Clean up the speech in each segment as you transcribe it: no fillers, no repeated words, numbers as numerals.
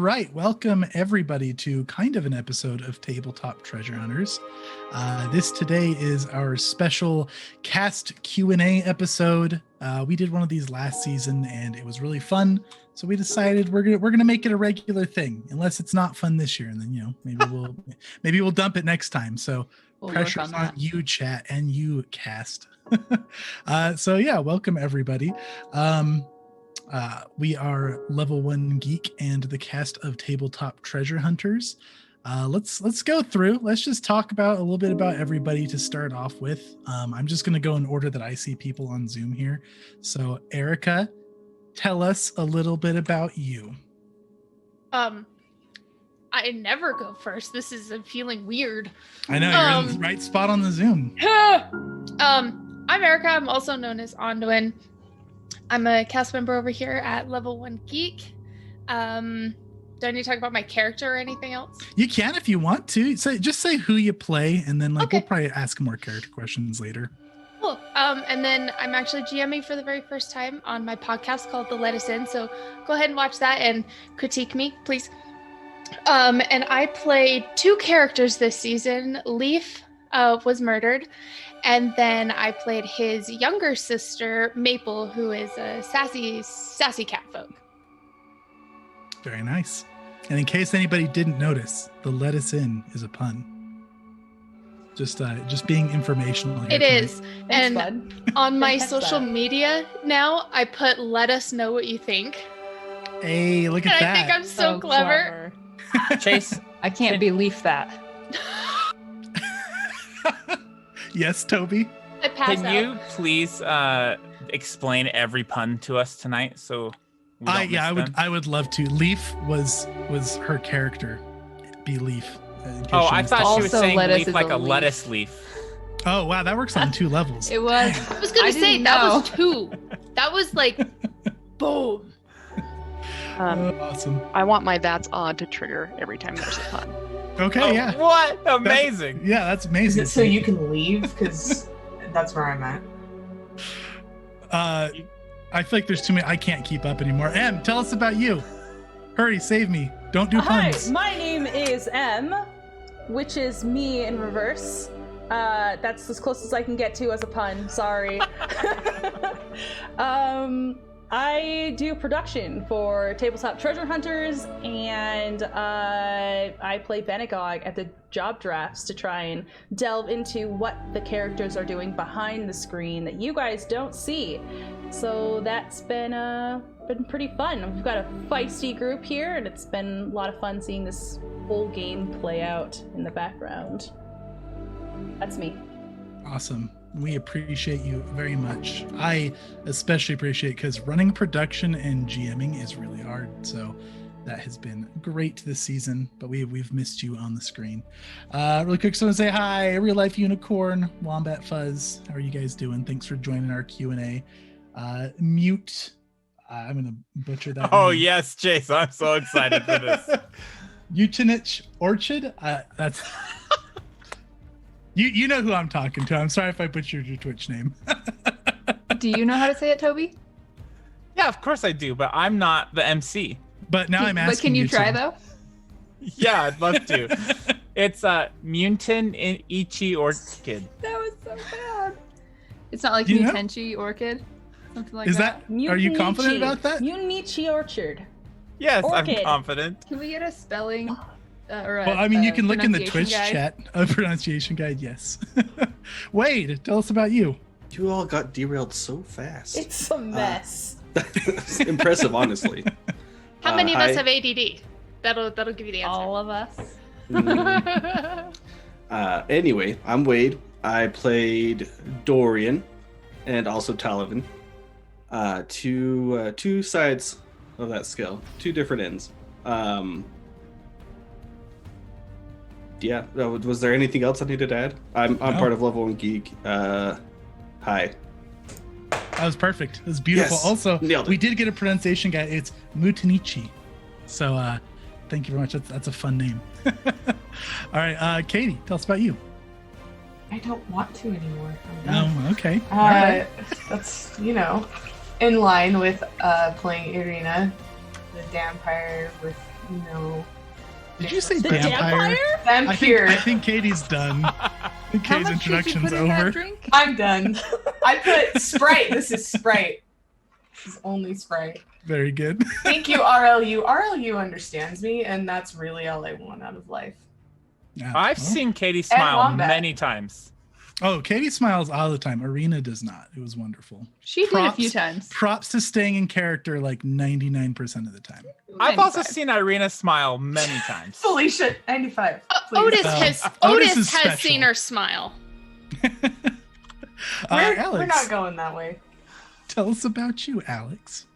right, welcome everybody to kind of an episode of Tabletop Treasure Hunters. This today is our special cast Q&A episode. We did one of these last season and it was really fun, so we decided we're gonna make it a regular thing, unless it's not fun this year, and then maybe we'll dump it next time. So pressure's on you, chat, and you, cast. So yeah, welcome everybody. We are Level 1 Geek and the cast of Tabletop Treasure Hunters. Let's go through. Let's just talk about a little bit about everybody to start off with. I'm just going to go in order that I see people on Zoom here. So Erica, tell us a little bit about you. I never go first. This is feeling weird. I know, you're in the right spot on the Zoom. I'm Erica. I'm also known as Onduin. I'm a cast member over here at Level 1 Geek. Do I need to talk about my character or anything else? You can if you want to. Just say who you play, and then we'll probably ask more character questions later. Cool. And then I'm actually GMing for the very first time on my podcast called The Let Us In. So go ahead and watch that and critique me, please. And I played 2 characters this season. Leaf was murdered. And then I played his younger sister, Maple, who is a sassy catfolk. Very nice. And in case anybody didn't notice, the "let us in" is a pun. Just being informational here. It is. Thanks, and bud. on my social media now, I put "let us know what you think." Hey, look at and that. I think I'm so clever. Chase, I can't believe that. Yes, Toby? I passed Can you please explain every pun to us tonight? So I would love to. Leaf was her character. Be Leaf. Oh, I thought she was saying leaf like a leaf. Lettuce leaf. Oh wow, that works on 2 levels. It was. I was gonna say that was 2. That was like, boom. Awesome. I want my "that's odd" to trigger every time there's a pun. Okay, yeah. What? Amazing. That's amazing. Is it so you can leave? Because that's where I'm at. I feel like there's too many. I can't keep up anymore. Em, tell us about you. Hurry, save me. Don't do puns. Hi, my name is M, which is me in reverse. That's as close as I can get to as a pun. Sorry. I do production for Tabletop Treasure Hunters, and I play Benagog at the job drafts to try and delve into what the characters are doing behind the screen that you guys don't see. So that's been pretty fun. We've got a feisty group here, and it's been a lot of fun seeing this whole game play out in the background. That's me. Awesome. We appreciate you very much. I especially appreciate it because running production and GMing is really hard. So that has been great this season, but we've missed you on the screen. Really quick, someone say hi. Real Life Unicorn, Wombat Fuzz. How are you guys doing? Thanks for joining our Q&A. Mute. I'm going to butcher that. Oh, name. yes, Chase. I'm so excited for this. Utinich Orchid. That's... You know who I'm talking to. I'm sorry if I butchered your Twitch name. Do you know how to say it, Toby? Yeah, of course I do, but I'm not the MC. But now I'm asking. But can you try though? Yeah, I'd love to. It's Mutin in Ichi Orchid. That was so bad. It's not like Do you know? Mutenchi Orchid? Something like Is that? Are you confident about that? Unichi Orchard. Yes, Orchid. I'm confident. Can we get a spelling? Well, I mean, you can look in the Twitch guide? chat. A pronunciation guide, yes. Wade, tell us about you. You all got derailed so fast. It's a mess. It's impressive, honestly. How many of us have ADD? That'll give you the answer. All of us. Anyway, I'm Wade. I played Dorian and also Taliban. Two sides of that scale, 2 different ends. Yeah, was there anything else I needed to add? I'm part of Level 1 Geek. Hi. That was perfect. It was beautiful. Yes, Also, nailed it. we did get a pronunciation guide. It's Mutanichi. So thank you very much. That's a fun name. All right, Katie, tell us about you. I don't want to anymore. Oh, okay. All right. That's, in line with playing Irina, the vampire with No. Did you say The vampire? Vampire. I think Katie's done. I think How Katie's much did you introduction's put in that over. drink? I'm done. I put Sprite. This is Sprite. This is only Sprite. Very good. Thank you, RLU. RLU understands me, and that's really all I want out of life. Yeah, I've well. seen Katie smile Wombat. many times. Oh, Katie smiles all the time. Arena does not. It was wonderful. She did a Props- few times. Props to staying in character like 99% of the time. I've also 95. seen Irina smile many times. Felicia, 95. Please. Otis Um, has Otis Otis is has special. seen her smile. Alex, We're not going that way. tell us about you, Alex.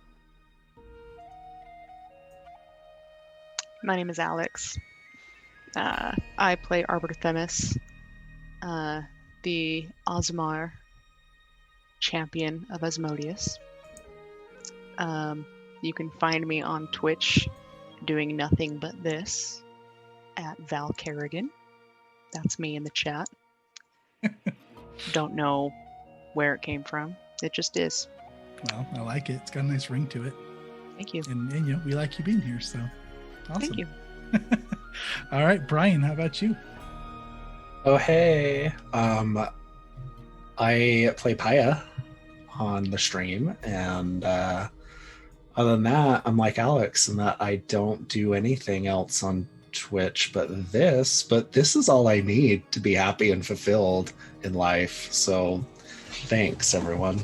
My name is Alex. I play Arbiter Themis, the Ozmar champion of Asmodeus. You can find me on Twitch doing nothing but this at Val Kerrigan. That's me in the chat. Don't know where it came from. It just is. Well, I like it. It's got a nice ring to it. Thank you. And you know, we like you being here, so awesome. Thank you. All right, Brian, how about you? Oh hey, I play Paya on the stream, and other than that, I'm like Alex in that I don't do anything else on Twitch but this is all I need to be happy and fulfilled in life. So thanks, everyone.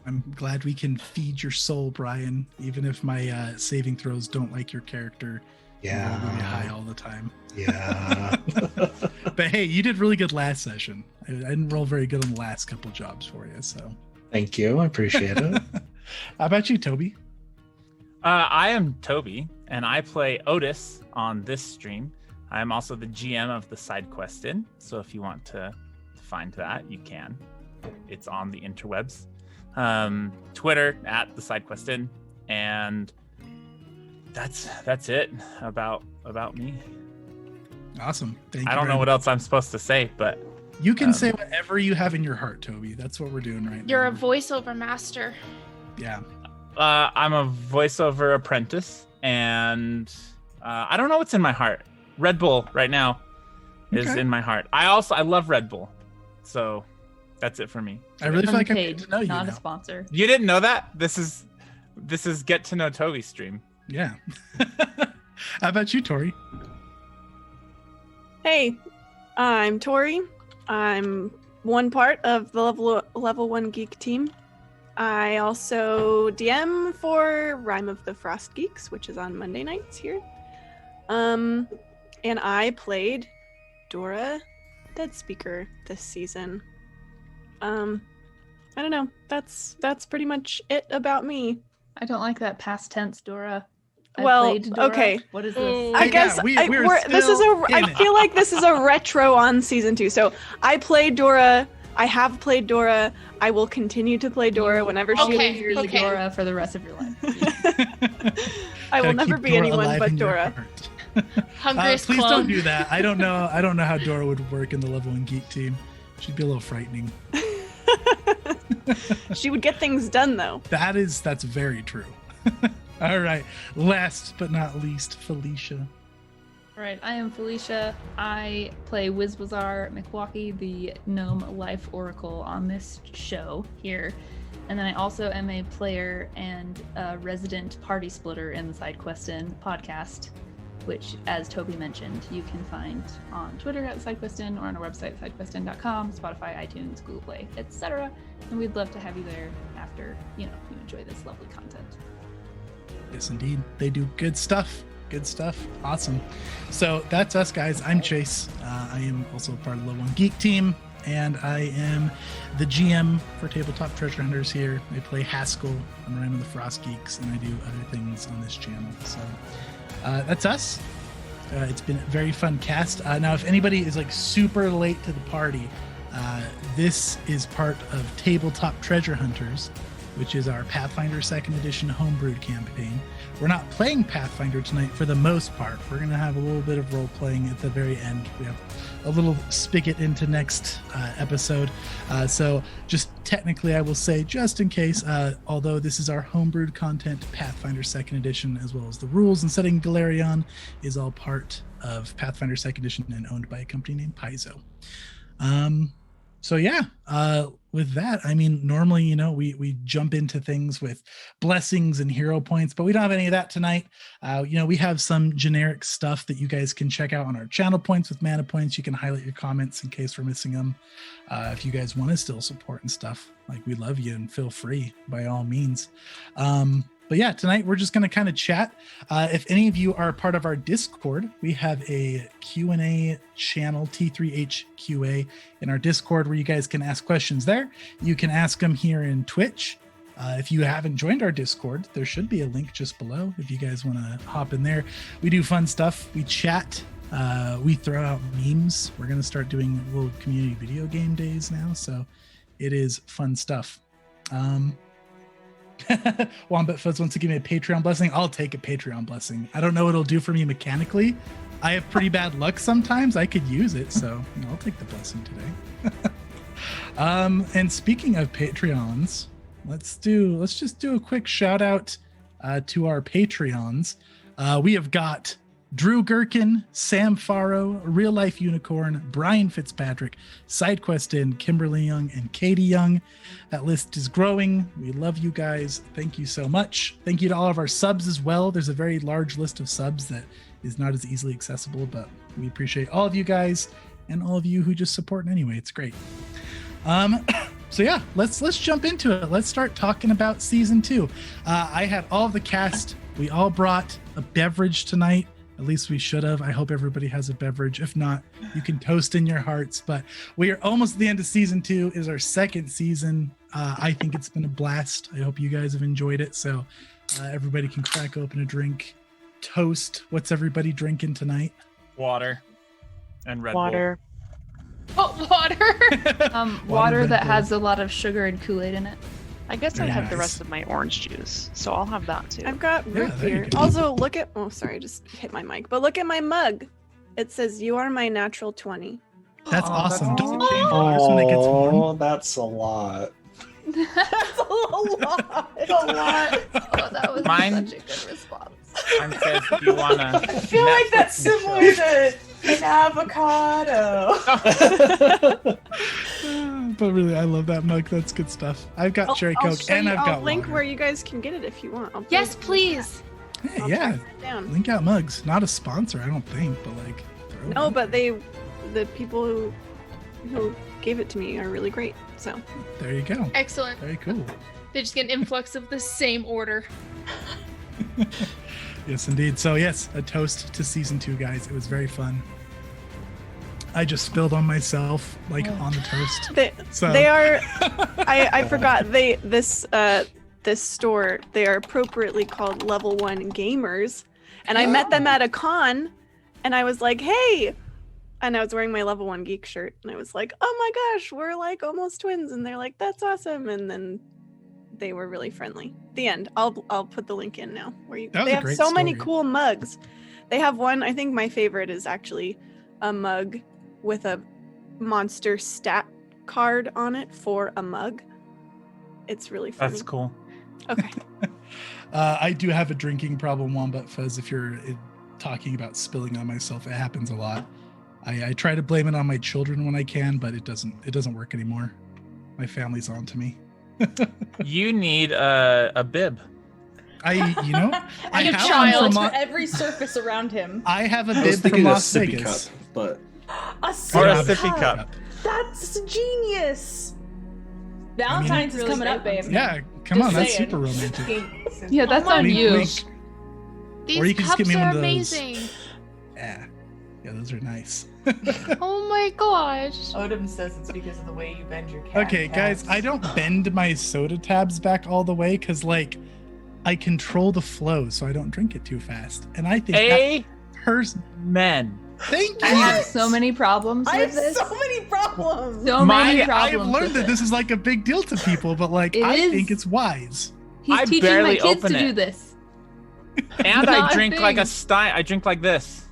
I'm glad we can feed your soul, Brian, even if my saving throws don't like your character. Yeah. You're really high all the time. Yeah. But hey, you did really good last session. I didn't roll very good on the last couple jobs for you, so. Thank you. I appreciate it. How about you, Toby? I am Toby, and I play Otis on this stream. I am also the GM of the Side Questin, so if you want to find that, you can. It's on the interwebs. Twitter at the Side Questin, and that's it about me. Awesome. Thank you. I don't know what else I'm supposed to say, but You can say whatever you have in your heart, Toby. That's what we're doing right You're now. a voiceover master. Yeah. I'm a voiceover apprentice, and I don't know what's in my heart. Red Bull right now is Okay. in my heart. I love Red Bull, so that's it for me. I really feel like I'm Unpaid, getting to know you not a now. sponsor. You didn't know that? This is get to know Toby stream. Yeah. How about you, Tori? Hey, I'm Tori. I'm one part of the level 1 Geek team. I also DM for Rime of the Frost Geeks, which is on Monday nights here. And I played Dora Dead Speaker this season. I don't know. That's pretty much it about me. I don't like that past tense, Dora. I Well, played Dora. okay. What is this? I Yeah, guess this is I feel like this is a retro on season 2. So I played Dora. I have played Dora. I will continue to play Dora whenever she Okay, You're the okay. Dora for the rest of your life. I will Gotta never keep be Dora anyone alive but in your Dora. heart. Hungriest Please clone. don't do that. I don't know how Dora would work in the level 1 Geek team. She'd be a little frightening. She would get things done though. That's very true. All right. Last but not least, Felicia. All right, I am Felicia. I play Wizwazar McWalkie, the gnome life oracle on this show here. And then I also am a player and a resident party splitter in the Side Questin podcast, which, as Toby mentioned, you can find on Twitter at SideQuestin or on our website, sidequestin.com, Spotify, iTunes, Google Play, etc. And we'd love to have you there after, you enjoy this lovely content. Yes, indeed. They do good stuff. Good stuff. Awesome. So that's us, guys. I'm Chase. I am also part of the Level 1 Geek team, and I am the GM for Tabletop Treasure Hunters here. I play Haskell. I'm Rime of the Frost Geeks, and I do other things on this channel. So that's us. It's been a very fun cast. Now, if anybody is like super late to the party, this is part of Tabletop Treasure Hunters, which is our Pathfinder 2nd Edition homebrewed campaign. We're not playing Pathfinder tonight for the most part. We're going to have a little bit of role-playing at the very end. We have a little spigot into next episode. So just technically, I will say, just in case, although this is our homebrewed content, Pathfinder 2nd Edition, as well as the rules and setting Galerion, is all part of Pathfinder 2nd Edition and owned by a company named Paizo. So yeah, with that, I mean, normally, you know, we jump into things with blessings and hero points, but we don't have any of that tonight. You know, we have some generic stuff that you guys can check out on our channel points with mana points. You can highlight your comments in case we're missing them. If you guys want to still support and stuff, like, we love you and feel free by all means. But yeah, tonight we're just going to kind of chat. If any of you are part of our Discord, we have a Q&A channel, T3HQA, in our Discord where you guys can ask questions there. You can ask them here in Twitch. If you haven't joined our Discord, there should be a link just below if you guys want to hop in there. We do fun stuff. We chat. We throw out memes. We're going to start doing little community video game days now. So it is fun stuff. Wombat Fuzz wants to give me a Patreon blessing. I'll take a Patreon blessing. I don't know what it'll do for me mechanically. I have pretty bad luck sometimes. I could use it, so you know, I'll take the blessing today. And speaking of Patreons, let's just do a quick shout out to our Patreons. We have got Drew Gherkin, Sam Faro, Real Life Unicorn, Brian Fitzpatrick, SideQuest Kimberly Young, and Katie Young. That list is growing. We love you guys. Thank you so much. Thank you to all of our subs as well. There's a very large list of subs that is not as easily accessible, but we appreciate all of you guys and all of you who just support anyway. It's great. So yeah, let's jump into it. Let's start talking about season 2. I had all of the cast. We all brought a beverage tonight. At least we should have. I hope everybody has a beverage. If not, you can toast in your hearts. But we are almost at the end of season 2. Is our second season. I think it's been a blast. I hope you guys have enjoyed it. So everybody can crack open a drink. Toast. What's everybody drinking tonight? Water and Red Water. Oh, water. Water that Bull. has a lot of sugar and Kool-Aid in it. I guess I Very have the nice. rest of my orange juice, so I'll have that too. I've got root there you beer. go. Also, look at. Oh, sorry, I just hit my mic. But look at my mug. It says, "You are my natural 20." That's Oh, awesome. that's Does it change colors when it gets warm? Oh, that's a lot. That's a lot. It's a lot. Oh, that was Mine- such a good response. Mine says if you wanna. I feel like that's similar to an avocado. But really, I love that mug. That's good stuff. I've got cherry I'll Coke show and you- I've I'll got link water. where you guys can get it if you want. I'll put Yes, it- please. Hey, I'll yeah, track that down. link out mugs. Not a sponsor, I don't think, but like. throw it No, in. but the people who gave it to me are really great. So There you go. Excellent. Very cool. They just get an influx of the same order. Yes, indeed. So yes, a toast to season 2, guys. It was very fun. I just spilled on myself, like on the toast. So they are. I forgot this store. They are appropriately called Level 1 Gamers, and I met them at a con, and I was like, hey. And I was wearing my Level 1 Geek shirt, and I was like, oh my gosh, we're like almost twins. And they're like, that's awesome. And then they were really friendly. The end. I'll put the link in now. Where you That was they a have great so many story. cool mugs. They have one, I think my favorite is actually a mug with a monster stat card on it for a mug. It's really funny. That's cool. Okay. I do have a drinking problem, Wombat Fuzz. If you're talking about spilling on myself, it happens a lot. I try to blame it on my children when I can, but it doesn't work anymore. My family's on to me. You need a bib. I And a have child. one For from every surface around him. I have a I was bib thinking from a Las sippy Vegas. cup, but A Or a sippy sippy cup. That's genius. Valentine's is really coming up, great babe. Yeah, come on, Just that's saying. super romantic. Yeah, that's on Wink, you. wink. These Or you can just cups get me one are of those. amazing. Yeah, those are nice. Oh my gosh. Odom says it's because of the way you bend your cat. Okay, guys, I don't bend my soda tabs back all the way because, like, I control the flow so I don't drink it too fast. And I think that person. Men. Thank I you. have so many problems I with have this. so many problems. So many I problems. have learned with that this is like a big deal to people, but like It I is. think it's wise. He's I teaching my barely kids open to do it. this. And Not I a drink like a thing. stein. I drink like this.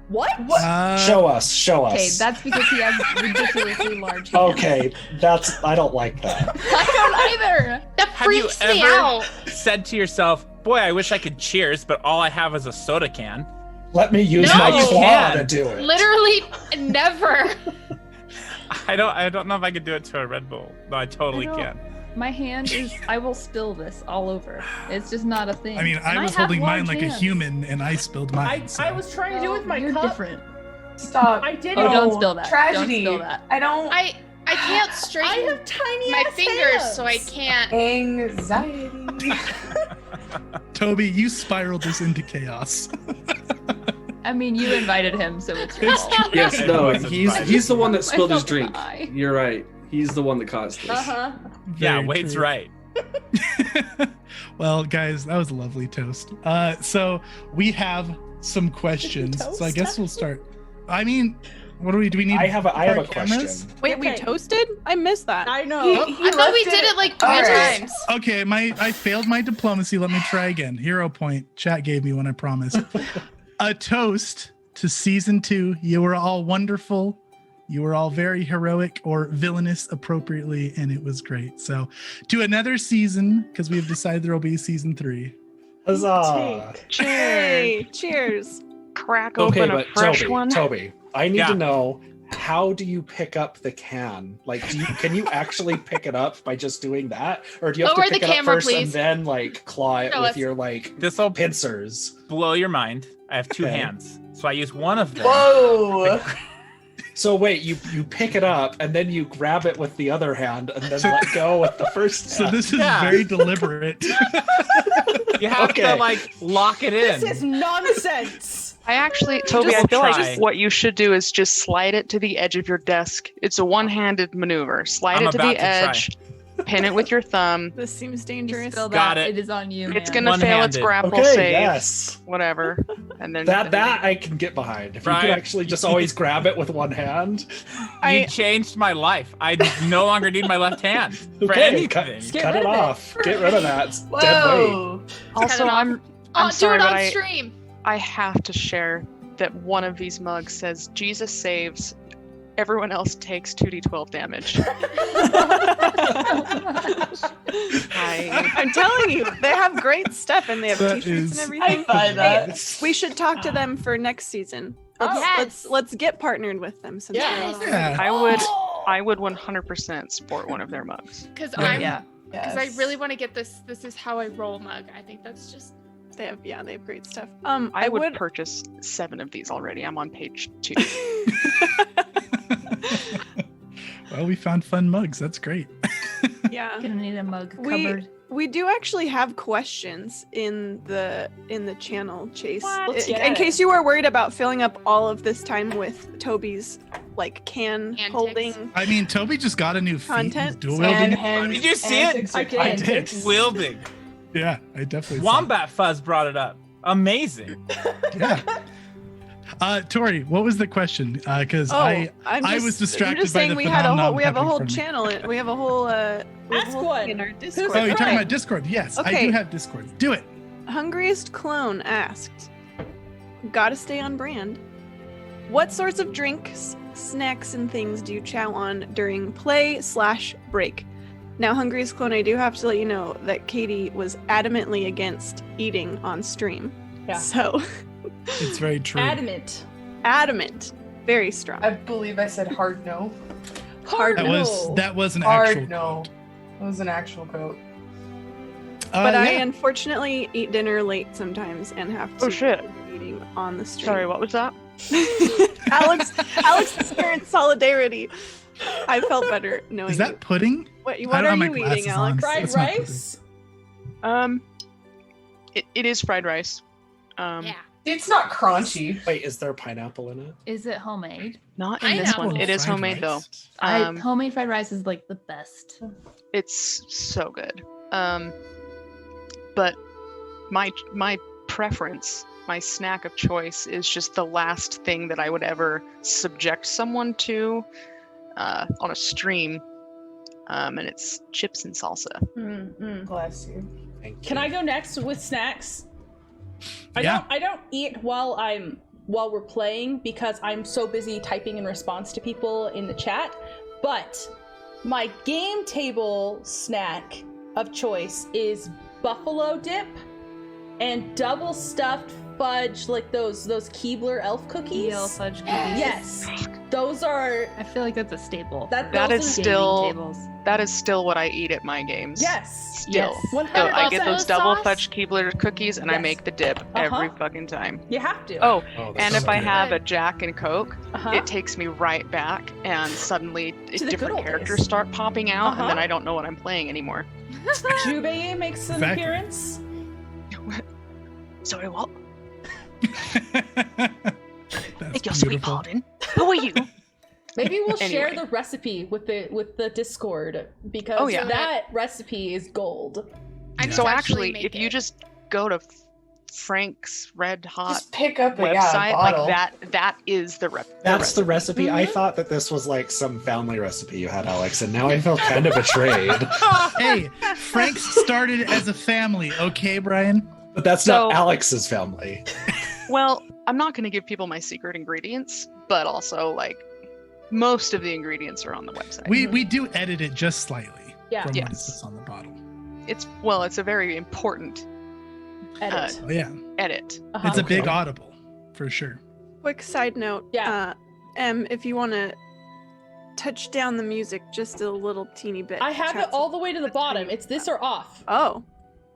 What? Show us. Show us. Okay, that's because he has ridiculously large hands. Okay, I don't like that. I don't either. That Have you freaks me ever out. said to yourself, "Boy, I wish I could cheers, but all I have is a soda can"? Let me use No. my You claw can. to do it. Literally never. I don't know if I could do it to a Red Bull. No, I totally I don't- can. My hand is. I will spill this all over. It's just not a thing. I mean, And I was have holding mine large like a hands. human, and I spilled mine. so. I was trying to do it with my You're cup. different. Stop. I did Oh, it. don't spill that. Tragedy. Don't spill that. I don't. I can't straighten I have tiny my ass fingers, hands. so I can't. Anxiety. Toby, you spiraled this into chaos. I mean, you invited him, so it's your fault. Yes, It no, wasn't fine. he's the one that spilled his I drink. felt the eye. You're right. He's the one that caused this. Uh-huh. Yeah, Very Wade's true. right. Well, guys, that was a lovely toast. So we have some questions. So I guess we'll start. I mean, what do we need? I have a our question. cameras? Wait, we Okay. toasted? I missed that. I know. I thought we did it like 3 Alright. times. Okay, I failed my diplomacy. Let me try again. Hero point. Chat gave me one, I promise. A toast to season 2. You were all wonderful. You were all very heroic or villainous appropriately, and it was great. So, to another season, because we have decided there will be a season 3. Huzzah! Hey, cheers. Crack Okay, open a but fresh Toby, one. Toby, I need Yeah. to know, how do you pick up the can? Like, can you actually pick it up by just doing that, or do you have Lower to pick the it up camera, first and please. then like claw it Show with us. your like This'll pincers? blow your mind. I have 2 Okay. hands, so I use one of them. Whoa. So wait, you pick it up and then you grab it with the other hand and then let go with the first. So hand. this is Yeah. very deliberate. You have Okay. to like lock it in. This is nonsense. I actually, Toby, I Just feel try. like what you should do is just slide it to the edge of your desk. It's a one-handed maneuver. Slide I'm it to about the to try. edge, pin it with your thumb. This seems You dangerous. spill Got that, it. it is on you, It's man. gonna fail its One-handed. grapple Okay, save, yes. whatever, and then That I can get behind. If you Right. could actually just always grab it with one hand. You changed my life. I no longer need my left hand for Okay, anything. cut Get it rid of it. off. Get rid of that. It's dead weight. Whoa. Also, Cut it off. I'm Oh, sorry, do it but on stream. I have to share that one of these mugs says Jesus saves, everyone else takes 2d12 damage. I'm telling you, they have great stuff and they have That t-shirts is- and everything. I buy that. We should talk to them for next season. Oh, yes. Let's get partnered with them. Since Yes. we're- Yeah. I would 100% sport one of their mugs. Because Yeah. I'm Yeah. because I really want to get this. This is how I roll mug. I think that's just. they have great stuff. I would purchase 7 of these already. I'm on page 2. Well, we found fun mugs. That's great. Yeah. Gonna need a mug We- covered. We do actually have questions in the channel, Chase. Let's get In it. case you were worried about filling up all of this time with Toby's like can Antics. holding. I mean, Toby just got a new feat. He's Content. dual And wielding. Did you see it? I I did. Wielding. Yeah, I definitely. saw Wombat Fuzz brought it up. Amazing. it. Yeah. Tori, what was the question? Because I'm I was distracted You're just by saying the we had a phenomenon whole we have a happening whole from me. channel. We have a whole we have a Ask whole one. thing in our Who's Discord. Oh, you're talking Right. about Discord? Yes, I Okay. do have Discord. Do it. Hungriest Clone asked, gotta stay on brand. What sorts of drinks, snacks, and things do you chow on during play/break? Now, Hungriest Clone, I do have to let you know that Katie was adamantly against eating on stream. Yeah. So, It's very true. Adamant. adamant. Very strong. I believe I said hard no. Hard That no. was an Hard actual. no. It was an actual quote. But I yeah. unfortunately eat dinner late sometimes and have to Oh, shit. eating on the stream. Sorry, what was that? Alex experienced solidarity. I felt better knowing Is that you. pudding? What I are don't have my you eating, glasses on. Alex? Fried That's not rice. It is fried rice. Yeah. It's not crunchy. Wait, is there pineapple in it? Is it homemade? Not in this one. Pineapple. It is Fried homemade though. rice? Homemade fried rice is like the best. It's so good. But my preference my snack of choice is just the last thing that I would ever subject someone to on a stream. And it's chips and salsa. Bless you. Can I go next with snacks? Yeah. I don't eat while we're playing because I'm so busy typing in response to people in the chat. But my game table snack of choice is buffalo dip and double stuffed fudge, like those Keebler elf cookies. Yellow fudge cookies. Yes, those are. I feel like that's a staple. That is still what I eat at my games. Yes. Still. Yes. So 100%. I get those double sauce? fudge Keebler cookies and I Yes. make the dip every fucking time. You have to. Oh, Oh, and that's if I good. have a Jack and Coke, Uh-huh. it takes me right back, and suddenly the good different old characters days. start popping out, and then Uh-huh. I don't know what I'm playing anymore. Jubei makes an Exactly. appearance. Sorry, what? That's Beg your sweet beautiful. pardon. Who are you? Maybe we'll share Anyway. the recipe with the Discord because Oh, yeah. that recipe is gold. I need So to actually, make if you it. just go to Frank's Red Hot Just pick up a website, bottle. like that is the That's the recipe. I Mhm. thought that this was like some family recipe you had, Alex, and now I feel kind of betrayed. Hey, Frank's started as a family, okay, Brian? But that's So- not Alex's family. Well, I'm not going to give people my secret ingredients, but also like most of the ingredients are on the website. We do edit it just slightly Yeah. from what it Yes. says on the bottle. It's a very important Edit. Oh yeah, edit. Uh-huh. it's a big Okay. audible for sure. Quick side note. Yeah. If you want to touch down the music just a little teeny bit. I have it chat's- all the way to the bottom. It's this or off. Oh,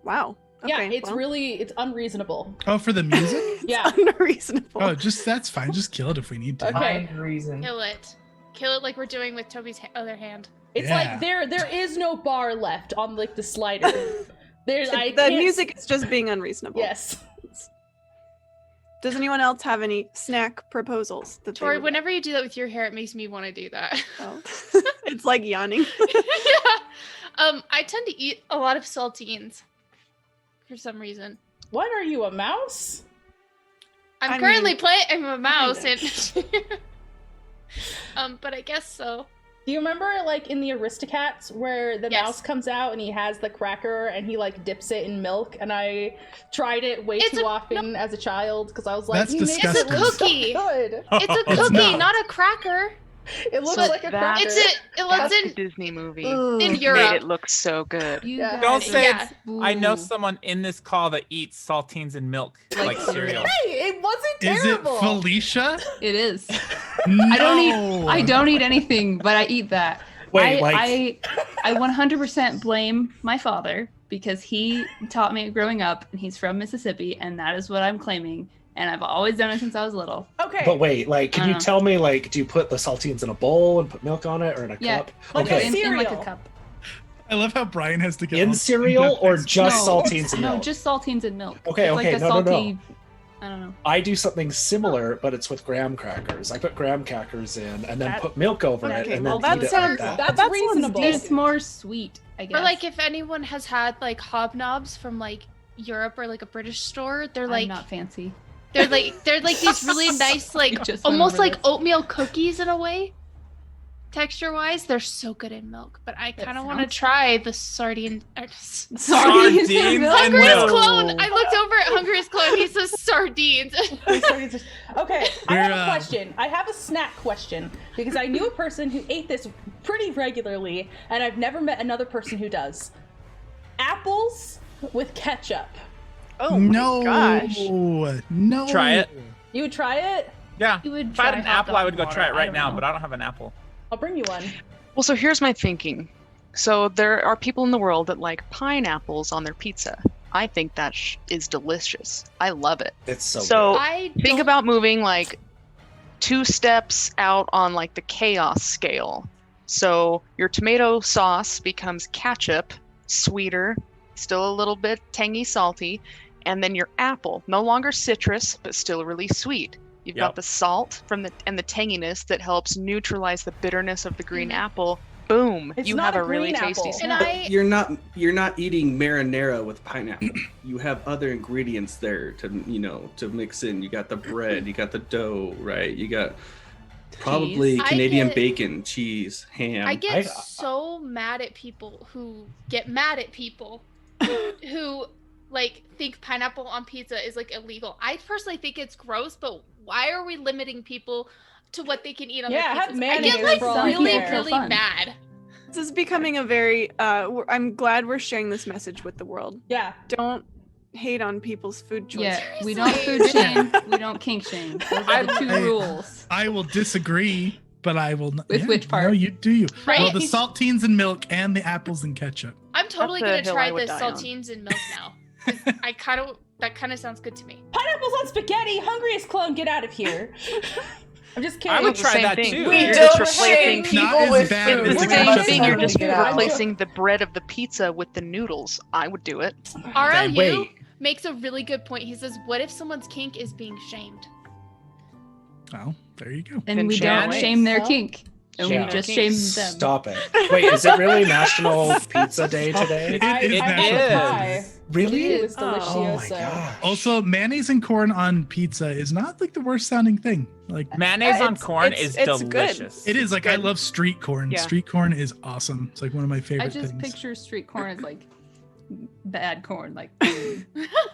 wow. Yeah, Okay, it's well, it's unreasonable. Oh, for the music? it's Yeah. unreasonable. Oh, that's fine. Just kill it if we need to. Okay. Find reason. Kill it like we're doing with Toby's other hand. It's Yeah. like there is no bar left on like the slider. There's I the can't- music is just being unreasonable. Yes. Does anyone else have any snack proposals? That they Tori, would- whenever you do that with your hair, it makes me want to do that. Oh. It's like yawning. yeah. I tend to eat a lot of saltines for some reason. What are you, a mouse? I'm I currently mean, playing a mouse, kinda. and but I guess so. Do you remember like in the Aristocats where the Yes. mouse comes out and he has the cracker and he like dips it in milk? And I tried it way It's too a- often as a child because I was like, That's he makes disgusting. it look so Cookie. good. It's a It's cookie, not. not a cracker. It looks So like a that- cracker. It was That's in the Disney movie. Ugh. in Made Europe. it look so good. You Yeah. guys- Don't say Yeah. I know Ooh. someone in this call that eats saltines and milk like cereal. Hey, it wasn't Is it terrible. Felicia? It is. No. I don't eat anything, but I eat that. Wait, I 100% blame my father because he taught me growing up, and he's from Mississippi, and that is what I'm claiming. And I've always done it since I was little. Okay. But wait, like, can you Uh. tell me, like, do you put the saltines in a bowl and put milk on it, or in a Yeah. cup? Like Okay, in like a cereal. cup. I love how Brian has to get in all cereal or in-depth just No. saltines and No, milk? just saltines and milk. Okay, It's okay, like a no, no, no. salty. I don't know. I do something similar, but it's with graham crackers. I put graham crackers in and then That- put milk over it, Okay, and well, then that eat it sounds- like that. That's That sounds reasonable. decent. It's more sweet, I guess. Or like if anyone has had like hobnobs from like Europe or like a British store, they're I'm like not fancy. they're like these really nice like just went almost over like this. oatmeal cookies in a way. Texture wise, they're so good in milk, but I That kind of want to sounds- try the sardine. Sardines and Hungry's milk. clone. I looked over at Hungry's clone. He says sardines. Okay, I We're, have a question. I have a snack question because I knew a person who ate this pretty regularly, and I've never met another person who does. Apples with ketchup. Oh no, my gosh. no. Try it. You would try it? Yeah. You would If I had try an hot apple, I dog would go water. try it I right don't now, know. but I don't have an apple. I'll bring you one. Well, so here's my thinking. So there are people in the world that like pineapples on their pizza. I think that is delicious. I love it. It's so, So good. I think don't- about moving like 2 steps out on like the chaos scale. So your tomato sauce becomes ketchup, sweeter, still a little bit tangy, salty, and then your apple, no longer citrus, but still really sweet. You've Yep. got the salt from the tanginess that helps neutralize the bitterness of the green apple, boom, It's you not have a a really green tasty apple. And snack. You're not eating marinara with pineapple. You have other ingredients there to mix in. You got the bread, you got the dough, right? You got probably I Canadian get- bacon, cheese, ham. I get so mad at people who get mad at people who like think pineapple on pizza is like illegal. I personally think it's gross, but why are we limiting people to what they can eat on Yeah, their have pizzas? I mayonnaise get like for all I really, care. really Fun. mad. This is becoming a very. I'm glad we're sharing this message with the world. Yeah. Don't hate on people's food choices. Yeah, we don't food shame. We don't kink shame. Those are the two I- rules. I will disagree, but I will not. With which part? No, you do you. Right? Well, the saltines and milk and the apples and ketchup. I'm totally That's a gonna hill try I would the die on. saltines and milk now. That kind of sounds good to me. Pineapples on spaghetti. Hungriest clone, get out of here. I'm just kidding. I would the try same that thing. too. We You're don't just shame replacing Not people as with bad food. as It's the the same ketchup thing. and You're just Get out. replacing the bread of the pizza with the noodles. I would do it. RLU wait. makes a really good point. He says, "What if someone's kink is being shamed?" Well, there you go. And Then we shame don't away. shame their Well, kink. And yeah. we just shame them. Stop it. Wait, is it really National Pizza Day today? It is I national had a pizza pie. day. Really? It was Oh my Oh my delicioso. gosh. Also, mayonnaise and corn on pizza is not like the worst sounding thing. Like Mayonnaise on It's- corn it's- is it's good. delicious. it is. Like I Good. love street corn. Yeah. Street corn is awesome. It's like one of my favorite I just things. picture street corn as like bad corn. Like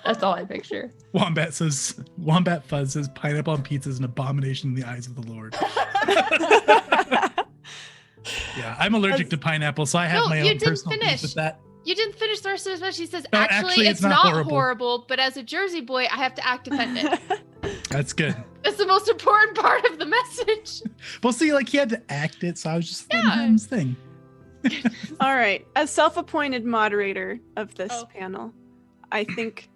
that's all I picture. Wombat Fuzz says pineapple on pizza is an abomination in the eyes of the Lord. Yeah, I'm allergic to pineapple, so I have No, my you own didn't personal beef finish. with that. You didn't finish the rest of his message. He says, No, actually, it's not horrible." horrible, but as a Jersey boy, I have to act offended. That's good. That's the most important part of the message. Well, see, like he had to act it, so I was just letting Yeah. him his thing. All right. As self-appointed moderator of this Oh. panel, I think.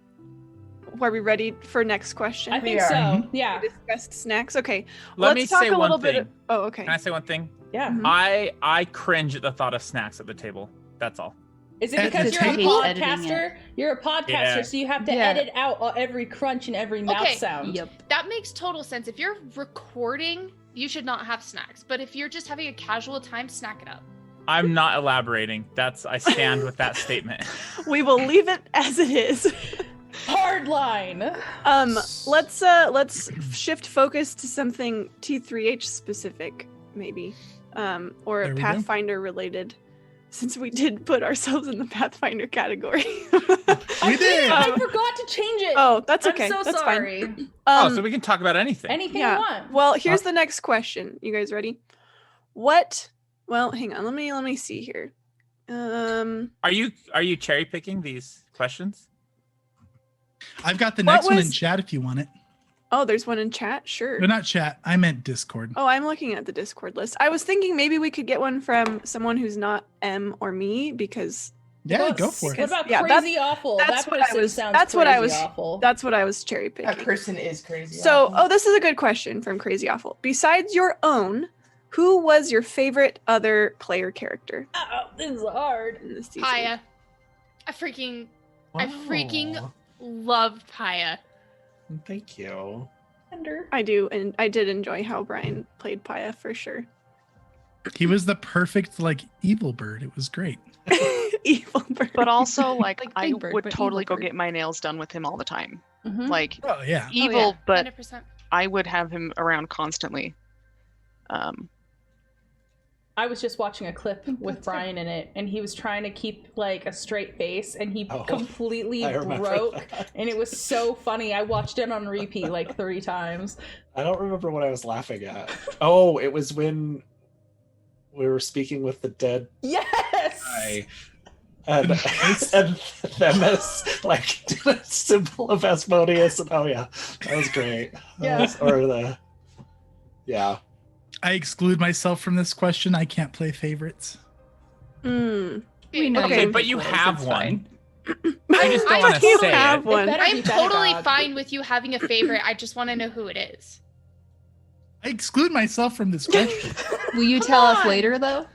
Are we ready for next question? I think We are. so. Yeah. We discussed snacks. Okay. Let Let's me talk say a little one bit. thing. Oh, okay. Can I say one thing? Yeah. Mhm. I cringe at the thought of snacks at the table. That's all. Is it At because the you're a table? podcaster? You're a podcaster, Yeah. so you have to Yeah. edit out every crunch and every mouth Okay. sound. Yep. That makes total sense. If you're recording, you should not have snacks. But if you're just having a casual time, snack it up. I'm not elaborating. I stand with that statement. We will leave it as it is. Hard line. Let's shift focus to something T3H specific, maybe, or There we go. Pathfinder related, since we did put ourselves in the Pathfinder category. We did. I forgot to change it. Oh, that's okay. I'm so That's sorry. fine. Oh, so we can talk about anything. Anything yeah. you want. Well, here's the next question. You guys ready? What? Well, hang on. Let me see here. Are you cherry picking these questions? I've got the What next one in was- chat if you want it. Oh, there's one in chat. Sure. But not chat. I meant Discord. Oh, I'm looking at the Discord list. I was thinking maybe we could get one from someone who's not M or me because Yeah, go for What it. about Yeah, that's- crazy awful? that's that what I person was- sounds that's what I crazy was- awful. that's what I was cherry That picking. person is crazy. So, awful. oh, this is a good question from Crazy Awful. Besides your own, who was your favorite other player character Oh, this is hard. in this season? Paya. I freaking Wow. love Paya. Thank you. I do, and I did enjoy how Brian played Paya for sure. He was the perfect like evil bird. It was great. Evil bird. But also, like Like I Big Bird, would but totally evil go bird. get my nails done with him all the time. Mhm. Like Oh yeah. evil, but 100%. I would have him around constantly. I was just watching a clip with Brian in it, and he was trying to keep like a straight face, and he Oh, completely I remember broke, that. and it was so funny. I watched it on repeat like 3 times. I don't remember what I was laughing at. Oh, it was when we were speaking with the dead Yes. guy. And them as like a symbol of Asmodeus, and oh yeah, that was great. Yeah. Yeah. I exclude myself from this question. I can't play favorites. Mm. We know Okay, you're but you close, have it's one. fine. I just don't I want to totally say have it. one. better I'm be totally Pedagog. fine with you having a favorite. I just want to know who it is. I exclude myself from this question. Will you tell us later though?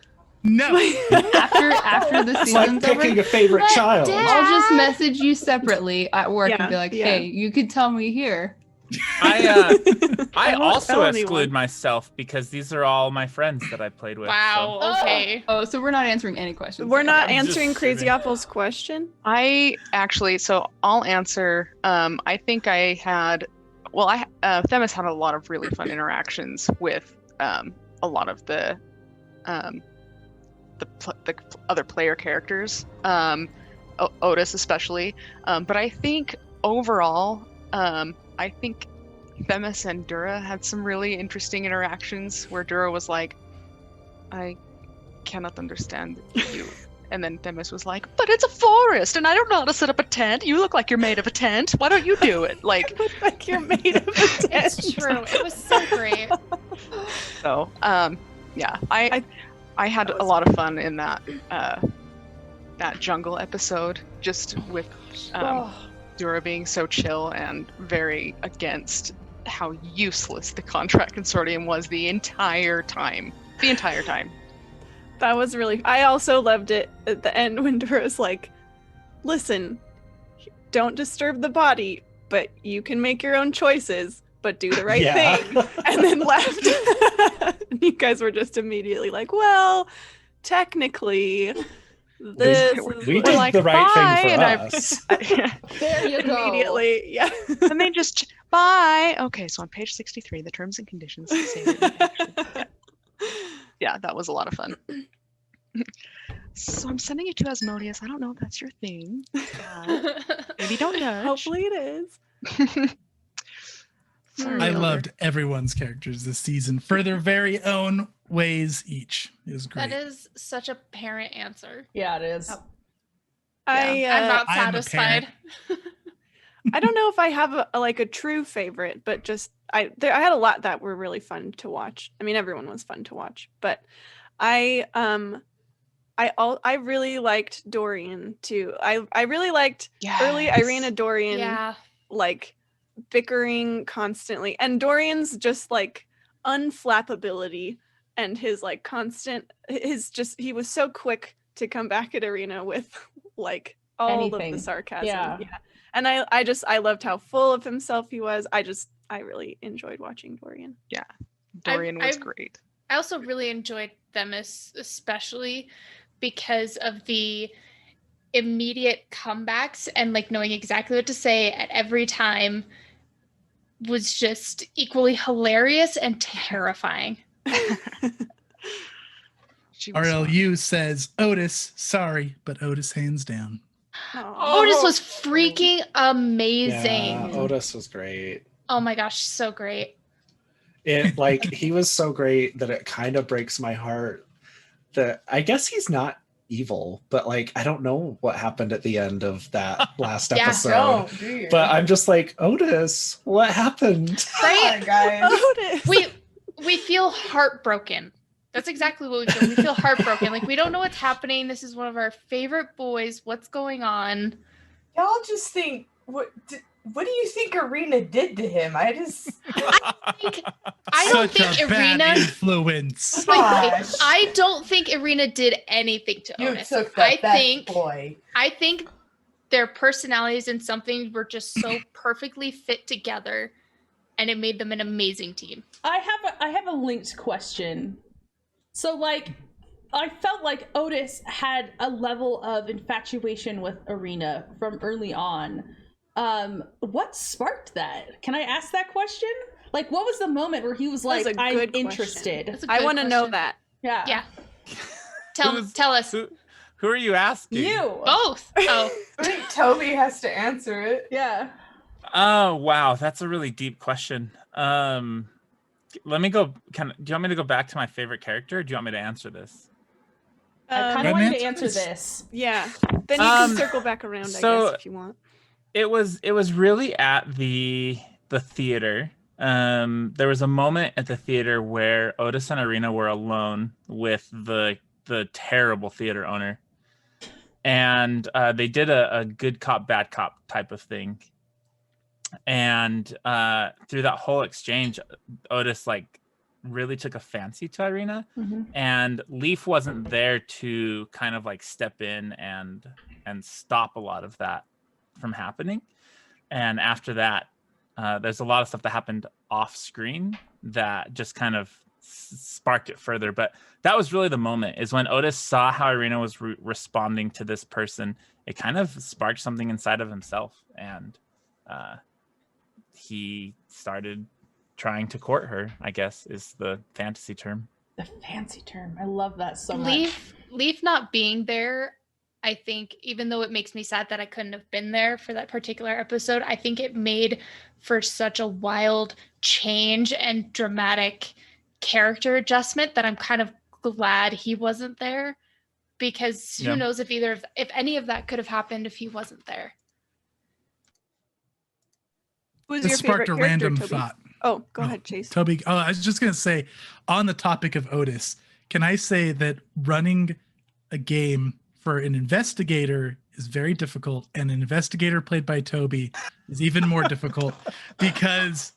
No. After the It's like season's over? picking a favorite But child. Dad- I'll just message you separately at work Yeah, and be like, yeah. hey, you could tell me here. I won't also tell exclude anyone. myself because these are all my friends that I played with. Wow. Okay. Oh, so we're not answering any questions. We're not I'm just answering Crazy kidding. Awful's question. I actually, so I'll answer. I think I had, Themis had a lot of really fun interactions with a lot of the other player characters, Otis especially. But I think overall, I think Themis and Dura had some really interesting interactions where Dura was like, I cannot understand you. And then Themis was like, but it's a forest and I don't know how to set up a tent. You look like you're made of a tent. Why don't you do it? Like, Look like you're made of a tent. It's true. It was so great. so, yeah, I had a lot of fun in that jungle episode, just with Dura being so chill and very against how useless the contract consortium was the entire time. That was really. I also loved it at the end when Dura's like, "Listen, don't disturb the body, but you can make your own choices, but do the right Yeah. thing." And then left. And you guys were just immediately like, "Well, technically, this is We did like, the right "Bye," thing for and us. There you go. immediately." Yeah. And they just bye. Okay, so on page 63, the terms and conditions say that yeah, that was a lot of fun. So I'm sending you to Asmodeus. I don't know if that's your thing. Maybe don't judge. Hopefully it is. Sorry, I Elder. loved everyone's characters this season for their very own ways each. It was great. That is such a parent answer. Yeah, it is. I I'm not I'm a satisfied. I don't know if I have a true favorite, but just I had a lot that were really fun to watch. I mean, everyone was fun to watch, but I really liked Dorian too. I really liked early Yes. Irina Dorian, Yeah. like bickering constantly, and Dorian's just like unflappability and his like constant he was so quick to come back at Irina with like all of Anything. the sarcasm. Yeah. And I loved how full of himself he was. I really enjoyed watching Dorian. Dorian was I- great. I also really enjoyed Themis, especially because of the immediate comebacks and like knowing exactly what to say at every time was just equally hilarious and terrifying. She was fun. RLU says, Otis, sorry, but Otis hands down. Otis was freaking amazing. Yeah, Otis was great. Oh my gosh, so great. It like he was so great that it kind of breaks my heart that I guess he's not evil, but like I don't know what happened at the end of that last Yeah. episode. Don't, do you? But I'm just like, Otis, what happened? Right? Come on, guys. Otis. We feel heartbroken. That's exactly what we feel. We feel heartbroken. Like we don't know what's happening. This is one of our favorite boys. What's going on? Y'all just think, what do you think Irina did to him? I don't Such think a bad Irina. influence. Gosh. I don't think Irina did anything to You Otis. took the I best think boy. I think their personalities and something were just so perfectly fit together, and it made them an amazing team. I have a linked question. So like I felt like Otis had a level of infatuation with Irina from early on. What sparked that? Can I ask that question? Like what was the moment where he was That's like, a I'm good question. interested? That's a I good want to know question. that. Yeah. Yeah. Tell us. Who are you asking? You. Both. Oh, I think Toby has to answer it. Yeah. Oh wow, that's a really deep question. Let me go. Do you want me to go back to my favorite character? Or do you want me to answer this? I kind Go of want you ahead. to answer this. Yeah. Then you can Um, circle back around, I so- guess, if you want. It was really at the theater. There was a moment at the theater where Otis and Irina were alone with the terrible theater owner, and they did a good cop bad cop type of thing. And through that whole exchange, Otis like really took a fancy to Irina, and Leaf wasn't there to kind of like step in and stop a lot of that from happening. And after that, there's a lot of stuff that happened off screen that just kind of sparked it further. But that was really the moment, is when Otis saw how Irina was responding to this person. It kind of sparked something inside of himself, and he started trying to court her, I guess is the fantasy term. The fancy term. I love that so much. Leaf not being there, I think, even though it makes me sad that I couldn't have been there for that particular episode, I think it made for such a wild change and dramatic character adjustment that I'm kind of glad he wasn't there, because who knows if any of that could have happened if he wasn't there. Who's This your sparked favorite a random character, Toby? thought. Oh, go ahead, Chase. Toby, I was just going to say, on the topic of Otis, can I say that running a game for an investigator is very difficult, and an investigator played by Toby is even more difficult, because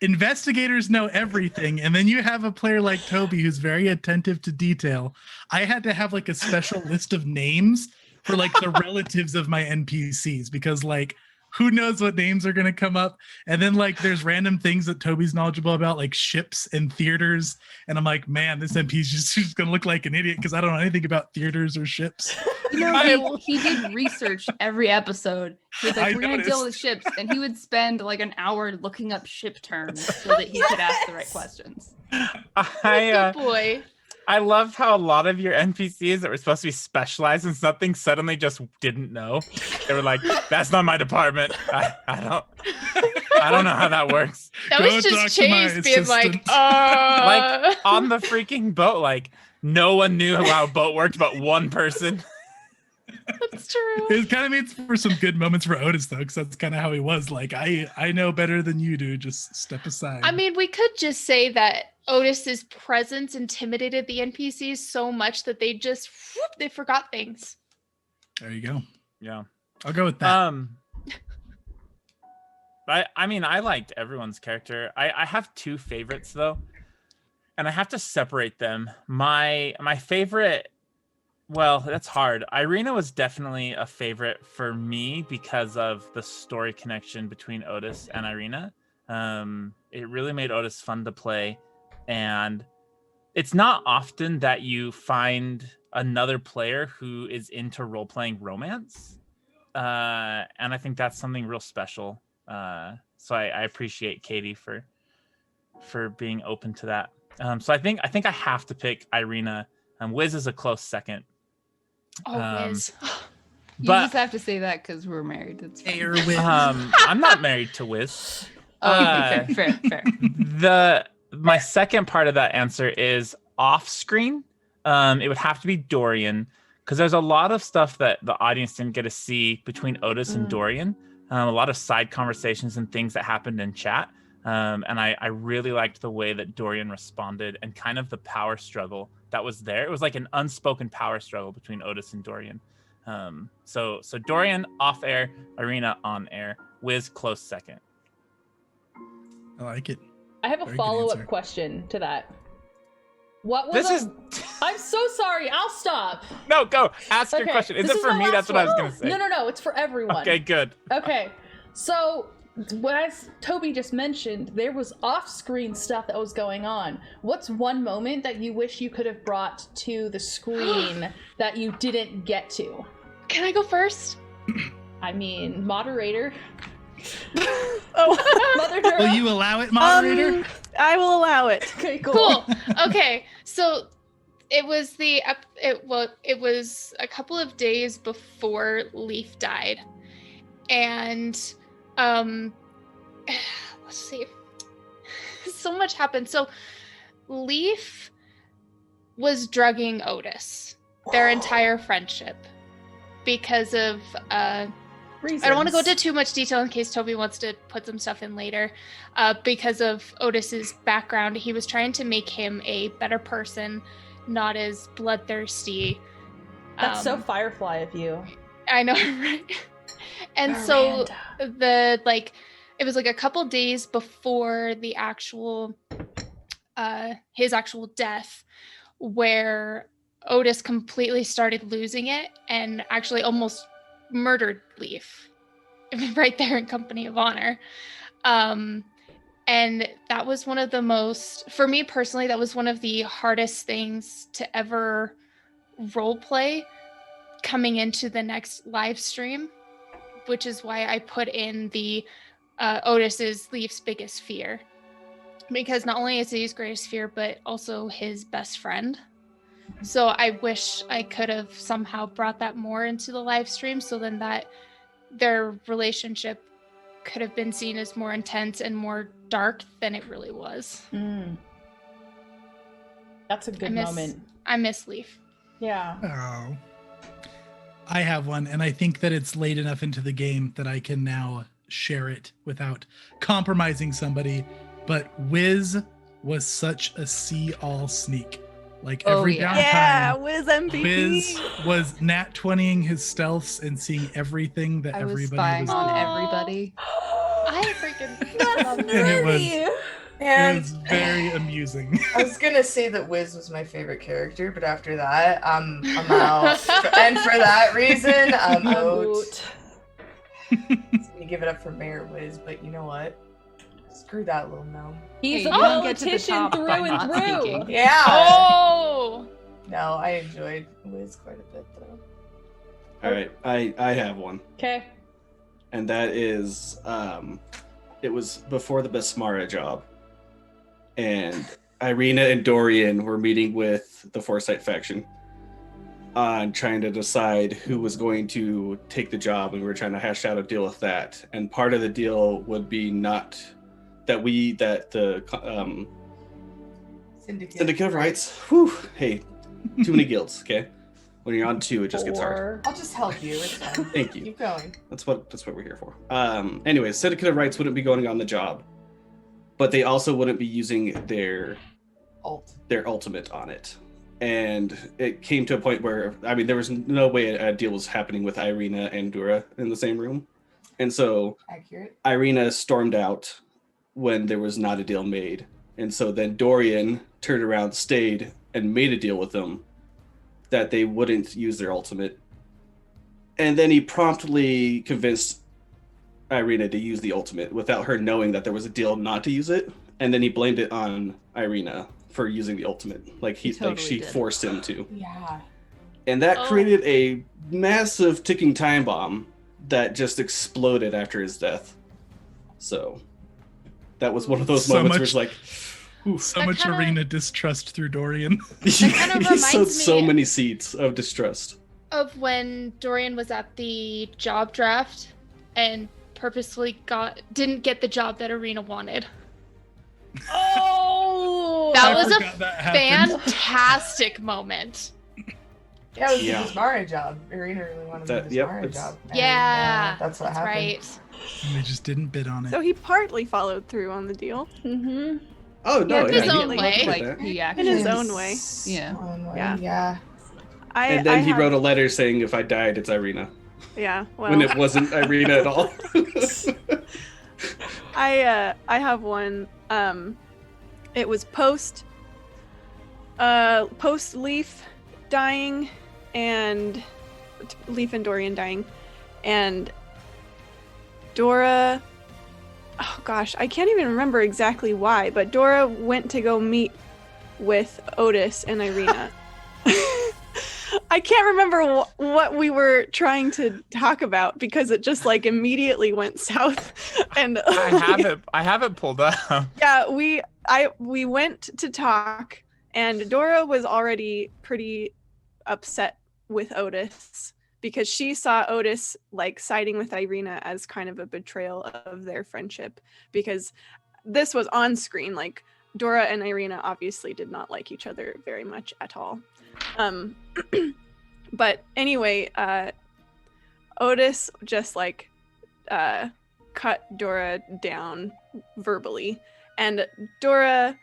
investigators know everything, and then you have a player like Toby who's very attentive to detail. I had to have like a special list of names for like the relatives of my NPCs, because like who knows what names are going to come up. And then like there's random things that Toby's knowledgeable about, like ships and theaters, and I'm like, man, this NPC is just going to look like an idiot because I don't know anything about theaters or ships. You know, he did research every episud. He was like, we're going to deal with ships. And he would spend like an hour looking up ship terms so that he could ask the right questions. Good boy. I love how a lot of your NPCs that were supposed to be specialized in something suddenly just didn't know. They were like, that's not my department. I don't know how that works. That was just Chase being like, like on the freaking boat, like no one knew how a boat worked but one person. That's true. It kind of makes for some good moments for Otis, though, because that's kind of how he was. Like, I know better than you do. Just step aside. I mean, we could just say that Otis's presence intimidated the NPCs so much that they just they forgot things. There you go. Yeah, I'll go with that. I mean, I liked everyone's character. I have two favorites though, and I have to separate them. My favorite. Well, that's hard. Irina was definitely a favorite for me because of the story connection between Otis and Irina. It really made Otis fun to play. And it's not often that you find another player who is into role-playing romance. And I think that's something real special. So I appreciate Katie for being open to that. So I think I have to pick Irina. Wiz is a close second. Oh, Wiz. You just have to say that because we're married. That's fine. I'm not married to Wiz. Okay, fair. My second part of that answer is off screen. It would have to be Dorian, because there's a lot of stuff that the audience didn't get to see between Otis and Dorian. A lot of side conversations and things that happened in chat. And I really liked the way that Dorian responded and kind of the power struggle that was there. It was like an unspoken power struggle between Otis and Dorian. So Dorian off air, Irina on air, Wiz close second. I like it. I have a Very good follow-up answer. question to that. What was I'm so sorry. I'll stop. No, go. Ask your Okay, question. Is this it for my me? last That's what I was one. going to say. No. It's for everyone. Okay, good. Okay. So, as Toby just mentioned, there was off-screen stuff that was going on. What's one moment that you wish you could have brought to the screen that you didn't get to? Can I go first? I mean, moderator. Oh, Will you allow it, moderator? I will allow it. Okay, cool. Cool. Okay, so it was it was a couple of days before Leaf died, and let's see, so much happened. So Leaf was drugging Otis their entire friendship because of Reasons. I don't want to go into too much detail in case Toby wants to put some stuff in later. Because of Otis's background, he was trying to make him a better person, not as bloodthirsty. That's so Firefly of you. I know, right? And so it was like a couple days before the actual his actual death, where Otis completely started losing it and actually almost murdered Leaf right there in company of honor. And that was one of the most, for me personally, that was one of the hardest things to ever role play coming into the next live stream, which is why I put in the Otis is Leaf's biggest fear. Because not only is he his greatest fear, but also his best friend. So I wish I could have somehow brought that more into the live stream, so then that their relationship could have been seen as more intense and more dark than it really was. That's a good moment. I miss Leaf. Yeah. Oh. I have one, and I think that it's late enough into the game that I can now share it without compromising somebody. But Wiz was such a see-all sneak. Like every downtime, yeah, Wiz MVP. Wiz was nat 20ing his stealths and seeing everything that I was everybody spying was on doing. everybody. I freaking love And it was And very amusing. I was gonna say that Wiz was my favorite character, but after that, I'm out. And for that reason, I'm out. I'm gonna give it up for Mayor Wiz, but you know what? Screw that little gnome. He's Hey, a you don't get to the politician top through by and not through. speaking. Yeah. Oh! No, I enjoyed Wiz quite a bit though. All right, I have one, Okay. and that is it was before the Besmara job, and Irina and Dorian were meeting with the Foresight faction on trying to decide who was going to take the job, and we were trying to hash out a deal with that. And part of the deal would be not that the Syndicate of Rights. Whew, hey, too many guilds. Okay, when you're on 2, it just gets hard. I'll just help you. It's fine. Thank you. Keep going. That's what we're here for. Anyways, Syndicate of Rights wouldn't be going on the job, but they also wouldn't be using their ultimate on it. And it came to a point where, I mean, there was no way a deal was happening with Irina and Dura in the same room. And so Accurate. Irina stormed out when there was not a deal made. And so then Dorian turned around, stayed, and made a deal with them that they wouldn't use their ultimate. And then he promptly convinced Irina to use the ultimate without her knowing that there was a deal not to use it. And then he blamed it on Irina for using the ultimate. She forced him to. Yeah. And that created a massive ticking time bomb that just exploded after his death. So that was one of those moments where it's like, so much Irina distrust through Dorian. That kind of he reminds sowed me so many seeds of distrust. of when Dorian was at the job draft and purposely didn't get the job that Irina wanted. Oh! That I was a forgot that happened. fantastic moment. Yeah, it was Yeah. the Bismara job. Irina really wanted the Bismara job. And, Yeah, that's what happened. right. And they just didn't bid on it. So he partly followed through on the deal. Mm-hmm. Oh no! in his he own looked way. at Like that. he In actually his own way. Yeah. Yeah. And then he wrote a letter saying, "If I died, it's Irina." Yeah, well, When it wasn't Irina at all. I have one. It was post Leaf dying and Leaf and Dorian dying, and Dora. Oh gosh, I can't even remember exactly why, but Dora went to go meet with Otis and Irina. I can't remember what we were trying to talk about because it just like immediately went south. And I have it pulled up. yeah, we went to talk, and Dora was already pretty upset with Otis because she saw Otis like siding with Irina as kind of a betrayal of their friendship, because this was on screen. Like Dora and Irina obviously did not like each other very much at all. But anyway, Otis just like cut Dora down verbally, and Dora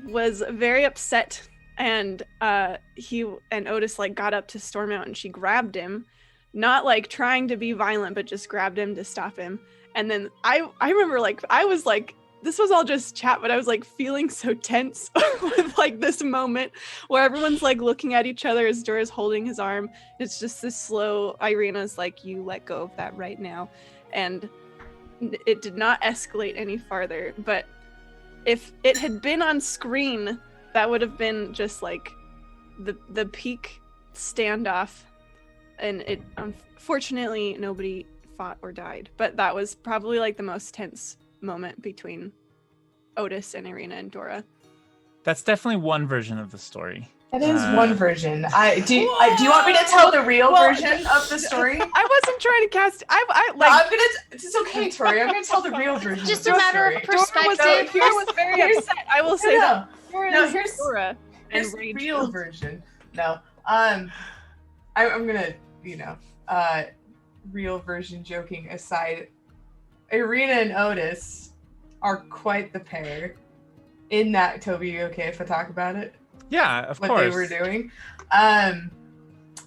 was very upset, and Otis like got up to storm out, and she grabbed him, not like trying to be violent, but just grabbed him to stop him. And then I remember like I was like, this was all just chat, but I was like feeling so tense with like this moment where everyone's like looking at each other as Dora's holding his arm. It's just this slow, Irina's like, you let go of that right now. And it did not escalate any farther. But if it had been on screen, that would have been just like the peak standoff, and it unfortunately nobody fought or died. But that was probably like the most tense moment between Otis and Irina and Dora. That's definitely one version of the story. That is one version. Do you want me to tell the real version of the story? I wasn't trying to cast. It's okay, Tori. I'm gonna tell the real version. Just of a the matter story. of perspective. Dora was very upset. I will say that. Here's Dora. Here's the real version. No, I'm gonna, real version joking aside, Irina and Otis are quite the pair. In that, Toby, you okay if I talk about it? Yeah, of course. What they were doing.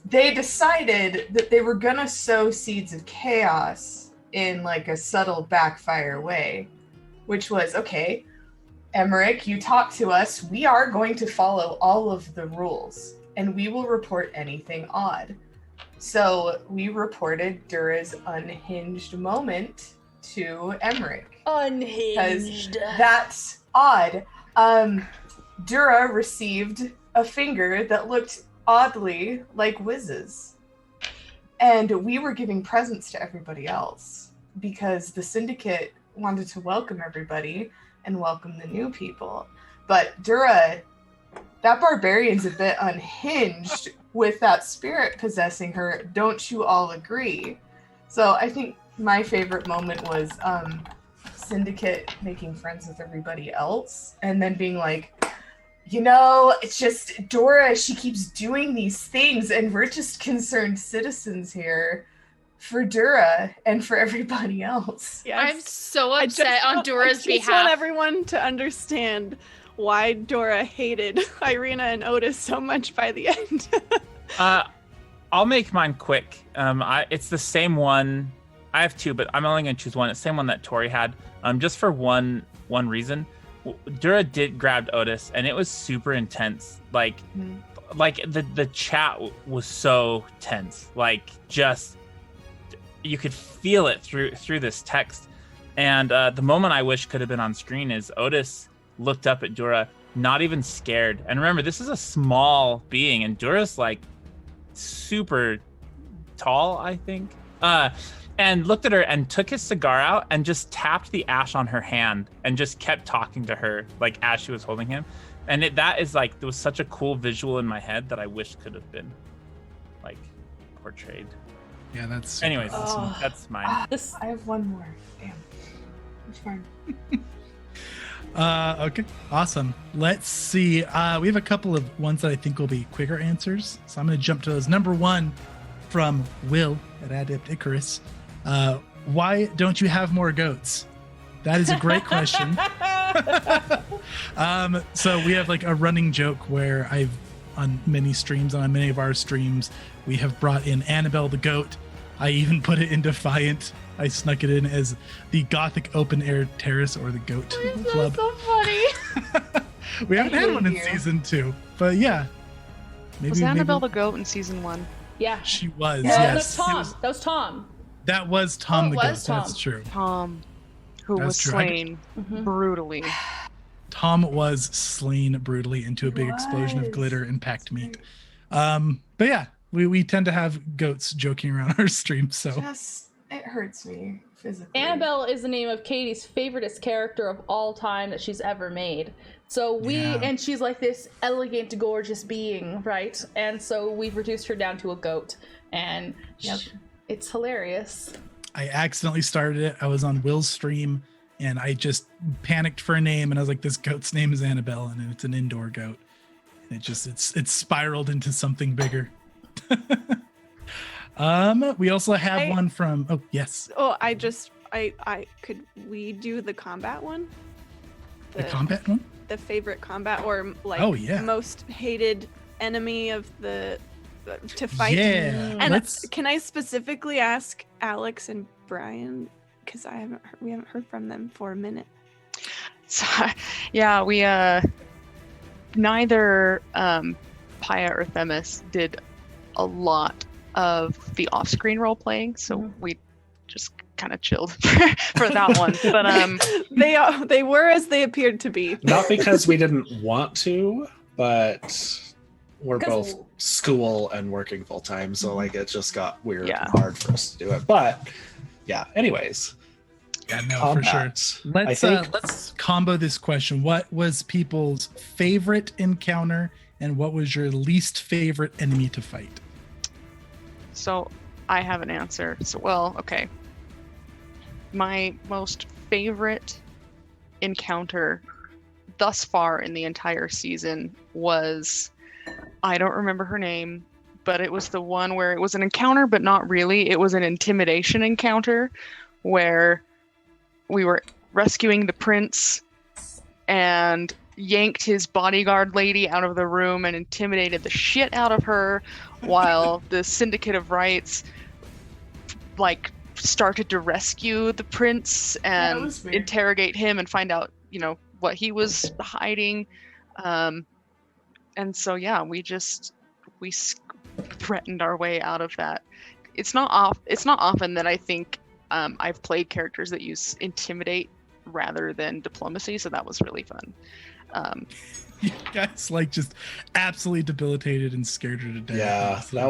They decided that they were gonna sow seeds of chaos in like a subtle backfire way, which was, okay, Emmerich, you talk to us. We are going to follow all of the rules, and we will report anything odd. So we reported Dura's unhinged moment to Emmerich. Unhinged. Because that's odd. Dura received a finger that looked oddly like Wiz's. And we were giving presents to everybody else because the syndicate wanted to welcome everybody and welcome the new people. But Dura, that barbarian's a bit unhinged with that spirit possessing her. Don't you all agree? So I think my favorite moment was Syndicate making friends with everybody else and then being like, it's just Dora, she keeps doing these things and we're just concerned citizens here for Dura and for everybody else. Yes. I'm so upset on Dora's behalf. I just want everyone to understand why Dora hated Irina and Otis so much by the end. I'll make mine quick. It's the same one. I have two, but I'm only going to choose one. It's the same one that Tori had. Just for one reason. Dura did grab Otis, and it was super intense. Like the chat was so tense. Like, just you could feel it through this text. And the moment I wish could have been on screen is Otis looked up at Dura, not even scared. And remember, this is a small being, and Dura's like super tall, I think. And looked at her and took his cigar out and just tapped the ash on her hand and just kept talking to her like as she was holding him. And that is like, there was such a cool visual in my head that I wish could have been like portrayed. Yeah, that's anyways. awesome. That's mine. I have one more. Damn, which one? Okay, awesome. Let's see. We have a couple of ones that I think will be quicker answers, so I'm going to jump to those. Number one from Will at Adept Icarus. Why don't you have more goats? That is a great question. So we have like a running joke where on many streams, and on many of our streams, we have brought in Annabelle the goat. I even put it in Defiant. I snuck it in as the Gothic Open Air Terrace or the Goat Club. That's so funny. We haven't had one in season 2, but yeah. Was Annabelle the goat in season 1? Yeah. She was, yeah, yes. That was Tom. That was Tom the goat. Tom. That's true. Tom, who was slain brutally. Tom was slain brutally into a big explosion of glitter and packed meat. But yeah, we tend to have goats joking around our stream, so it hurts me physically. Annabelle is the name of Katie's favoriteest character of all time that she's ever made. So and she's like this elegant, gorgeous being, right? And so we've reduced her down to a goat, and it's hilarious. I accidentally started it. I was on Will's stream, and I just panicked for a name, and I was like, this goat's name is Annabelle, and it's an indoor goat. And it's spiraled into something bigger. We also have one from yes. Oh, I could we do the combat one? The combat one? The favorite combat or like most hated enemy of the to fight. Yeah. And can I specifically ask Alex and Brian, because we haven't heard from them for a minute. So, yeah, we neither Paya or Themis did a lot of the off-screen role playing, so we just kind of chilled for that one. But they were as they appeared to be. Not because we didn't want to, but we're Because- both school and working full time, so like it just got weird Yeah. and hard for us to do it. But yeah, anyways. Yeah, no, for sure. Combat. Let's combo this question. What was people's favorite encounter, and what was your least favorite enemy to fight? So I have an answer. Okay. My most favorite encounter thus far in the entire season was, I don't remember her name, but it was the one where it was an encounter, but not really. It was an intimidation encounter where we were rescuing the prince and yanked his bodyguard lady out of the room and intimidated the shit out of her while the Syndicate of Rights like started to rescue the prince and was weird. interrogate him and find out, what he was hiding. And so yeah, we threatened our way out of that. It's not often that I think I've played characters that use intimidate rather than diplomacy, so that was really fun. You guys just absolutely debilitated and scared her to death. Yeah, that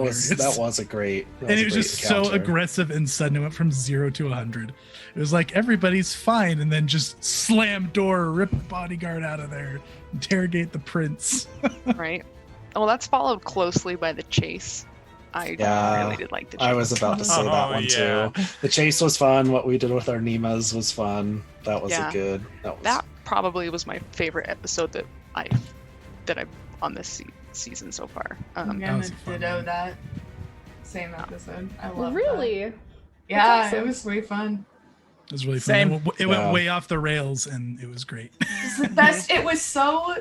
was a great. And it was just so aggressive and sudden. It went from 0 to 100. It was like everybody's fine, and then just slam door, rip the bodyguard out of there, interrogate the prince. Right. Well, that's followed closely by the chase. I really did like the chase. I was about to say that one too. The chase was fun. What we did with our Nemas was fun. That was That probably was my favorite episode that I've on this season so far. I'm That gonna was a fun ditto one. that same episode. I love that. Really? Yeah, That's awesome. it was way fun. It was really Same. fun. It went way off the rails, and it was great. It's the best. It was so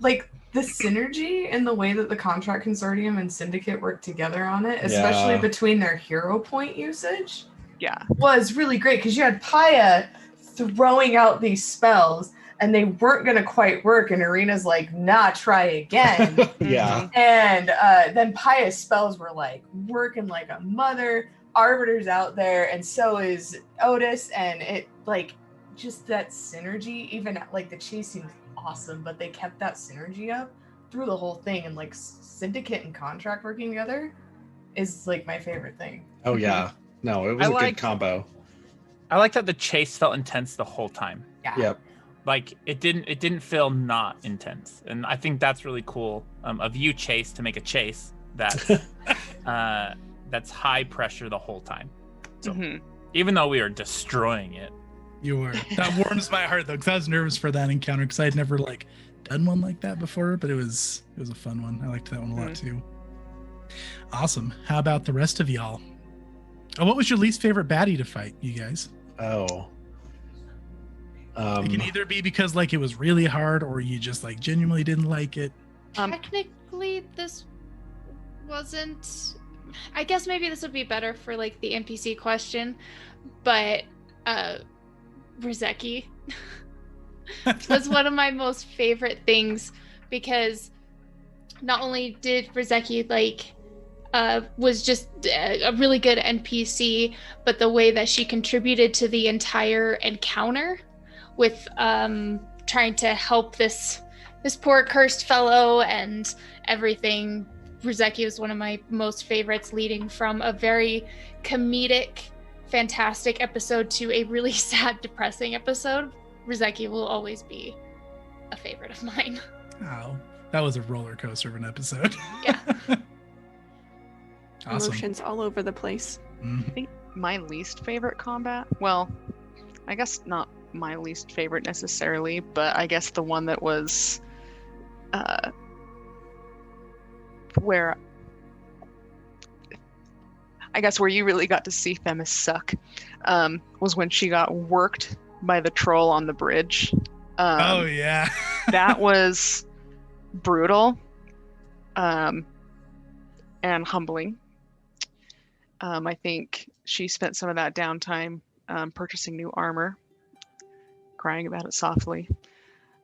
like the synergy in the way that the Contract Consortium and Syndicate worked together on it, especially Yeah. between their hero point usage, Yeah. was really great because you had Paya throwing out these spells and they weren't going to quite work, and Arena's like, nah, try again. Yeah. And then Paya's spells were like working like a mother. Arbiter's out there, and so is Otis, and it like just that synergy. Even like the chase seemed awesome, but they kept that synergy up through the whole thing, and like Syndicate and Contract working together is like my favorite thing. Oh yeah. No, it was a good combo. I like that the chase felt intense the whole time. Yeah. Yep. Like it didn't feel not intense, and I think that's really cool of you, Chase, to make a chase that's that's high pressure the whole time. So even though we are destroying it, You were. That warms my heart though, because I was nervous for that encounter because I had never like done one like that before, but it was a fun one. I liked that one a lot too. Awesome. How about the rest of y'all? Oh, what was your least favorite baddie to fight, you guys? Oh. It can either be because like it was really hard, or you just like genuinely didn't like it. Technically, this wasn't. I guess maybe this would be better for like the NPC question, but Rizeki was one of my most favorite things because not only did Rizeki like was just a really good NPC, but the way that she contributed to the entire encounter with trying to help this poor cursed fellow and everything. Rizeki was one of my most favorites, leading from a very comedic, fantastic episode to a really sad, depressing episode. Rizeki will always be a favorite of mine. Oh, that was a roller coaster of an episode. Yeah. Awesome. Emotions all over the place. I think my least favorite combat, well, I guess not my least favorite necessarily, but I guess the one that was where you really got to see Themis suck was when she got worked by the troll on the bridge. Oh yeah. That was brutal and humbling. I think she spent some of that downtime purchasing new armor, crying about it softly.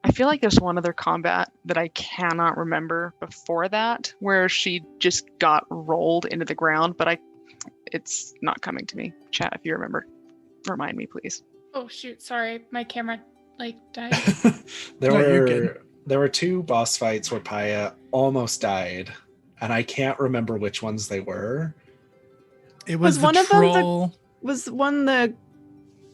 I feel like there's one other combat that I cannot remember before that where she just got rolled into the ground, but it's not coming to me. Chat if you remember. remind me, please. Oh shoot, sorry, my camera died. There were 2 boss fights where Paya almost died, and I can't remember which ones they were. It was one the of them troll.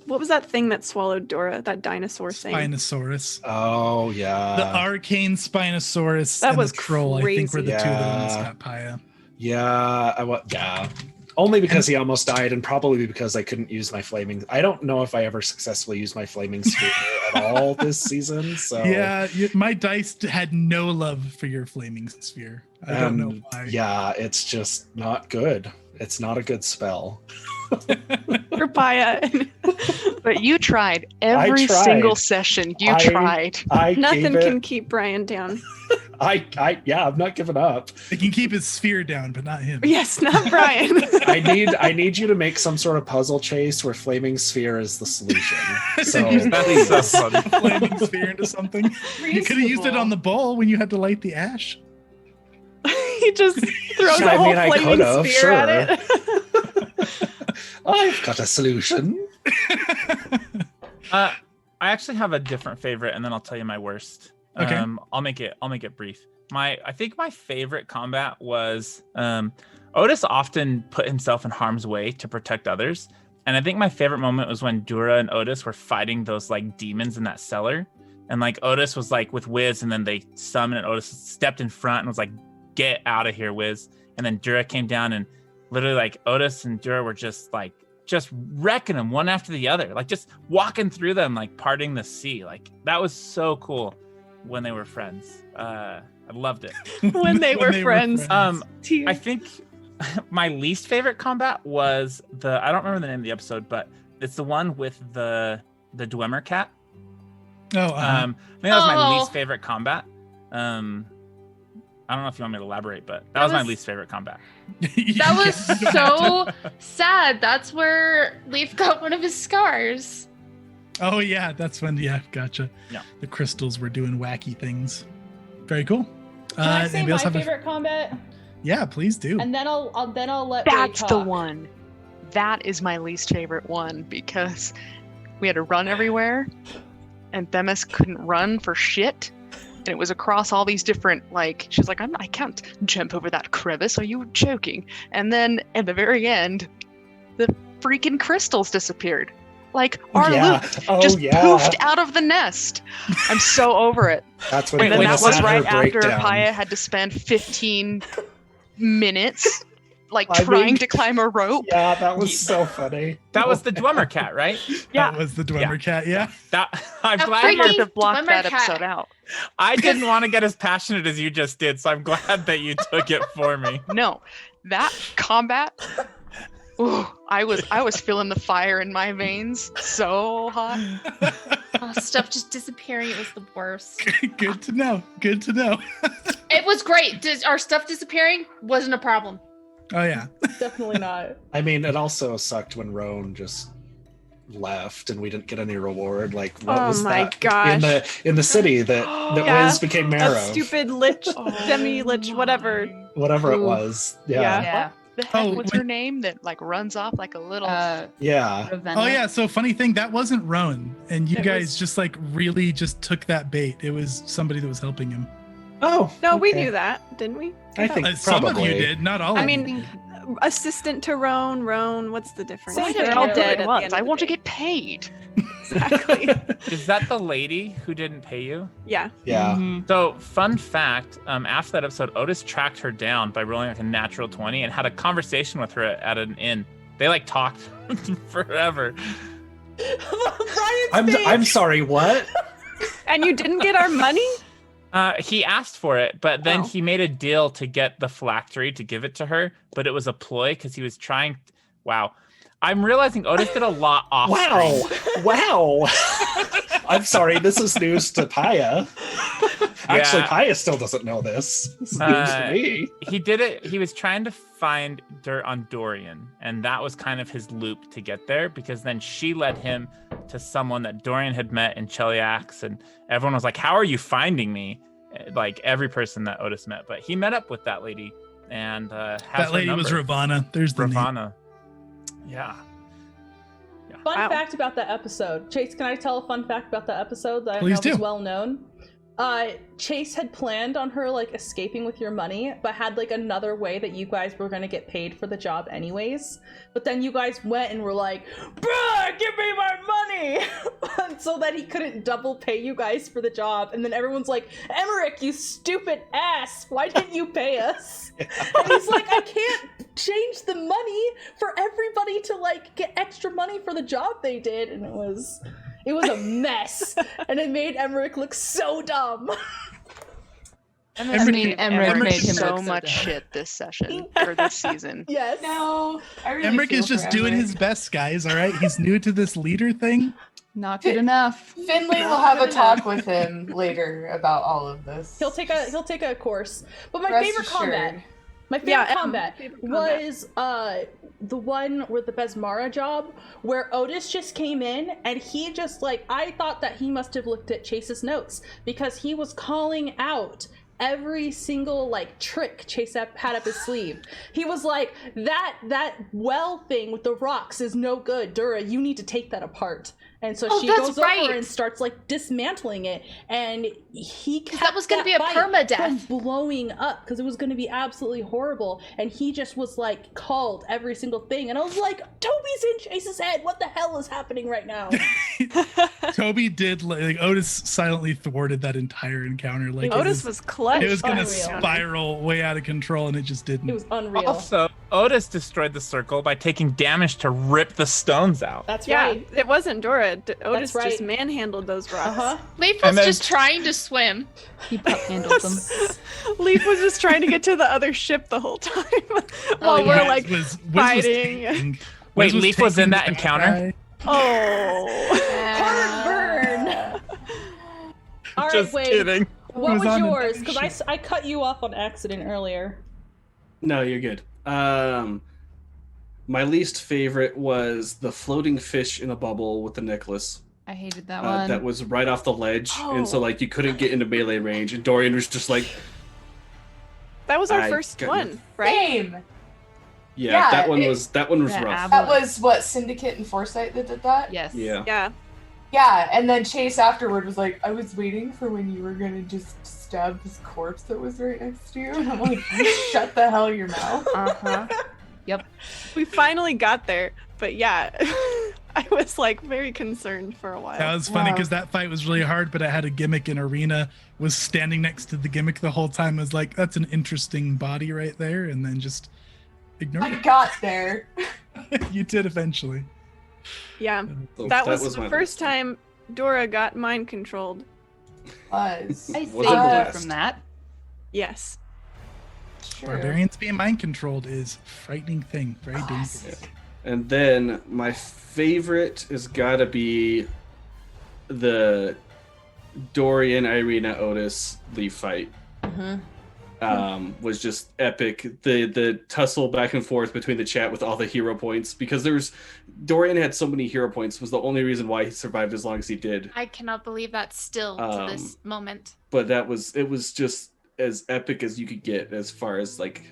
What was that thing that swallowed Dora? That dinosaur thing? Spinosaurus. Oh yeah, The arcane Spinosaurus That and was the troll, I think, were the crazy. 2 that almost Yeah. got Paya. yeah. Only because he almost died, and probably because I couldn't use my flaming. I don't know if I ever successfully used my flaming sphere at all this season. So Yeah, my dice had no love for your flaming sphere. I don't know why. Yeah, it's just not good. It's not a good spell. For Paya. But you tried every tried. single session. You tried. Nothing can keep Brian down. I'm not giving up. It can keep his sphere down, but not him. Yes, not Brian. I need you to make some sort of puzzle chase where flaming sphere is the solution. So That's so funny. Flaming sphere into something. You could have used it on the bowl when you had to light the ash. He just throws a whole I flaming could've, sphere at it. I've got a solution. I actually have a different favorite, and then I'll tell you my worst. Okay. I'll make it brief. I think my favorite combat was Otis often put himself in harm's way to protect others. And I think my favorite moment was when Dura and Otis were fighting those like demons in that cellar. And like Otis was like with Wiz, and then they summoned, and Otis stepped in front and was like, "Get out of here, Wiz." And then Dura came down, and literally like Otis and Dura were just wrecking them one after the other, like just walking through them, like parting the sea. Like that was so cool when they were friends. I loved it. When they were friends. I think my least favorite combat was I don't remember the name of the episode, but it's the one with the Dwemer cat. Oh, I think that was my least favorite combat. I don't know if you want me to elaborate, but that was my least favorite combat. That was so sad. That's where Leaf got one of his scars. Oh yeah, that's when. Yeah, gotcha. Yeah, the crystals were doing wacky things. Very cool. Can I say my favorite combat? Yeah, please do. And then I'll let. That's Ray the talk. one. That is my least favorite one because we had to run everywhere, and Themis couldn't run for shit. And it was across all these different, she's like, I can't jump over that crevice. Are you joking? And then at the very end, the freaking crystals disappeared. Like, our loot just poofed out of the nest. I'm so over it. That's what. And then that was right after Paya had to spend 15 minutes trying to climb a rope. Yeah, that was so funny. That was the Dwemer cat, right? Yeah, that was the Dwemer cat. Yeah. I'm glad you could have blocked that episode out. I didn't want to get as passionate as you just did, so I'm glad that you took it for me. No, that combat. Ooh, I was feeling the fire in my veins so hot. Stuff just disappearing. It was the worst. Good to know. Good to know. It was great. Our stuff disappearing wasn't a problem. Oh yeah. Definitely not. I mean, it also sucked when Roan just left and we didn't get any reward. Like, what was that gosh. in the city that Wiz became mayor that of? Stupid lich, demi-lich, whatever. Whatever it was. Yeah. The heck, what's her name that runs off like a little? Yeah. Ravenna. Oh yeah. So funny thing, that wasn't Rowan, and you guys just really just took that bait. It was somebody that was helping him. Oh no, we knew that, didn't we? I think some of probably. you did, not all. I of mean, you. assistant to Roan. What's the difference? They're all dead at once. I want to get paid. Exactly. Is that the lady who didn't pay you? Yeah. Yeah. Mm-hmm. So, fun fact: after that episode, Otis tracked her down by rolling a natural 20 and had a conversation with her at an inn. They talked forever. I'm sorry. What? And you didn't get our money? He asked for it, but then he made a deal to get the phylactery to give it to her, but it was a ploy because he was trying. Wow. I'm realizing Otis did a lot off screen. Wow. I'm sorry. This is news to Paya. Actually, Paya still doesn't know this. This is news to me. He did it. He was trying to find dirt on Dorian, and that was kind of his loop to get there, because then she led him to someone that Dorian had met in Cheliax, and everyone was like, how are you finding me? Like every person that Otis met. But he met up with that lady, and has that lady was Ravana. There's the Ravana. Yeah. Fun fact about that episode. Chase, can I tell a fun fact about that episode that I Please know is do. well known? Chase had planned on her like escaping with your money, but had like another way that you guys were gonna get paid for the job anyways. But then you guys went and were like, bruh, give me my money! So that he couldn't double pay you guys for the job. And then everyone's like, Emmerich, you stupid ass! Why didn't you pay us? And he's like, I can't change the money for everybody to like get extra money for the job they did. And it was a mess, and it made Emmerich look so dumb. Emmerich made him so look so much dumb. shit this session or this season. Yes. No, I really Emmerich feel is just for doing Emmerich. his best, guys. All right, he's new to this leader thing. Not good enough. Finley will have a talk with him later about all of this. He'll take a course. But my Rest favorite combat. assured. My favorite Yeah, combat favorite combat. was the one with the Besmara job, where Otis just came in and he just like, I thought that he must have looked at Chase's notes because he was calling out every single like trick Chase had up his sleeve. He was like, that well thing with the rocks is no good. Dura, you need to take that apart. And so she that's goes right. over and starts like dismantling it, and he kept that was gonna be a fight permadeath. from blowing up because it was going to be absolutely horrible, and he just was like called every single thing, and I was like, Toby's in Chase's head. What the hell is happening right now? Toby did like Otis silently thwarted that entire encounter. Like Otis was clutch. it was gonna unreal. spiral way out of control, and it just didn't. It was unreal. Also, Otis destroyed the circle by taking damage to rip the stones out. That's Yeah, right. it wasn't Dora. Otis right. just manhandled those rocks. Uh-huh. Leaf was And then- just trying to swim. He pup handled them. Leaf was just trying to get to the other ship the whole time while yeah. we're like Wiz was fighting. tanking. Wait, Wiz Leaf was tanking in the that bad encounter? guy. Oh. Heartburn. All right, Just wait. kidding. What was was on yours? another Because I cut you off on accident earlier. No, you're good. My least favorite was the floating fish in a bubble with the necklace. I hated that one. That was right off the ledge, and so Oh. like you couldn't get into melee range. And Dorian was just like, That was our I first got one, you. right? Same. yeah, Yeah, that one it- was Yeah, rough. That was what, Syndicate and Foresight that did that? Yes. Yeah. Yeah. Yeah, and then Chase afterward was like, I was waiting for when you were gonna just stab this corpse that was right next to you. And I'm like, you shut the hell your mouth. Uh-huh. Yep. We finally got there, but yeah, I was like very concerned for a while. That was funny Wow. because that fight was really hard, but I had a gimmick in Arena, was standing next to the gimmick the whole time. I was like, that's an interesting body right there, and then just ignored I got there. it. You did eventually. Yeah, So that was my the first time Dora got mind controlled. Was. I Wasn't saved the her last. from that. Yes. Sure. Barbarians being mind controlled is a frightening thing, very dangerous. And then my favorite has got to be the Dorian, Irina, Otis Leaf fight. Was just epic. The tussle back and forth between the chat with all the hero points, because Dorian had so many hero points, was the only reason why he survived as long as he did. I cannot believe that still to this moment. But it was just as epic as you could get, as far as like,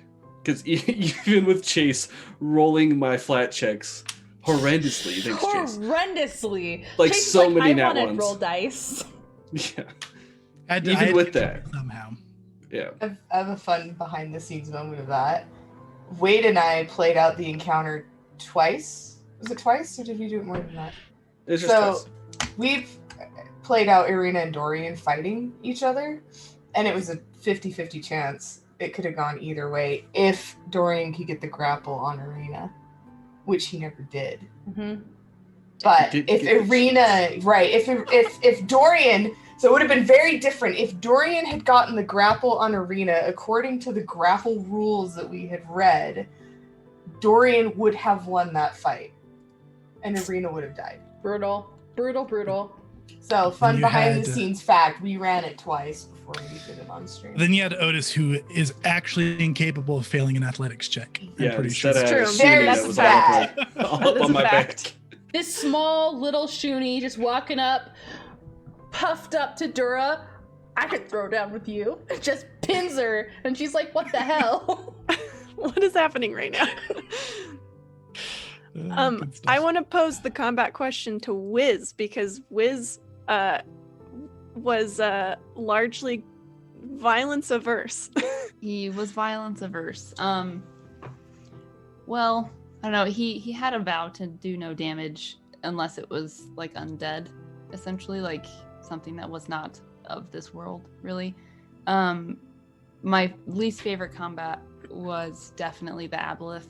because even with Chase rolling my flat checks horrendously, thanks Chase. Horrendously. Like, Chase is so many I nat wanna ones. roll dice. Yeah, I had Even I had with to that. somehow. yeah. I have a fun behind the scenes moment of that. Wade and I played out the encounter twice. Was it twice, or did we do it more than that? It's just So us. we've played out Irina and Dorian fighting each other, and it was a 50-50 chance. It could have gone either way if Dorian could get the grapple on Irina, which he never did. But Did if get- Irina, right, if Dorian, so it would have been very different. If Dorian had gotten the grapple on Irina, according to the grapple rules that we had read, Dorian would have won that fight, and Irina would have died. Brutal. So, fun You behind had- the scenes fact, we ran it twice before we did it on stream. Then you had Otis, who is actually incapable of failing an athletics check. I'm Yeah, pretty sure. instead of true. shooting, There's that was that. all That up is on a my fact. back. This small little Shuni just walking up, puffed up to Dura. I could throw down with you. Just pins her, and she's like, "What the hell?" What is happening right now? Good stuff. I want to pose the combat question to Wiz because Wiz was largely violence averse. He was violence averse. Well, I don't know. He had a vow to do no damage unless it was like undead, essentially, like something that was not of this world, really. My least favorite combat was definitely the Aboleth,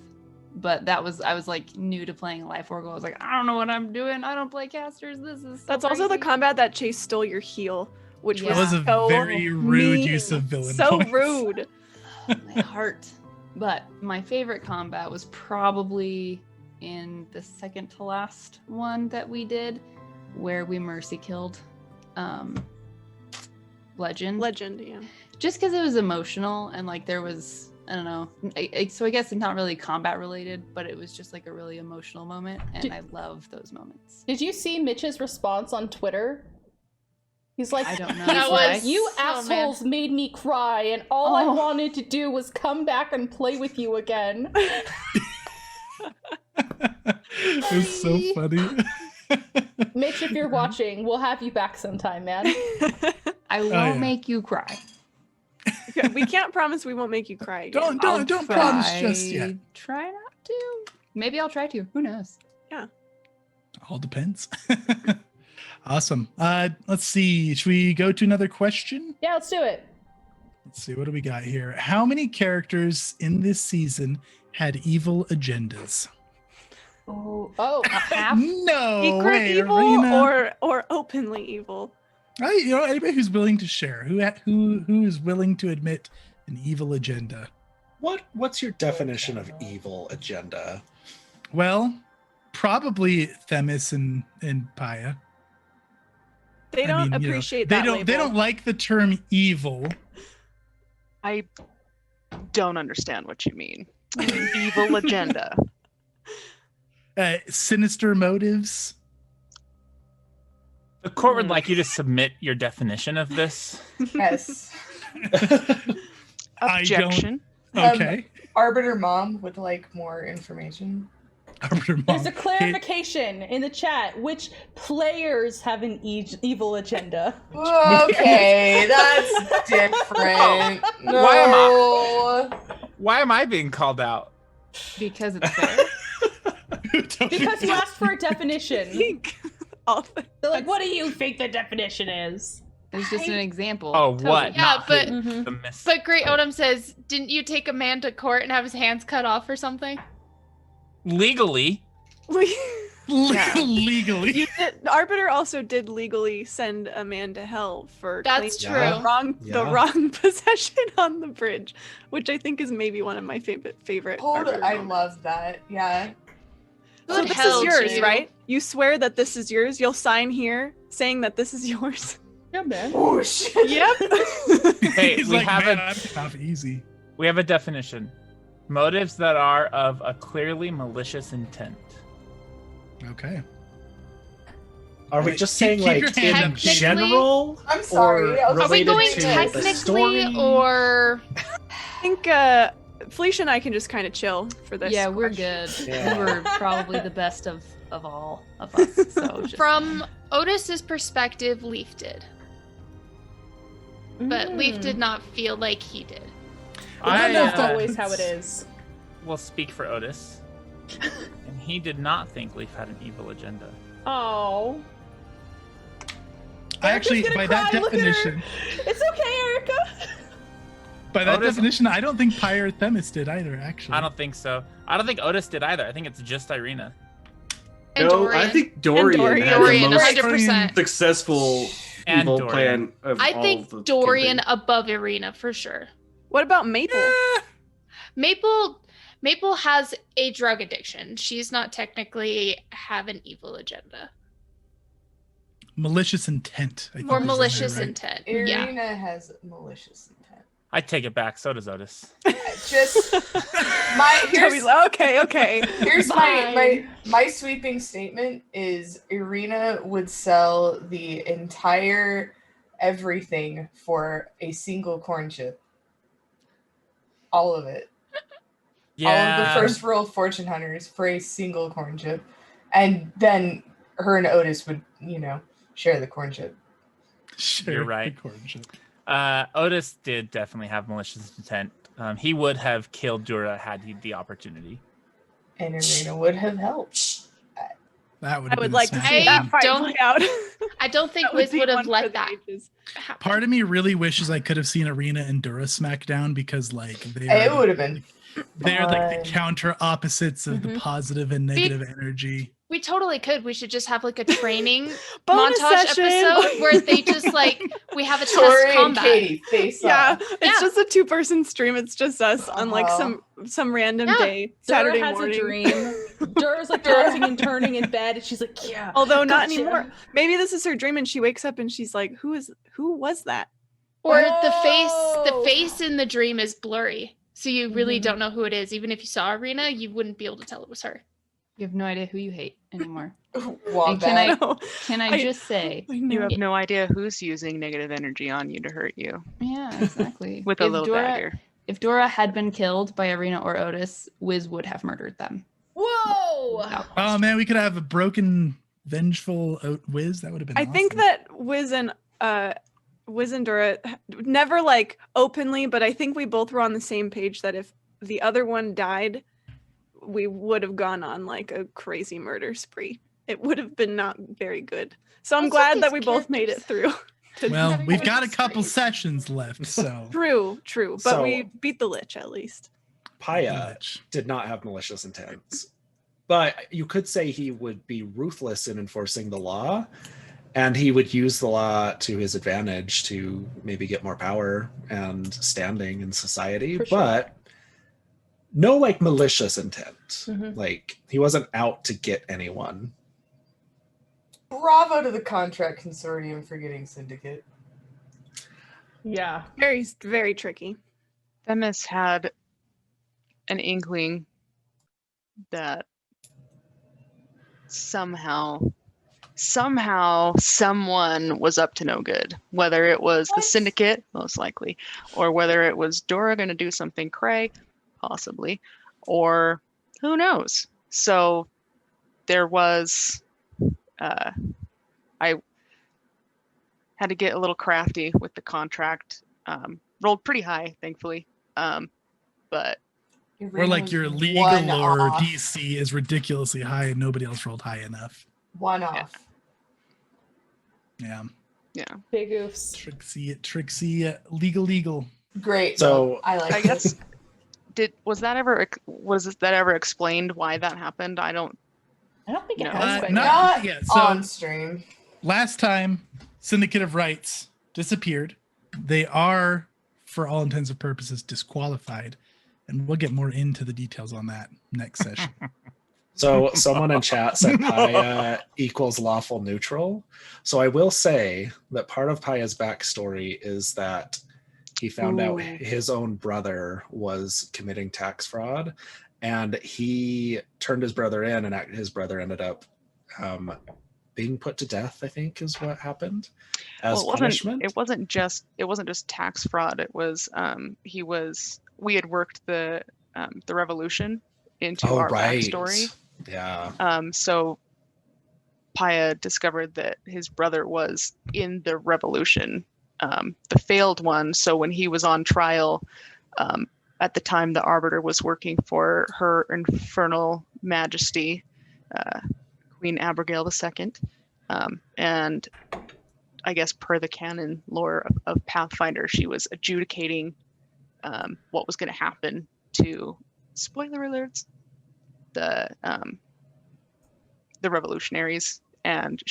but I was like new to playing Life Oracle. I was like, I don't know what I'm doing. I don't play casters. This is so That's also the crazy. combat that Chase stole your heal, which Yeah. That was a so very rude mean. use of villain So points. rude. My heart. But my favorite combat was probably in the second to last one that we did, where we mercy killed Legend. Legend, yeah. Just because it was emotional and like there was, I don't know. So I guess it's not really combat related, but it was just like a really emotional moment, and I love those moments. Did you see Mitch's response on Twitter? He's like, I don't know. That why. was- you Oh, made me cry, and all I Oh. wanted to do was come back and play with you again. It was so funny. Mitch, if you're watching, we'll have you back sometime, man. I won't yeah. make you cry. We can't promise we won't make you cry again. Don't promise just yet. Try not to. Maybe I'll try to. Who knows? All depends. Awesome. Let's see. Should we go to another question? Yeah, let's do it. Let's see. What do we got here? How many characters in this season had evil agendas? Oh, Half? No Secret way, evil Arena. or openly evil. Anybody who's willing to share, who is willing to admit an evil agenda. What's your definition of evil agenda? Well, probably Themis and Paya. They don't appreciate that label. They don't like the term evil. I don't understand what you mean. Evil agenda. Sinister motives. The court would like you to submit your definition of this. Yes. Objection. Okay. Arbiter Mom would like more information. Arbiter Mom. there's a clarification in the chat. Which players have an evil agenda? Okay, that's different. No. Why am I being called out? Because it's fair. Because you asked for a definition. All the- They're like, what do you think the definition is? It's just an example. Oh, Totally. what? Yeah, Not but- who. Mhm. The miss. But Great Odom says, didn't you take a man to court and have his hands cut off or something? Legally. Legally. You did, Arbiter also did legally send a man to hell for That's claiming true. the wrong possession on the bridge, which I think is maybe one of my favorite. Arbiter I moments. love that. Yeah. So Good this hell is yours, to you. right? You swear that this is yours. You'll sign here saying that this is yours. Yeah, man. Whoosh. Yep. Hey, He's we like, have man, a I'm tough, easy. we have a definition. Motives that are of a clearly malicious intent. Okay. Are we Right, just keep saying your like hand in up, Technically- general? I'm sorry. Or I was Are we related going to the technically story? or I think Felicia and I can just kind of chill for this. Yeah, we're question. good. Yeah. We're probably the best of all of us. So just, from Otis's perspective, Leaf did. But Leaf did not feel like he did. That's not uh, always how it is. will speak for Otis. And he did not think Leaf had an evil agenda. Oh. I actually, Erica's by gonna that cry, look at her. definition, It's okay, Erica. by that Otis- definition, I don't think Pyre or Themis did either. Actually, I don't think so. I don't think Otis did either. I think it's just Irina. And No, Dorian. I think Dorian, Dorian. had Dorian, the most 100%. successful And evil Dorian. plan of I all think the Dorian campaign. above Irina for sure. What about Maple? Maple has a drug addiction. She's not technically have an evil agenda malicious intent. I think or is in there, malicious right? intent. Irina Yeah. has malicious intent. I take it back. So does Otis. Just Toby's like, okay. here's Fine. my sweeping statement is Irina would sell the entire everything for a single corn chip. All of it. all of the first roll fortune hunters for a single corn chip, and then her and Otis would, share the corn chip. Sure, You're right. the corn chip. Otis did definitely have malicious intent. He would have killed Dura had he the opportunity. And Arena would have helped. That would I have would been like to smack see bang. that fight play out. I don't think That would Wiz be would have one for let the that ages. happen. Part of me really wishes I could have seen Arena and Dura smack down because like It would have been. they're like the fun. counter opposites of the positive and negative energy. We totally could. We should just have like a training Bonus montage session. episode where they just like we have a test Tori and combat. Katie face Yeah, off. it's just a 2-person stream. It's just us on like some random day, Saturday Dura has morning. a dream. Dura's like tossing and turning in bed, and she's like, "Yeah." Although not gotcha. anymore. Maybe this is her dream, and she wakes up and she's like, "Who was that?" Or the face in the dream is blurry. So you really don't know who it is. Even if you saw Arena, you wouldn't be able to tell it was her. You have no idea who you hate anymore. Wombat. Can I just say, You have no idea who's using negative energy on you to hurt you. yeah, exactly. With a little dagger. If Dora had been killed by Arena or Otis, Wiz would have murdered them. Whoa! Oh man, we could have a broken, vengeful Wiz. That would have been. I think that Wiz and Dora never like openly, but I think we both were on the same page that if the other one died, we would have gone on like a crazy murder spree. It would have been not very good. So I'm glad that we both made it through. Well, we've got a couple sessions left, so True. But So- we beat the Lich at least. Paya did not have malicious intents, but you could say he would be ruthless in enforcing the law, and he would use the law to his advantage to maybe get more power and standing in society. For sure. But no like malicious intent. Mhm. Like he wasn't out to get anyone. Bravo to the contract consortium for getting Syndicate. Yeah. Very, very tricky. Themis had an inkling that somehow someone was up to no good. Whether it was the Syndicate, most likely, or whether it was Dora going to do something cray, possibly, or who knows. So there was I had to get a little crafty with the contract. Rolled pretty high, thankfully, but or like your legal or DC is ridiculously high and nobody else rolled high enough. One off. Yeah. Big oofs. Tricksy, legal. Great. So I like I guess was that ever explained why that happened? I don't think it No. has been. Not yet. So on stream. last time, Syndicate of Rights disappeared. They are, for all intents and purposes, disqualified. And we'll get more into the details on that next session. So someone in chat said Paya equals lawful neutral. So I will say that part of Paya's backstory is that he found out his own brother was committing tax fraud, and he turned his brother in, and his brother ended up being put to death, I think is what happened as punishment. It wasn't just tax fraud. It was we had worked the revolution into our backstory. Yeah. So Paya discovered that his brother was in the revolution, the failed one. So when he was on trial, at the time the Arbiter was working for Her Infernal Majesty, Queen Abigail II. And I guess per the canon lore of Pathfinder, she was adjudicating what was going to happen to, spoiler alerts, the revolutionaries, and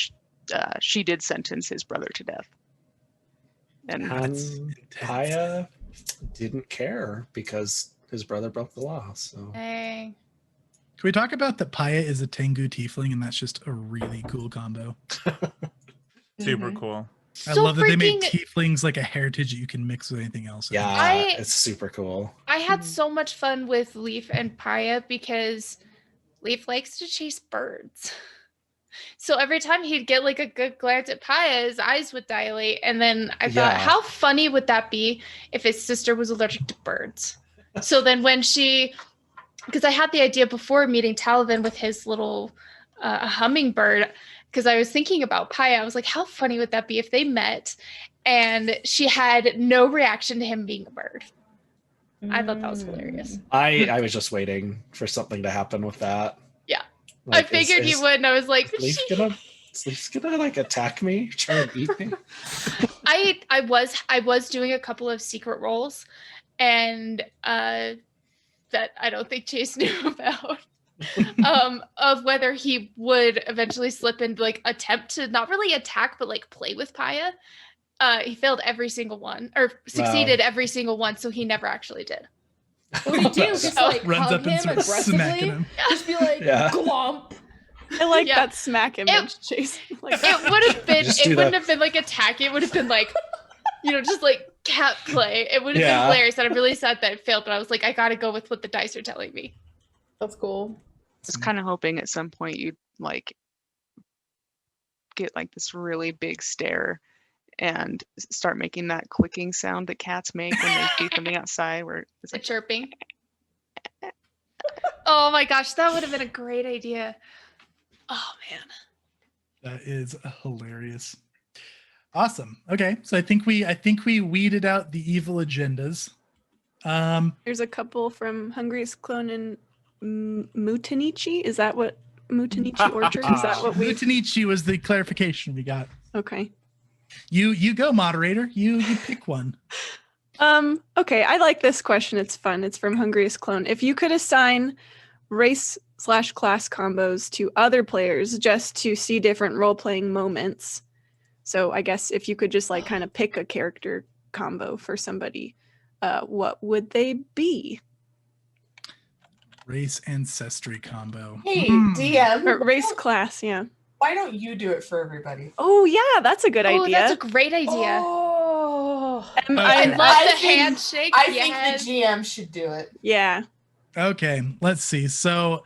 she did sentence his brother to death. And Paya didn't care because his brother broke the law. So Dang. Can we talk about that Paya is a Tengu tiefling, and that's just a really cool combo. Super cool. I So love that they made freaking- tieflings like a heritage that you can mix with anything else. yeah, it's super cool. I had so much fun with Leaf and Paya because Leaf likes to chase birds. So every time he'd get like a good glance at Paya, his eyes would dilate. And then I thought, Yeah. how funny would that be if his sister was allergic to birds? So then when she because I had the idea before meeting Talavin with his little hummingbird, because I was thinking about Paya. I was like, how funny would that be if they met and she had no reaction to him being a bird? I thought that was hilarious. I was just waiting for something to happen with that. Yeah. Like, I figured you would, and I was like, Leaf's gonna like attack me, try and eat me. I was doing a couple of secret rolls, and that I don't think Chase knew about. Of whether he would eventually slip and like attempt to not really attack but like play with Paya. He failed every single one, or succeeded every single one, so he never actually did. What do you do? Just like Runs hug up and him starts aggressively? smacking him. Just be like, glomp. I like that smack image, Chase. Like, It would have been. Just It do wouldn't that. have been like attack. It would have been like, just like cat play. It would have Yeah. been hilarious. And I'm really sad that it failed. But I was like, I gotta go with what the dice are telling me. That's cool. I was kind of hoping at some point you'd like get like this really big stare and start making that clicking sound that cats make when they see something outside, where it's The like chirping. Oh my gosh, that would have been a great idea. Oh man. That is hilarious. Awesome. Okay, so I think we weeded out the evil agendas. there's a couple from Hungriest Clone and Mutanichi. Is that what Mutanichi Orchard? Is that what we? Mutanichi was the clarification we got. Okay. You go, moderator. You pick one. Okay, I like this question. It's fun. It's from Hungriest Clone. If you could assign race/class combos to other players just to see different role-playing moments. So I guess if you could just like kind of pick a character combo for somebody, what would they be? Race ancestry combo. Hey, DM. Or race class, yeah. Why don't you do it for everybody? Oh yeah, that's a good Oh, idea. that's a great idea. Oh. I love I the think- handshake. I yes. think the GM should do it. Yeah. Okay, let's see. So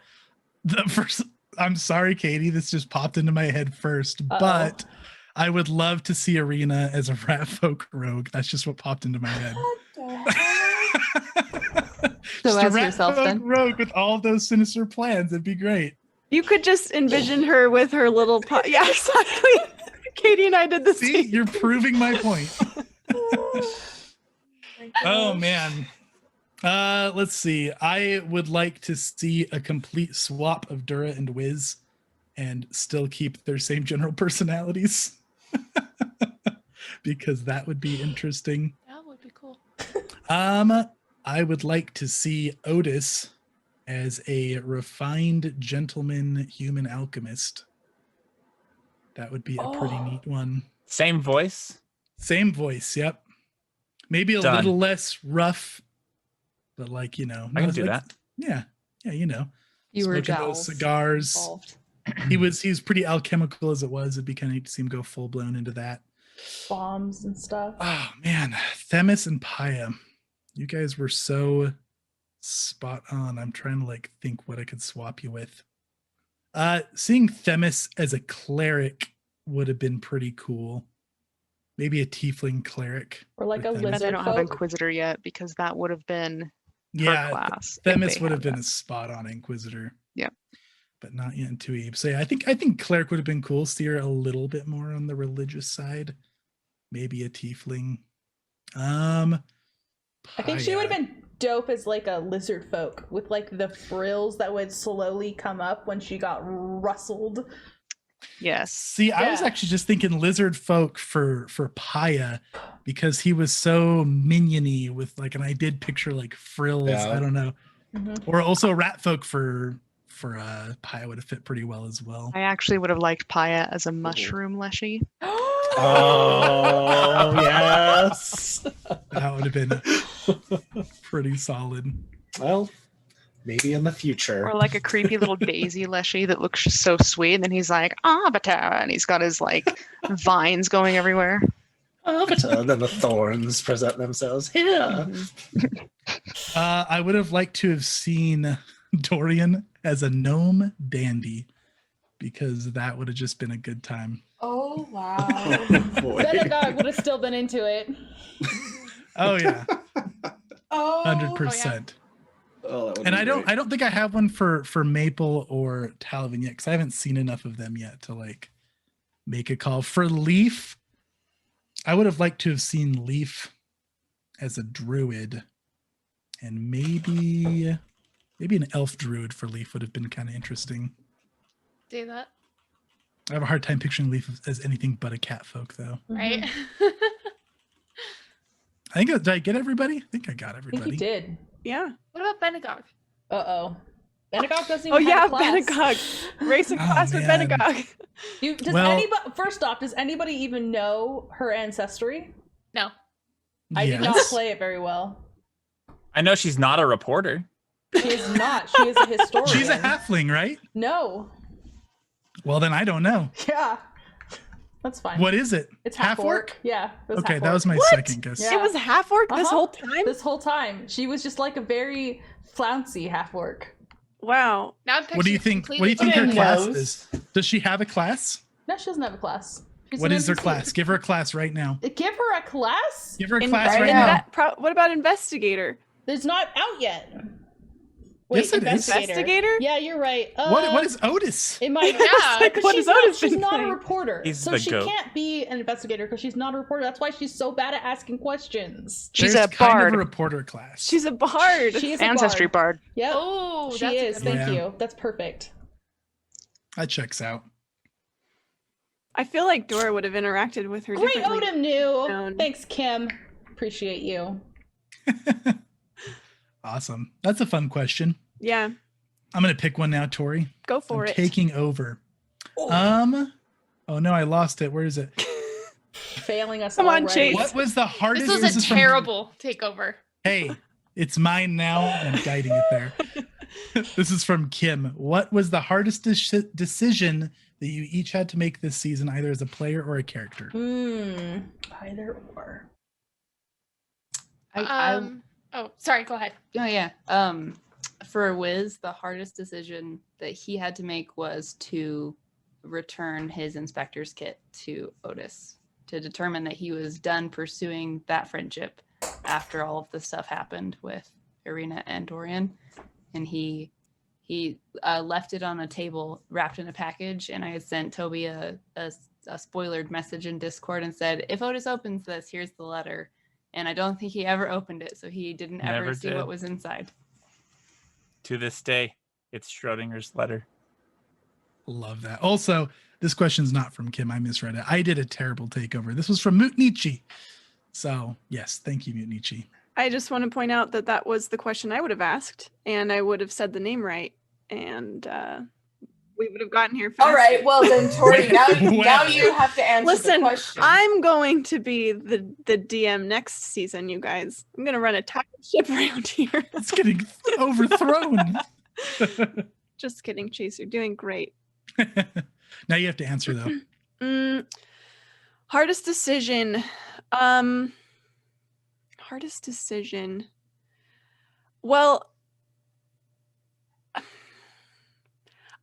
the first, I'm sorry, Katie, this just popped into my head first, but I would love to see Arena as a rat folk rogue. That's just what popped into my head. So Just a ask rat yourself folk then. rogue with all those sinister plans. It'd be great. You could just envision her with her little yeah, exactly. Katie and I did the See, same. you're proving my point. Oh man. Let's see. I would like to see a complete swap of Dura and Wiz and still keep their same general personalities. Because that would be interesting. That would be cool. I would like to see Otis as a refined gentleman human alchemist. That would be a pretty neat one. Same voice. Same voice, yep. Maybe a Done. little less rough, but like, I can do that. Yeah, You were smoking those jowls cigars. involved. He was pretty alchemical as it was. It'd be kind of neat to see him go full blown into that. Bombs and stuff. Oh man, Themis and Paya, you guys were so spot on. I'm trying to like think what I could swap you with. Seeing Themis as a cleric would have been pretty cool. Maybe a tiefling cleric. Or like a with Themis. but I lizard don't have folk. Inquisitor yet because that would have been her Yeah, class. if Themis they would had have been that. a spot on Inquisitor. Yeah. But not yet in 2E. So yeah, I think cleric would have been cool. Steer a little bit more on the religious side. Maybe a tiefling. I think she Paya. would have been dope as like a lizard folk with like the frills that would slowly come up when she got rustled. Yes. See, I was Yeah. actually just thinking lizard folk for Paya because he was so miniony with like, and I did picture like frills. Yeah. I don't know, Mhm. or also rat folk for Paya would have fit pretty well as well. I actually would have liked Paya as a mushroom leshy. Oh yes. That would have been pretty solid. Well, maybe in the future. Or like a creepy little daisy leshy that looks just so sweet, and then he's like, Avatar, and he's got his like vines going everywhere. Avatar, and then the thorns present themselves here. I would have liked to have seen Dorian as a gnome dandy because that would have just been a good time. Oh wow. Boy. Benagog would have still been into it. Oh yeah, Oh. 100%. Oh, that would And be I don't great. think I have one for Maple or Talvin yet, because I haven't seen enough of them yet to like make a call. For Leaf, I would have liked to have seen Leaf as a druid, and maybe an elf druid for Leaf would have been kind of interesting. Do that, I have a hard time picturing Leaf as anything but a cat folk, though. right? I think did I get everybody? I think I got I think everybody. you did. Yeah. What about Benagog? Uh-oh. Benagog doesn't Oh even have yeah, a class. Benagog. Race and Oh, class with man. Benagog. Does Well- anybody, first off, does anybody even know her ancestry? No. I did not Yes. play it very well. I know she's not a reporter. She is not. She is a historian. She's a halfling, right? No. Well, then I don't know. Yeah. That's fine. What is it? It's half orc. Yeah. It Okay, half that was my What? second guess. Yeah. It was half orc this Uh-huh. whole time? This whole time. She was just like a very flouncy half orc. Wow. Now I'm What do you picturing think? What do you think completely her different. class is? Does she have a class? No, she doesn't have a class. She's What an is her NPC. class? Give her a class right now. Give her a class? Give her a In- class right right now. now. What about investigator? It's not out yet. Yes, it is. Investigator? Yeah, you're right. What is Otis? It might. Yeah. Like, But what she's has Otis she's been not a playing? reporter, He's so the she goat. can't be an investigator because she's not a reporter. That's why she's so bad at asking questions. She's There's a kind bard. of a reporter class. She's a bard. She is a Ancestry bard. Yep. Oh, she that's a is. good Thank one. you. That's perfect. That checks out. I feel like Dora would have interacted with her Great, differently. Odin knew. known. Thanks, Kim. Appreciate you. Awesome. That's a fun question. Yeah, I'm gonna pick one now, Tori. go for I'm it. taking over. Oh, Oh no, I lost it. Where is it? failing us Come on, already. Chase. What was the hardest? This was a is from- terrible takeover. Hey, it's mine now, and I'm guiding it there. This is from Kim. What was the hardest decision that you each had to make this season, either as a player or a character? Either or. Oh, sorry. Go ahead. Oh yeah. For Wiz, the hardest decision that he had to make was to return his inspector's kit to Otis to determine that he was done pursuing that friendship after all of the stuff happened with Irina and Dorian, and he left it on a table wrapped in a package, and I had sent Toby a spoilered message in Discord and said, if Otis opens this, here's the letter. And I don't think he ever opened it, so he didn't ever Never see did. what was inside. To this day, it's Schrodinger's letter. Love that. Also, this question's not from Kim. I misread it. I did a terrible takeover. This was from Mutnichi. So, yes, thank you, Mutnichi. I just want to point out that that was the question I would have asked, and I would have said the name right, and we would have gotten here faster. All right, well then, Tori, now Well. you have to answer the Listen, question. I'm going to be the DM next season, you guys. I'm going to run a time ship around here. It's getting overthrown. Just kidding, Chase. You're doing great. Now you have to answer, though. Hardest decision. Hardest decision. Well,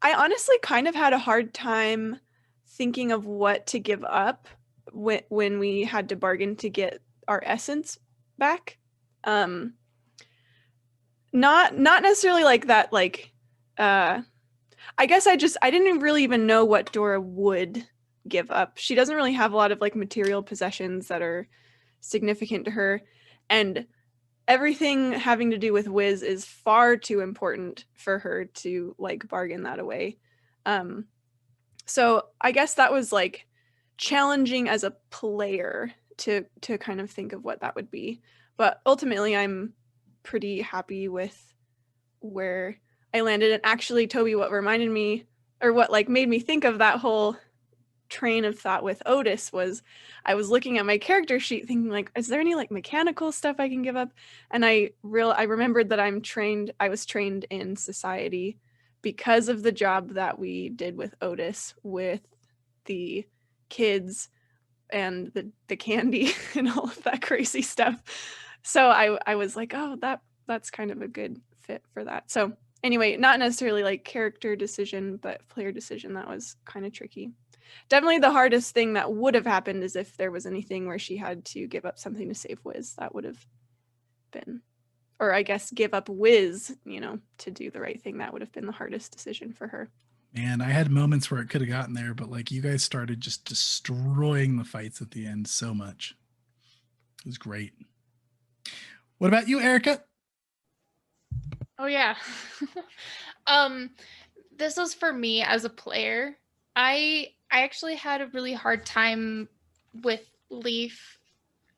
I honestly kind of had a hard time thinking of what to give up when we had to bargain to get our essence back. Not necessarily like that, like I guess I didn't really even know what Dora would give up. She doesn't really have a lot of like material possessions that are significant to her, and everything having to do with Wiz is far too important for her to like bargain that away. So I guess that was like challenging as a player to kind of think of what that would be. But ultimately I'm pretty happy with where I landed. And actually, Toby, what reminded me, or what like made me think of that whole train of thought with Otis was I was looking at my character sheet thinking like, is there any like mechanical stuff I can give up? And I remembered that I was trained in society because of the job that we did with Otis with the kids and the candy and all of that crazy stuff. So I was like, oh, that's kind of a good fit for that. So anyway, not necessarily like character decision, but player decision. That was kind of tricky. Definitely the hardest thing that would have happened is if there was anything where she had to give up something to save Wiz. That would have been or I guess give up Wiz, to do the right thing. That would have been the hardest decision for her. Man, I had moments where it could have gotten there, but like you guys started just destroying the fights at the end so much. It was great. What about you, Erica? Oh yeah. This was for me as a player. I actually had a really hard time with Leaf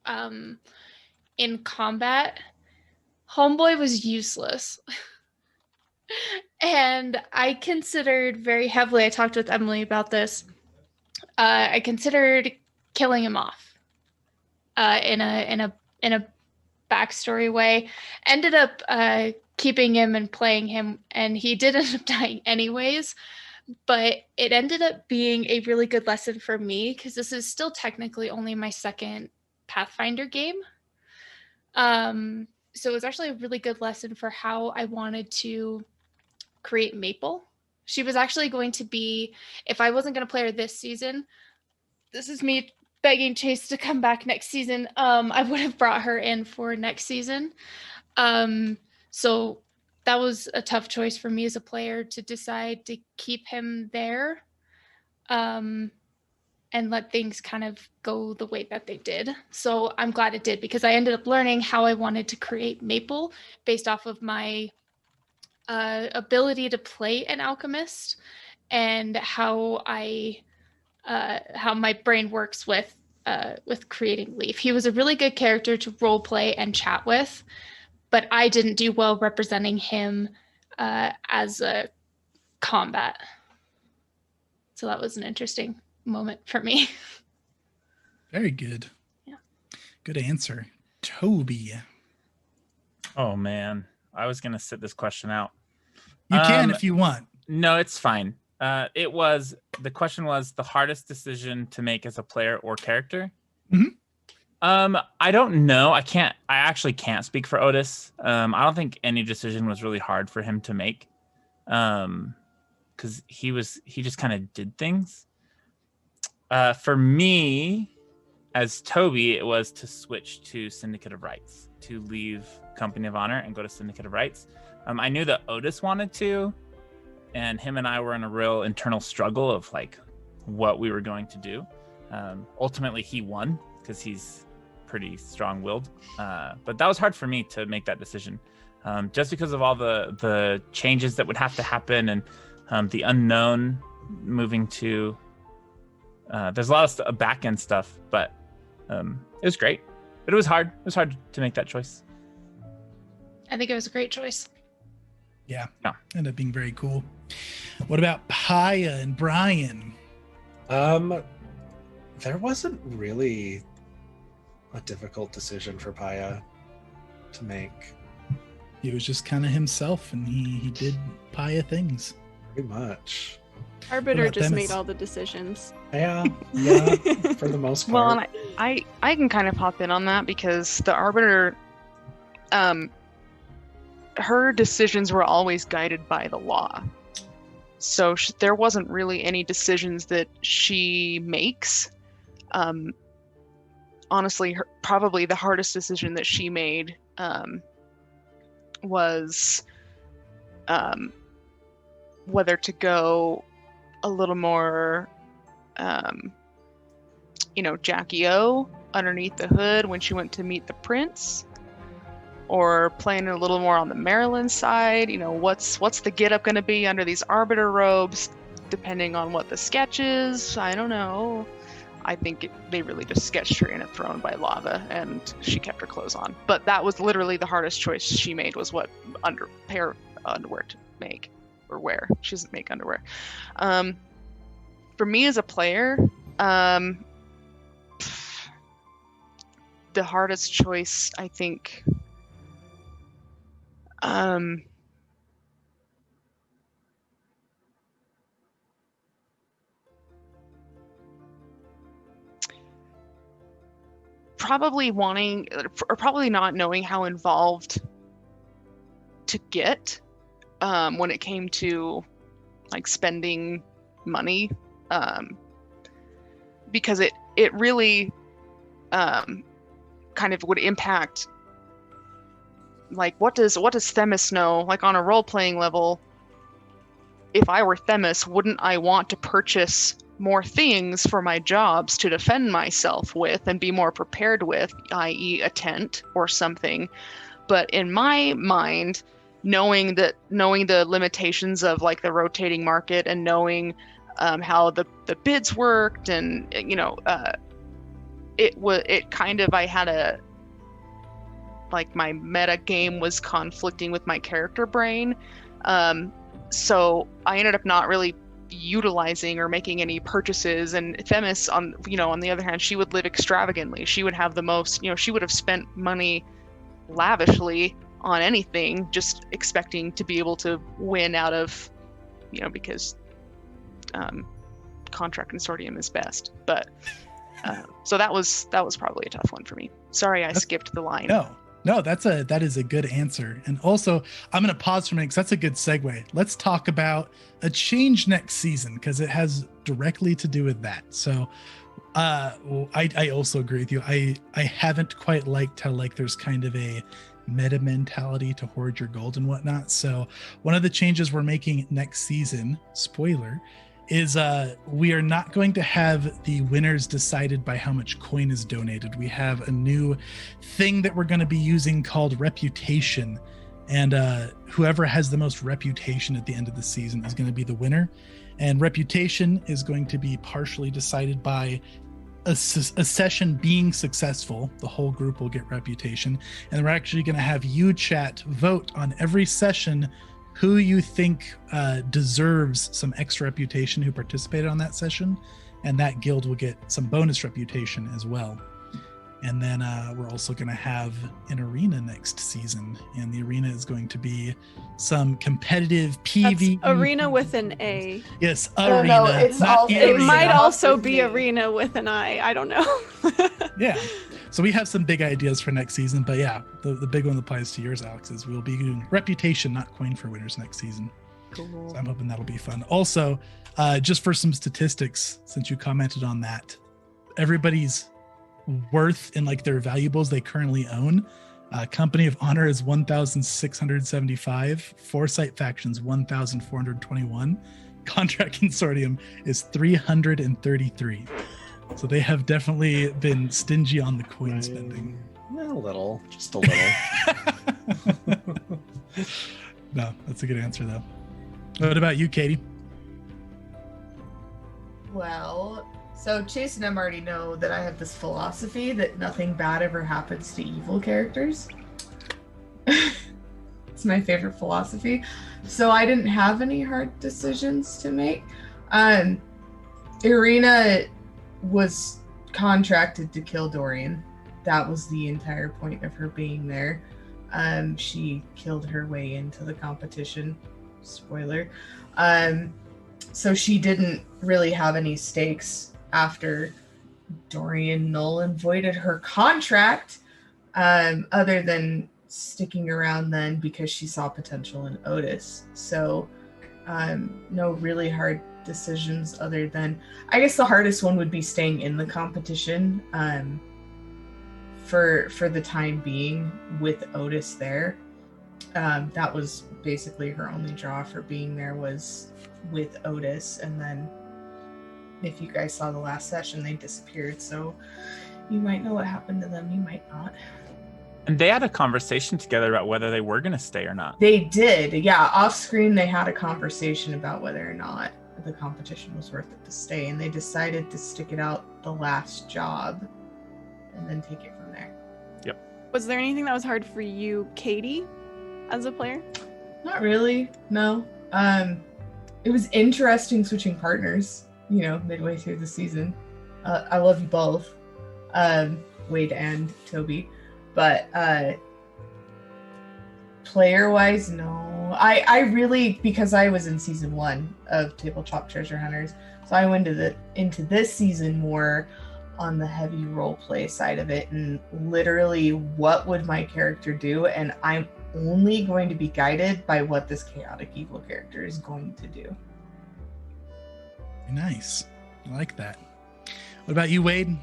in combat. Homeboy was useless. And I considered very heavily, I talked with Emily about this. I considered killing him off in a backstory way. Ended up keeping him and playing him, and he did end up dying anyways. But it ended up being a really good lesson for me because this is still technically only my second Pathfinder game. So it was actually a really good lesson for how I wanted to create Maple. She was actually going to be, if I wasn't going to play her this season, this is me begging Chase to come back next season. I would have brought her in for next season. So that was a tough choice for me as a player to decide to keep him there and let things kind of go the way that they did. So I'm glad it did because I ended up learning how I wanted to create Maple based off of my ability to play an alchemist and how my brain works with creating Leaf. He was a really good character to role play and chat with, but I didn't do well representing him as a combat. So that was an interesting moment for me. Very good. Yeah. Good answer. Toby. Oh man, I was gonna sit this question out. You can if you want. No, it's fine. The question was the hardest decision to make as a player or character. Mm-hmm. I don't know. I actually can't speak for Otis. I don't think any decision was really hard for him to make. Because he just kind of did things. For me, as Toby, it was to switch to Syndicate of Rights, to leave Company of Honor and go to Syndicate of Rights. I knew that Otis wanted to, and him and I were in a real internal struggle of like what we were going to do. Ultimately, he won because he's pretty strong-willed. But that was hard for me to make that decision, just because of all the changes that would have to happen and the unknown moving to. There's a lot of back-end stuff, but it was great. But it was hard. It was hard to make that choice. I think it was a great choice. Yeah. Ended up being very cool. What about Paya and Brian? There wasn't really a difficult decision for Paya to make. He was just kind of himself, and he did Paya things. Pretty much. Arbiter just made all the decisions. Yeah, for the most part. Well, and I can kind of hop in on that because the Arbiter, her decisions were always guided by the law. So there wasn't really any decisions that she makes. Honestly, probably the hardest decision that she made was whether to go a little more, Jackie O underneath the hood when she went to meet the prince, or playing a little more on the Maryland side. What's the get up going to be under these Arbiter robes, depending on what the sketch is. I don't know. I think they really just sketched her in a throne by lava, and she kept her clothes on. But that was literally the hardest choice she made, was what pair of underwear to make or wear. She doesn't make underwear. For me as a player, the hardest choice, I think, probably wanting, or probably not knowing how involved to get when it came to like spending money, because it really kind of would impact like, what does Themis know? Like, on a role-playing level, if I were Themis, wouldn't I want to purchase more things for my jobs to defend myself with and be more prepared with, i.e. a tent or something? But in my mind, knowing the limitations of like the rotating market and knowing how the bids worked, and it kind of, I had a, like, my meta game was conflicting with my character brain, so I ended up not really utilizing or making any purchases. And Themis, on the other hand, she would live extravagantly. She would have the most, she would have spent money lavishly on anything, just expecting to be able to win out of, because contract consortium is best. But so that was probably a tough one for me. Sorry, I skipped the line. No, that is a good answer. And also, I'm going to pause for a minute because that's a good segue. Let's talk about a change next season, because it has directly to do with that. So I also agree with you. I haven't quite liked how, like, there's kind of a meta mentality to hoard your gold and whatnot. So one of the changes we're making next season, spoiler, is we are not going to have the winners decided by how much coin is donated. We have a new thing that we're going to be using called reputation, and whoever has the most reputation at the end of the season is going to be the winner. And reputation is going to be partially decided by a session being successful. The whole group will get reputation, and we're actually going to have you, chat, vote on every session who you think deserves some extra reputation, who participated on that session, and that guild will get some bonus reputation as well. And then we're also going to have an arena next season, and the arena is going to be some competitive PvE. That's arena with an A. Yes, arena. No, it's also, it might also be arena with an I don't know. Yeah. So we have some big ideas for next season, but yeah, the big one that applies to yours, Alex, is we'll be doing reputation, not coin for winners next season. Cool. So I'm hoping that'll be fun. Also, just for some statistics, since you commented on that, everybody's worth in, like, their valuables they currently own. Company of Honor is 1,675. Foresight Factions 1,421. Contract Consortium is 333. So they have definitely been stingy on the coin spending. A little, just a little. No, that's a good answer though. What about you, Katie? Well, so Chase and Em already know that I have this philosophy that nothing bad ever happens to evil characters. It's my favorite philosophy. So I didn't have any hard decisions to make. Irina was contracted to kill Dorian. That was the entire point of her being there. She killed her way into the competition. Spoiler. So she didn't really have any stakes after Dorian null and voided her contract, other than sticking around then because she saw potential in Otis. So no really hard decisions other than, I guess the hardest one would be staying in the competition for the time being with Otis there. That was basically her only draw for being there, was with Otis. And then if you guys saw the last session, they disappeared, so you might know what happened to them, you might not. And they had a conversation together about whether they were going to stay or not. They did, yeah. Off screen, they had a conversation about whether or not the competition was worth it to stay, and they decided to stick it out the last job and then take it from there. Yep. Was there anything that was hard for you, Katie, as a player? Not really, no. It was interesting switching partners, midway through the season. I love you both, Wade and Toby. But player-wise, no. I really, because I was in season 1 of Tabletop Treasure Hunters, so I went into this season more on the heavy roleplay side of it, and literally what would my character do, and I'm only going to be guided by what this chaotic evil character is going to do. Nice. I like that. What about you, Wade?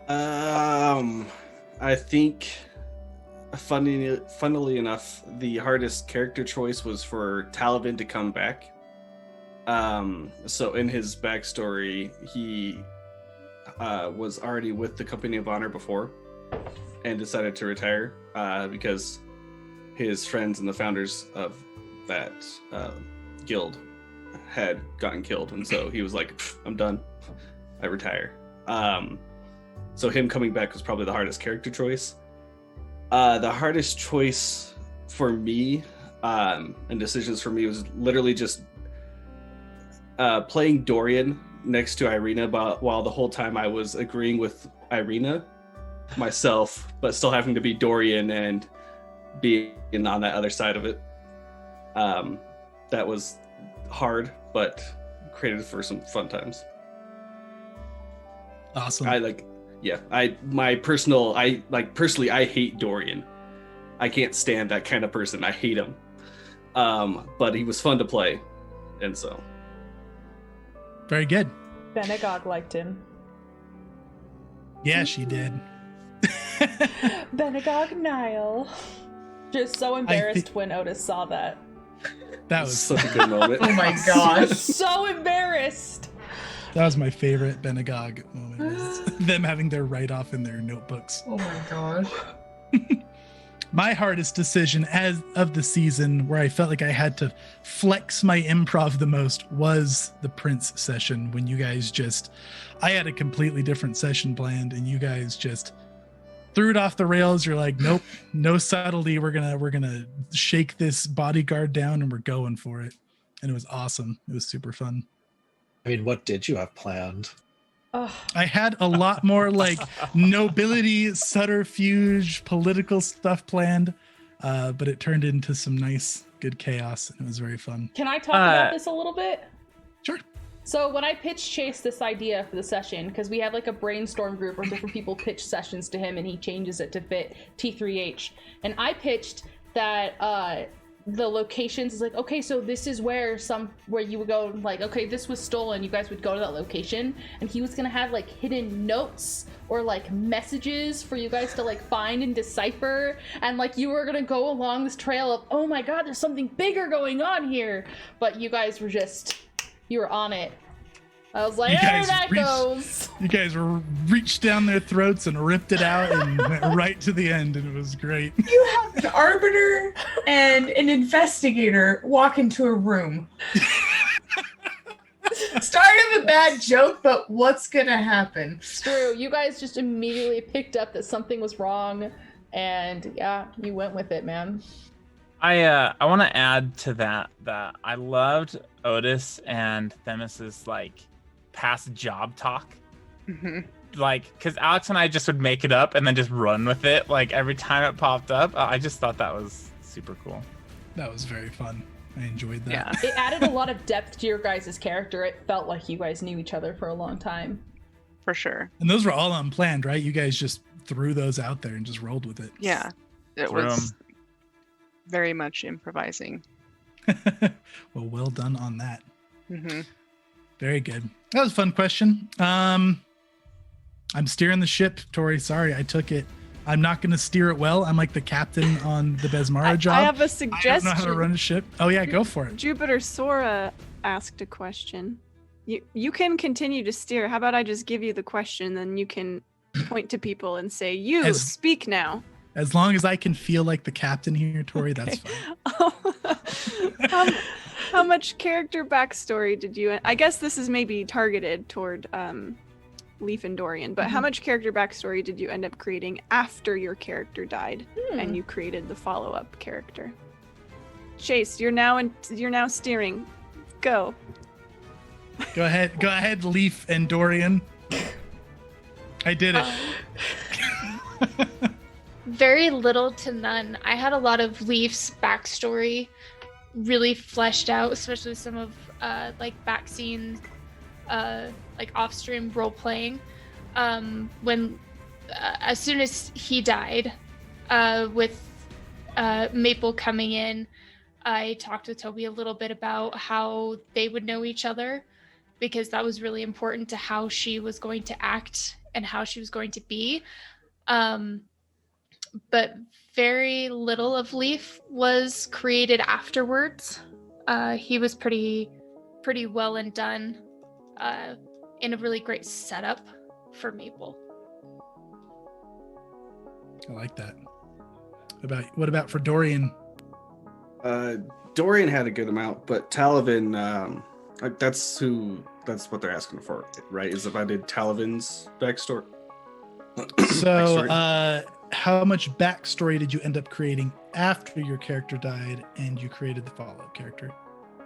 I think funnily enough, the hardest character choice was for Talavin to come back. So in his backstory, he was already with the Company of Honor before and decided to retire because his friends and the founders of that guild had gotten killed, and so he was like, I'm done, I retire. So him coming back was probably the hardest character choice. The hardest choice for me and decisions for me was literally just playing Dorian next to Irina, while the whole time I was agreeing with Irina myself, but still having to be Dorian and being on that other side of it. That was hard, but created for some fun times. Awesome. Personally, I hate Dorian. I can't stand that kind of person. I hate him. But he was fun to play, and so. Very good. Benegog liked him. Yeah, she did. Benegog Nile. Just so embarrassed when Otis saw that. That was such a good moment. Oh my gosh. So embarrassed. That was my favorite Benegog moment. Was them having their write-off in their notebooks. Oh my gosh. My hardest decision as of the season, where I felt like I had to flex my improv the most, was the Prince session, when you guys I had a completely different session planned and you guys just threw it off the rails. You're like, nope, no subtlety. We're gonna shake this bodyguard down and we're going for it. And it was awesome. It was super fun. I mean, what did you have planned? I had a lot more like nobility, subterfuge, political stuff planned, but it turned into some nice, good chaos, and it was very fun. Can I talk about this a little bit? Sure. So when I pitched Chase this idea for the session, because we have like a brainstorm group where different people pitch sessions to him and he changes it to fit T3H. And I pitched that the locations is like, okay, so this is where you would go, like, okay, this was stolen, you guys would go to that location, and he was gonna have like hidden notes or like messages for you guys to like find and decipher, and like you were gonna go along this trail of, oh my god, there's something bigger going on here, but you guys were you were on it. I was like, there that goes. You guys reached down their throats and ripped it out and went right to the end, and it was great. You have an arbiter and an investigator walk into a room. Start of a bad joke, but what's gonna happen? It's true. You guys just immediately picked up that something was wrong, and yeah, you went with it, man. I want to add to that I loved Otis and Themis's like past job talk. Mm-hmm. Like, because Alex and I just would make it up and then just run with it like every time it popped up. I just thought that was super cool. That was very fun. I enjoyed that. Yeah. It added a lot of depth to your guys' character. It felt like you guys knew each other for a long time. For sure. And those were all unplanned, right? You guys just threw those out there and just rolled with it. Yeah. It was very much improvising. Well done on that. Mm-hmm. Very good. That was a fun question. I'm steering the ship, Tori. Sorry, I took it. I'm not going to steer it well. I'm like the captain on the Besmara job. I have a suggestion. I don't know how to run a ship. Oh yeah, go for it. Jupiter Sora asked a question. You can continue to steer. How about I just give you the question, then you can point to people and say, speak now. As long as I can feel like the captain here, Tori, that's fine. How much character backstory did you... I guess this is maybe targeted toward Leaf and Dorian, but how much character backstory did you end up creating after your character died and you created the follow-up character? Chase, you're now steering. Go. Go ahead, Leaf and Dorian. I did it. Very little to none. I had a lot of Leaf's backstory really fleshed out, especially some of like back scenes, like off-stream role playing. When as soon as he died, with Maple coming in, I talked with Toby a little bit about how they would know each other, because that was really important to how she was going to act and how she was going to be. but very little of Leaf was created afterwards. He was pretty well and done in a really great setup for Maple. I like that. What about for Dorian? Dorian had a good amount, but Talavin, that's what they're asking for, right? Is if I did Talavin's backstory. So, how much backstory did you end up creating after your character died and you created the follow-up character?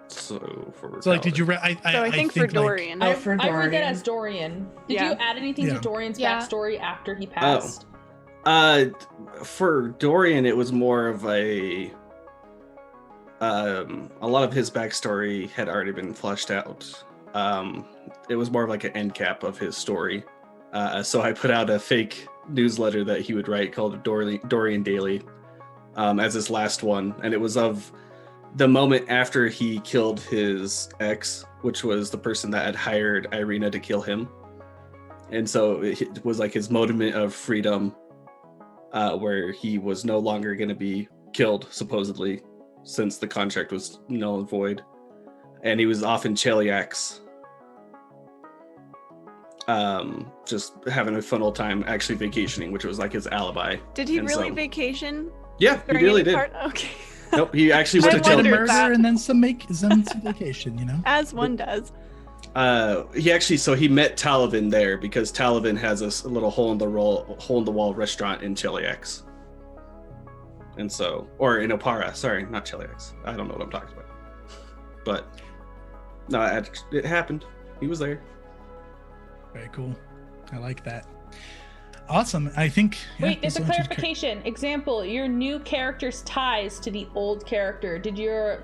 So like, did you? I think for Dorian. I read that as Dorian. Did you add anything to Dorian's backstory after he passed? For Dorian, it was more of a lot of his backstory had already been fleshed out. It was more of like an end cap of his story. So I put out a fake newsletter that he would write called Dorian Daily as his last one. And it was of the moment after he killed his ex, which was the person that had hired Irina to kill him. And so it was like his moment of freedom, where he was no longer going to be killed, supposedly, since the contract was null and void. And he was off in Cheliax, just having a fun old time, actually vacationing, which was like his alibi. Did he really vacation? Yeah, he really did. Okay. Nope, he actually went to Cheliax. that. And then some vacation, you know? As one does. He met Talavin there because Talavin has a little hole in the wall restaurant in Cheliax. And so, or in Opara, sorry, not Cheliax. I don't know what I'm talking about. But no, it happened. He was there. Very cool. I like that. Awesome. I think. Wait, there's a clarification. Example: your new character's ties to the old character.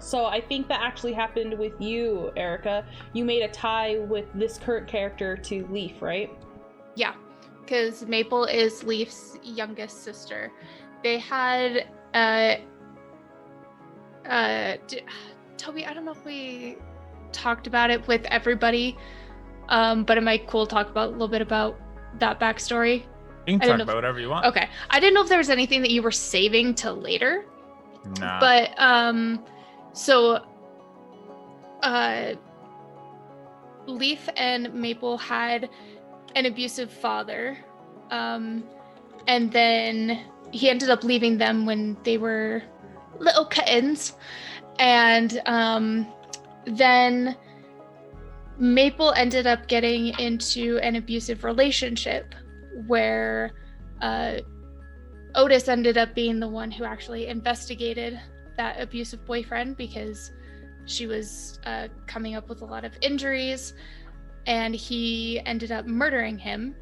So I think that actually happened with you, Erica. You made a tie with this current character to Leaf, right? Yeah, because Maple is Leaf's youngest sister. They had Toby, I don't know if we talked about it with everybody, but am I cool to talk about a little bit about that backstory? You can talk about whatever you want. Okay. I didn't know if there was anything that you were saving till later. Nah. But Leaf and Maple had an abusive father. And then he ended up leaving them when they were little kittens. And then Maple ended up getting into an abusive relationship where Otis ended up being the one who actually investigated that abusive boyfriend because she was coming up with a lot of injuries, and he ended up murdering him.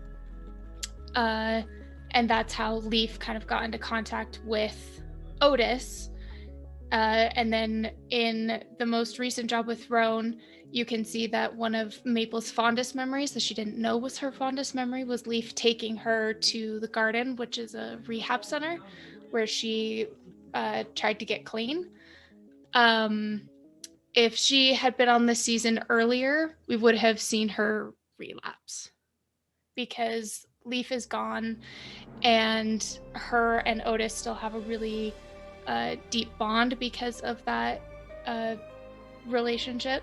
And that's how Leaf kind of got into contact with Otis. And then in the most recent job with Roan, you can see that one of Maple's fondest memories that she didn't know was her fondest memory was Leaf taking her to the Garden, which is a rehab center where she tried to get clean. If she had been on this season earlier, we would have seen her relapse because Leaf is gone and her and Otis still have a really deep bond because of that relationship.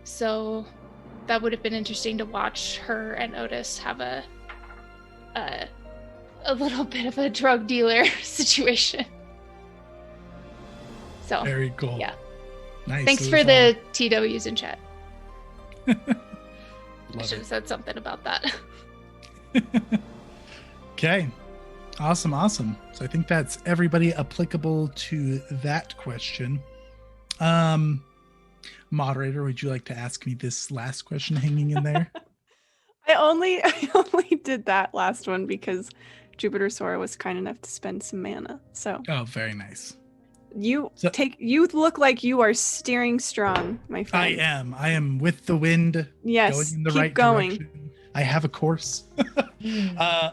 So that would have been interesting to watch her and Otis have a little bit of a drug dealer situation. So very cool. Yeah. Nice. Thanks for the TWs in chat. I should have it. said something about that. Okay. Awesome. So I think that's everybody applicable to that question. Moderator, would you like to ask me this last question hanging in there? I only did that last one because Jupiter Sora was kind enough to spend some mana. So Oh, very nice. You look like you are steering strong, my friend. I am with the wind. Yes, going in the keep right going. direction. I have a course.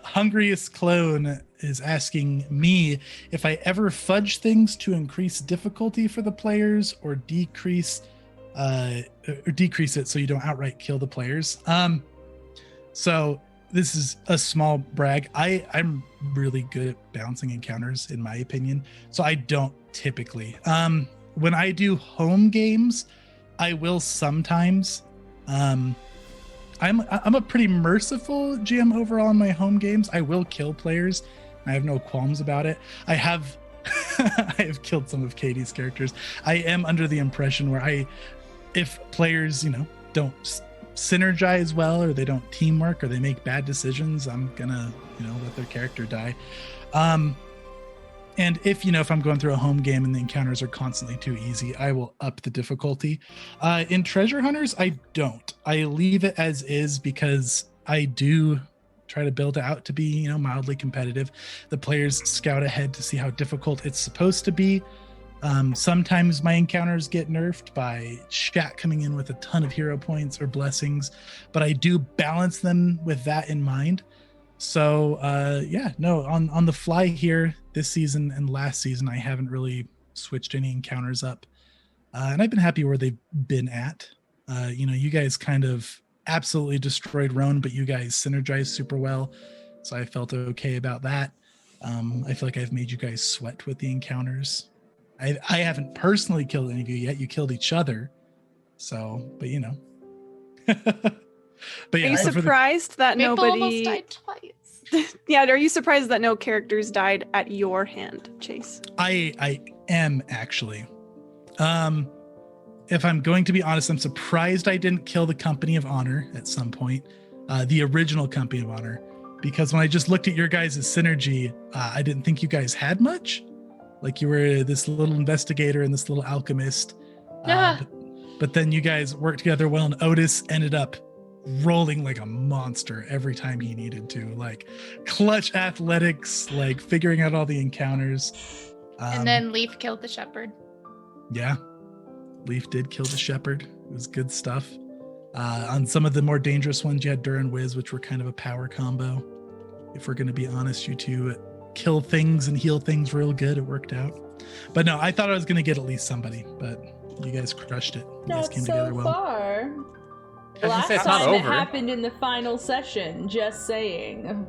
Hungriest Clone is asking me if I ever fudge things to increase difficulty for the players or decrease it so you don't outright kill the players. So this is a small brag. I'm really good at balancing encounters, in my opinion. So I don't typically. When I do home games, I will sometimes. I'm a pretty merciful GM overall in my home games. I will kill players. I have no qualms about it. I have killed some of Katie's characters. I am under the impression where if players, don't synergize well, or they don't teamwork, or they make bad decisions, I'm gonna, let their character die. And if I'm going through a home game and the encounters are constantly too easy, I will up the difficulty. In Treasure Hunters, I don't. I leave it as is because I do try to build it out to be, mildly competitive. The players scout ahead to see how difficult it's supposed to be. Sometimes my encounters get nerfed by chat coming in with a ton of hero points or blessings, but I do balance them with that in mind. So on the fly here this season and last season, I haven't really switched any encounters up, and I've been happy where they've been at. You guys kind of absolutely destroyed Roan, but you guys synergized super well, so I felt okay about that. I feel like I've made you guys sweat with the encounters. I haven't personally killed any of you yet. You killed each other, so but But yeah, are you surprised that Maple nobody almost died twice? Yeah, are you surprised that no characters died at your hand, Chase? I am actually. If I'm going to be honest, I'm surprised I didn't kill the Company of Honor at some point, the original Company of Honor, because when I just looked at your guys' synergy, I didn't think you guys had much. Like, you were this little investigator and this little alchemist, but then you guys worked together well, and Otis ended up rolling like a monster every time he needed to, like clutch athletics, like figuring out all the encounters. And then Leaf killed the shepherd. Yeah, Leaf did kill the shepherd. It was good stuff. On some of the more dangerous ones, you had Dur and Wiz, which were kind of a power combo. If we're going to be honest, you two kill things and heal things real good. It worked out. But no, I thought I was going to get at least somebody, but you guys crushed it. You guys came together well. Far. Last time it happened in the final session, just saying.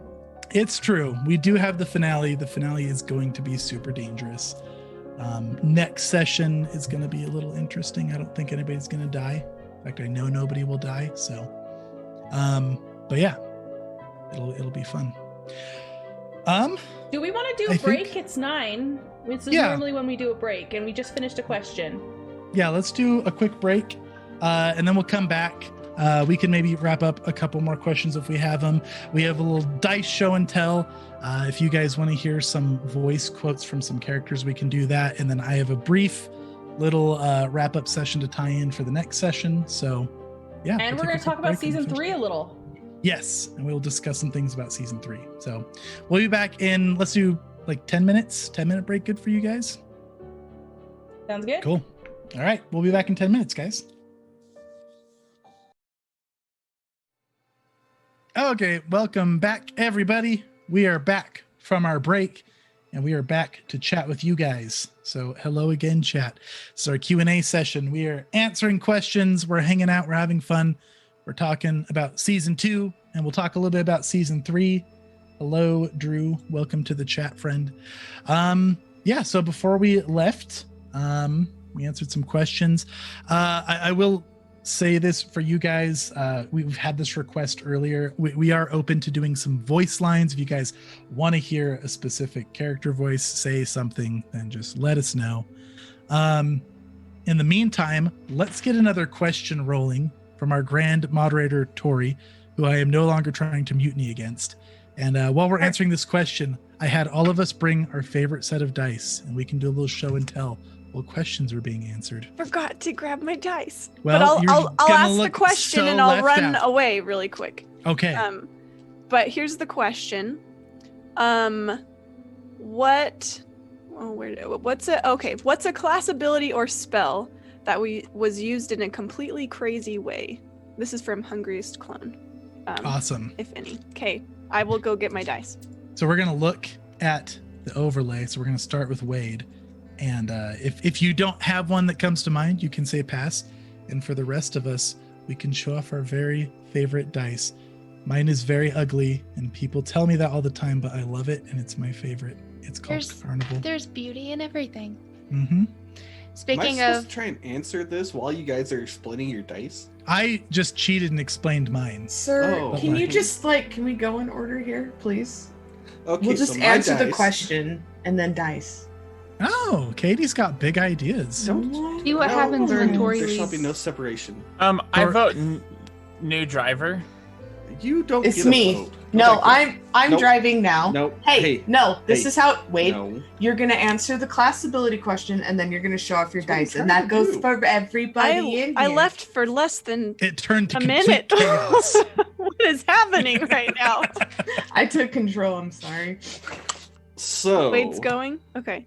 It's true. We do have the finale. The finale is going to be super dangerous. Next session is going to be a little interesting. I don't think anybody's going to die. In fact, I know nobody will die. So, but yeah, it'll be fun. Do we want to do a break? It's 9. This is normally when we do a break, and we just finished a question. Yeah, let's do a quick break, and then we'll come back. We can maybe wrap up a couple more questions if we have them. We have a little dice show and tell. If you guys want to hear some voice quotes from some characters, we can do that. And then I have a brief little wrap up session to tie in for the next session. So yeah. And we're going to talk about season 3 a little. Yes. And we'll discuss some things about season 3. So we'll be back in, let's do like 10 minutes, 10-minute break. Good for you guys? Sounds good. Cool. All right. We'll be back in 10 minutes, guys. Okay, welcome back, everybody. We are back from our break, and we are back to chat with you guys. So hello again, chat. It's our Q&A session. We are answering questions. We're hanging out. We're having fun. We're talking about season 2, and we'll talk a little bit about season 3. Hello, Drew. Welcome to the chat, friend. So before we left, we answered some questions. I will say this for you guys. We've had this request earlier. We are open to doing some voice lines. If you guys want to hear a specific character voice say something, then just let us know. In the meantime, let's get another question rolling from our grand moderator, Tori, who I am no longer trying to mutiny against. And while we're answering this question, I had all of us bring our favorite set of dice, and we can do a little show and tell while questions are being answered. Forgot to grab my dice. Well, but I'll ask the question and I'll run away really quick. Okay. But here's the question. What's a class ability or spell that was used in a completely crazy way? This is from Hungriest Clone. Awesome. If any. Okay, I will go get my dice. So we're going to look at the overlay. So we're going to start with Wade. And if you don't have one that comes to mind, you can say pass. And for the rest of us, we can show off our very favorite dice. Mine is very ugly, and people tell me that all the time, but I love it, and it's my favorite. It's called Carnival. There's beauty in everything. Mm-hmm. Speaking Am I of, supposed to try and answer this while you guys are explaining your dice? I just cheated and explained mine. Sir, Oh. can you just can we go in order here, please? Okay, We'll just so my answer the dice- question and then dice. Oh, Katie's got big ideas. See what happens when Tori There shall leaves. be no separation. I vote new driver. You don't It's get a me. vote. No, like I'm Nope. driving now. Nope. Hey, no, this Hey. is how. Wait, No. you're gonna answer the class ability question, and then you're gonna show off your That's what I'm dice, and trying that to goes do. for everybody in I here. left for less than It turned to a complete minute. chaos. What is happening right now? I took control. I'm sorry. So Wade's going? Okay.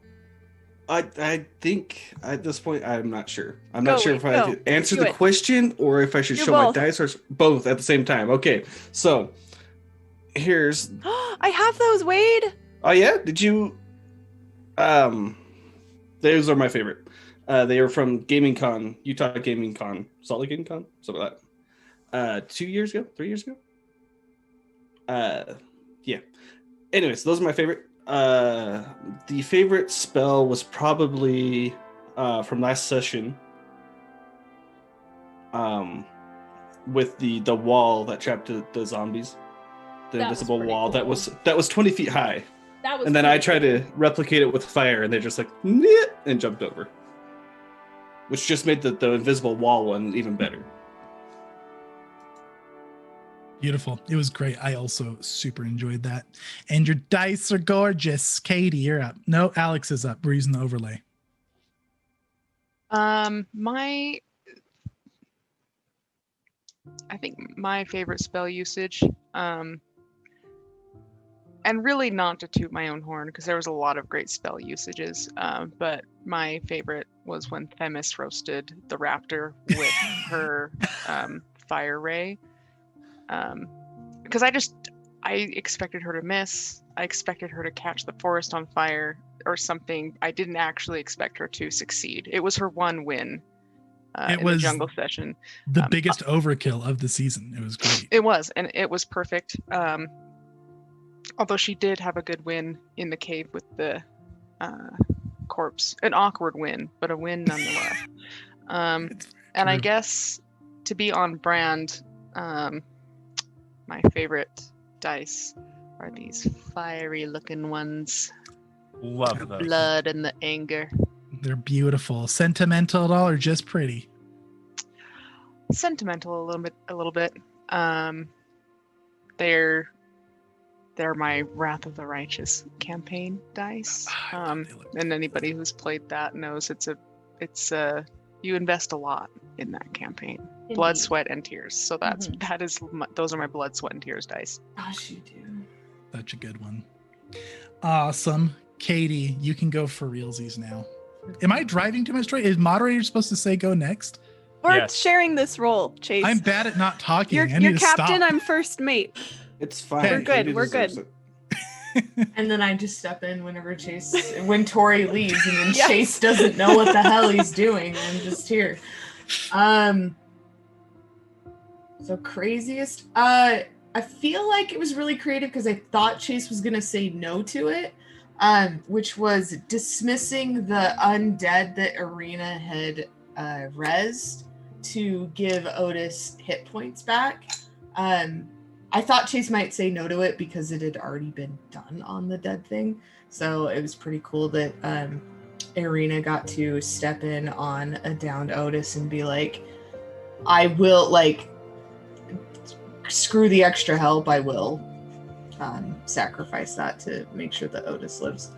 I think at this point I'm not sure. I'm Go, not sure Wade, if I go. should answer Do the it. question or if I should Do show both. my dice or both at the same time. Okay, so here's. I have those, Wade. Oh yeah, did you? Those are my favorite. They are from Gaming Con, Utah Gaming Con, Salt Lake Gaming Con, something like that. 2 years ago, 3 years ago. Yeah. Anyways, those are my favorite. The favorite spell was probably from last session. With the wall that trapped the zombies, the That was invisible pretty wall cool. that was 20 feet high, That was and then I pretty tried to replicate it with fire, and they just like "Nyeh," and jumped over, which just made the invisible wall one even better. Beautiful. It was great. I also super enjoyed that. And your dice are gorgeous. Katie, you're up. No, Alex is up. We're using the overlay. I think my favorite spell usage, and really not to toot my own horn because there was a lot of great spell usages, but my favorite was when Themis roasted the raptor with her fire ray. Because I expected her to miss. I expected her to catch the forest on fire or something. I didn't actually expect her to succeed. It was her one win It in was the jungle session. The biggest overkill of the season. It was great. It was, and it was perfect. Although she did have a good win in the cave with the corpse. An awkward win, but a win nonetheless. And I guess to be on brand, my favorite dice are these fiery looking ones. Love The those. blood and the anger. They're beautiful. Sentimental at all or just pretty? Sentimental a little bit. They're my Wrath of the Righteous campaign dice. And anybody who's played that knows it's you invest a lot in that campaign. Blood, Indeed. sweat, and tears. So those are my blood, sweat, and tears dice. Gosh, you do. Such a good one. Awesome. Katie, you can go for realsies now. Am I driving too much? Is moderator supposed to say go next? We're Yes. sharing this role, Chase. I'm bad at not talking. You're I need to captain, stop. I'm first mate. It's fine. We're good, Katie we're deserves good. it. And then I just step in when Tori leaves, and then Yes. Chase doesn't know what the hell he's doing. I'm just here. So craziest. I feel like it was really creative because I thought Chase was gonna say no to it, which was dismissing the undead that Arena had rezzed to give Otis hit points back. I thought Chase might say no to it because it had already been done on the dead thing. So it was pretty cool that Arena got to step in on a downed Otis and be like, I will, like, screw the extra help, I will sacrifice that to make sure that Otis lives.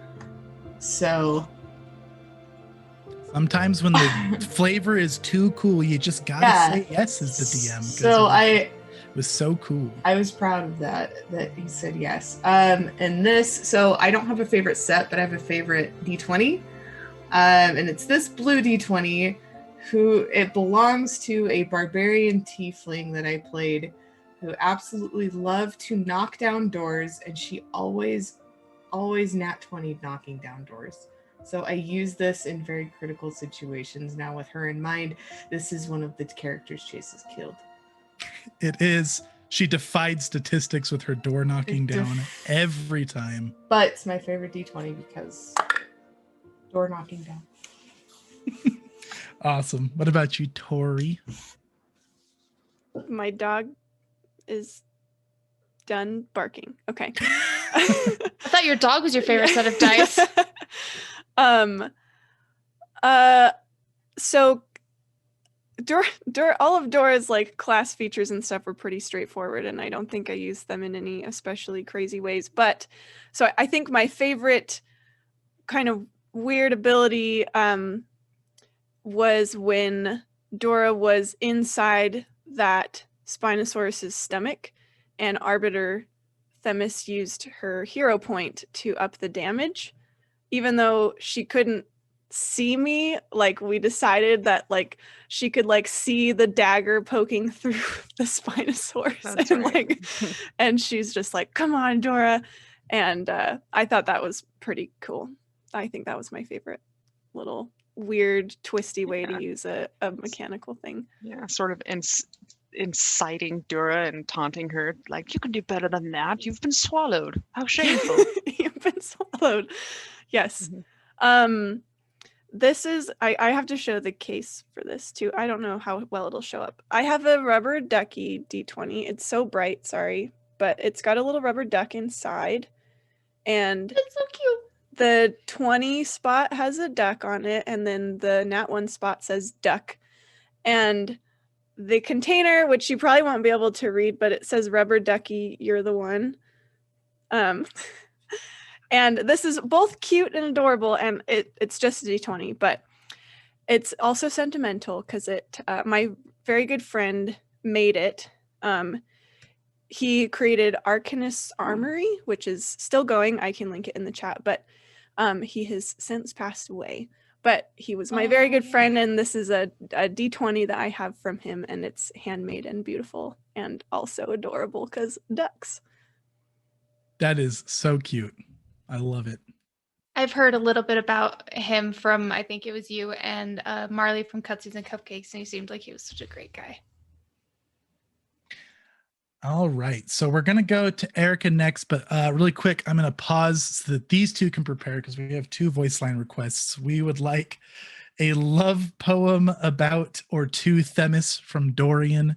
So Sometimes when the flavor is too cool, you just gotta say yes as the DM. 'cause So it was so cool. I was proud of that he said yes. And this, so I don't have a favorite set, but I have a favorite D20. And it's this blue D20, who it belongs to a barbarian tiefling that I played, who absolutely loved to knock down doors, and she always nat 20 knocking down doors. So I use this in very critical situations. Now with her in mind, this is one of the characters Chase has killed. It is. She defied statistics with her door knocking down every time. But it's my favorite D20 because door knocking down. Awesome. What about you, Tori? My dog is done barking. Okay. I thought your dog was your favorite set of dice. So all of Dora's like class features and stuff were pretty straightforward, and I don't think I used them in any especially crazy ways. But so I think my favorite kind of weird ability was when Dora was inside that Spinosaurus's stomach, and Arbiter Themis used her hero point to up the damage. Even though she couldn't see me, like we decided that like she could like see the dagger poking through the Spinosaurus. That's and right. like and she's just like, come on, Dora. And I thought that was pretty cool. I think that was my favorite little weird twisty way to use a mechanical thing. Yeah, sort of inciting Dura and taunting her, like, you can do better than that. You've been swallowed. How shameful. You've been swallowed. Yes. This is I have to show the case for this too. I don't know how well it'll show up. I have a rubber ducky D20. It's so bright, sorry, but it's got a little rubber duck inside, and It's so cute. the 20 spot has a duck on it, and then the nat 1 spot says duck. And the container, which you probably won't be able to read, but it says rubber ducky, you're the one. And this is both cute and adorable, and it's just a D20, but it's also sentimental because my very good friend made it. He created Arcanist's Armory, which is still going. I can link it in the chat, but he has since passed away. But he was my very good friend, and this is a D20 that I have from him, and it's handmade and beautiful and also adorable because ducks. That is so cute. I love it. I've heard a little bit about him from, I think it was you and Marley from Cutsies and Cupcakes, and he seemed like he was such a great guy. All right. So we're going to go to Erica next, but really quick, I'm going to pause so that these two can prepare because we have 2 voice line requests. We would like a love poem about or to Themis from Dorian,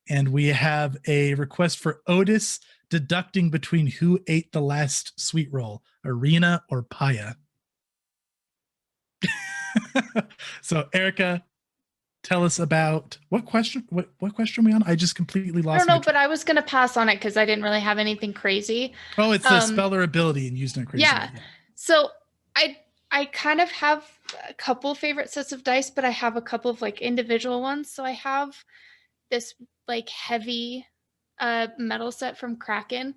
and we have a request for Otis deducting between who ate the last sweet roll, Arena or Paya. So Erica, tell us about what question are we on? I just completely lost. I don't know, but I was going to pass on it because I didn't really have anything crazy. Oh, it's the speller ability and used in a crazy yeah. way. So I kind of have a couple favorite sets of dice, but I have a couple of like individual ones. So I have this like heavy metal set from Kraken.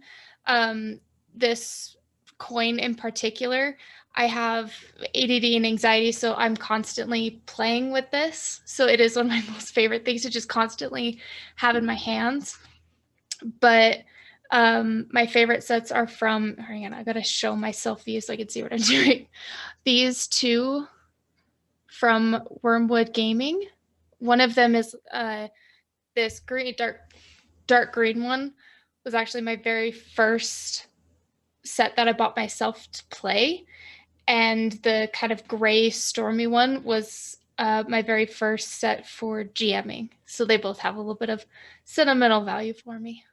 This coin in particular, I have ADD and anxiety, so I'm constantly playing with this. So it is one of my most favorite things to just constantly have in my hands. But my favorite sets are from, hang on, I gotta show myself these so I can see what I'm doing. These 2 from Wormwood Gaming. One of them is this green, dark green one was actually my very first set that I bought myself to play. And the kind of gray stormy one was my very first set for GMing. So they both have a little bit of sentimental value for me.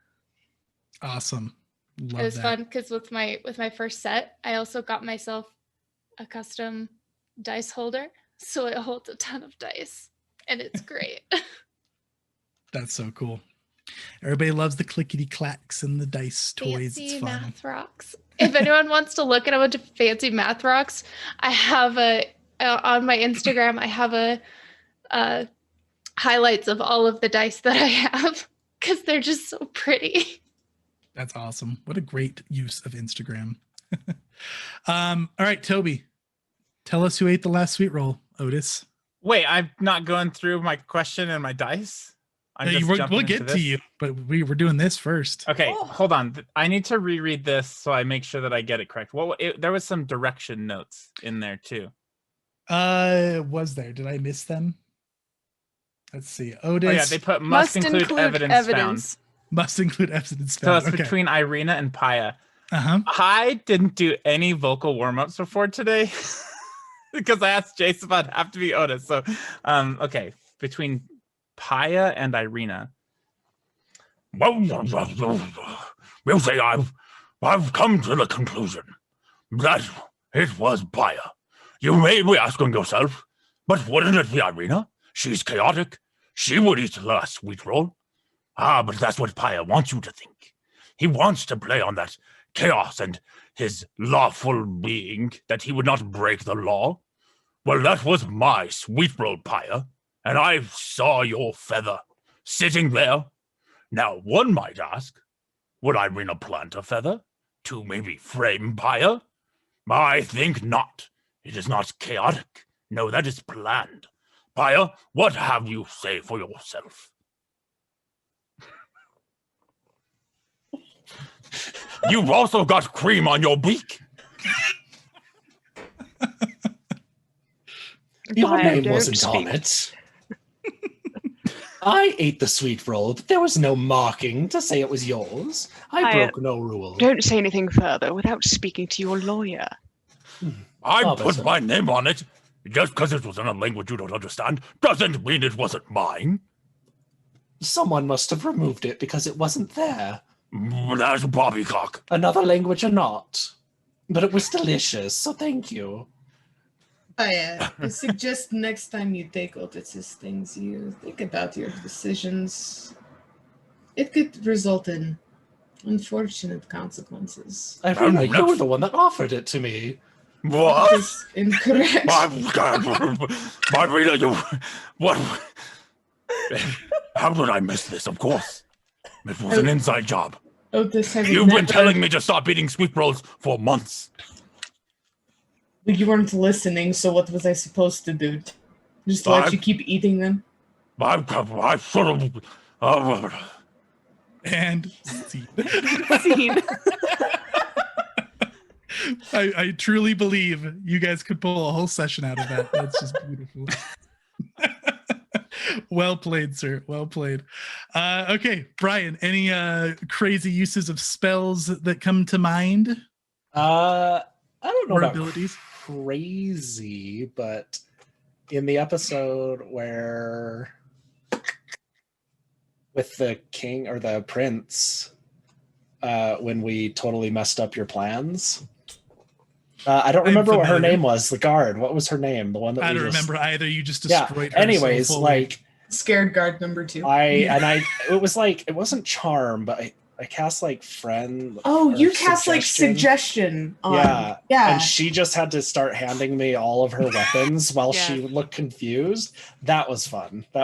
Awesome. Love it was that. fun because with my first set, I also got myself a custom dice holder. So it holds a ton of dice and it's great. That's so cool. Everybody loves the clickety clacks and the dice toys. Fancy it's fun. math rocks. If anyone wants to look at a bunch of fancy math rocks, I have on my Instagram, I have a highlights of all of the dice that I have because they're just so pretty. That's awesome. What a great use of Instagram. All right, Toby, tell us who ate the last sweet roll, Otis. Wait, I'm not going through my question and my dice? We'll get to you, but we're doing this first. Okay, hold on. I need to reread this so I make sure that I get it correct. There was some direction notes in there too. Was there? Did I miss them? Let's see. Otis. Oh yeah, they put must include evidence found. Must include episode So spells. it's Okay. between Irina and Paya. Uh-huh. I didn't do any vocal warm-ups before today because I asked Jace if I'd have to be Otis. So, okay, between Paya and Irina. We'll say I've come to the conclusion that it was Paya. You may be asking yourself, but wouldn't it be Irina? She's chaotic. She would eat the last sweet roll. But that's what Paya wants you to think. He wants to play on that chaos and his lawful being, that he would not break the law. Well, that was my sweet roll, Paya, and I saw your feather sitting there. Now, one might ask, would Irina plant a feather to maybe frame Paya? I think not. It is not chaotic. No, that is planned. Paya, what have you say for yourself? You've also got cream on your beak. Your Paya, name don't wasn't on speak. it. I ate the sweet roll, but there was no marking to say it was yours. I Paya, broke no rule. Don't say anything further without speaking to your lawyer. I Oh, put but- my name on it. Just because it was in a language you don't understand doesn't mean it wasn't mine. Someone must have removed it because it wasn't there. That's poppycock. Another language or not. But it was delicious, so thank you. I suggest next time you take Otis's things, you think about your decisions. It could result in unfortunate consequences. Irina, you were the one that offered it to me. That What? is incorrect. Irina, you... What? How did I miss this? Of course. It was an inside job. Otis, have You've been telling me to stop eating sweet rolls for months. You weren't listening, so what was I supposed to do? Just let you keep eating them? I should have... And scene. Scene. I truly believe you guys could pull a whole session out of that. That's just beautiful. Well played, sir. Well played. Okay, Brian, any crazy uses of spells that come to mind? I don't know Or about abilities? crazy, but in the episode where with the king or the prince, when we totally messed up your plans. I don't remember what her familiar. name was. The guard. What was her name? The one that I we don't just... remember either. You just Yeah. destroyed her. Anyways, so fully. like Scared guard number 2. it was like, it wasn't charm, but I cast like friend. Oh, or you cast like suggestion. suggestion on. Yeah. Yeah. And she just had to start handing me all of her weapons while Yeah. she looked confused. That was fun. I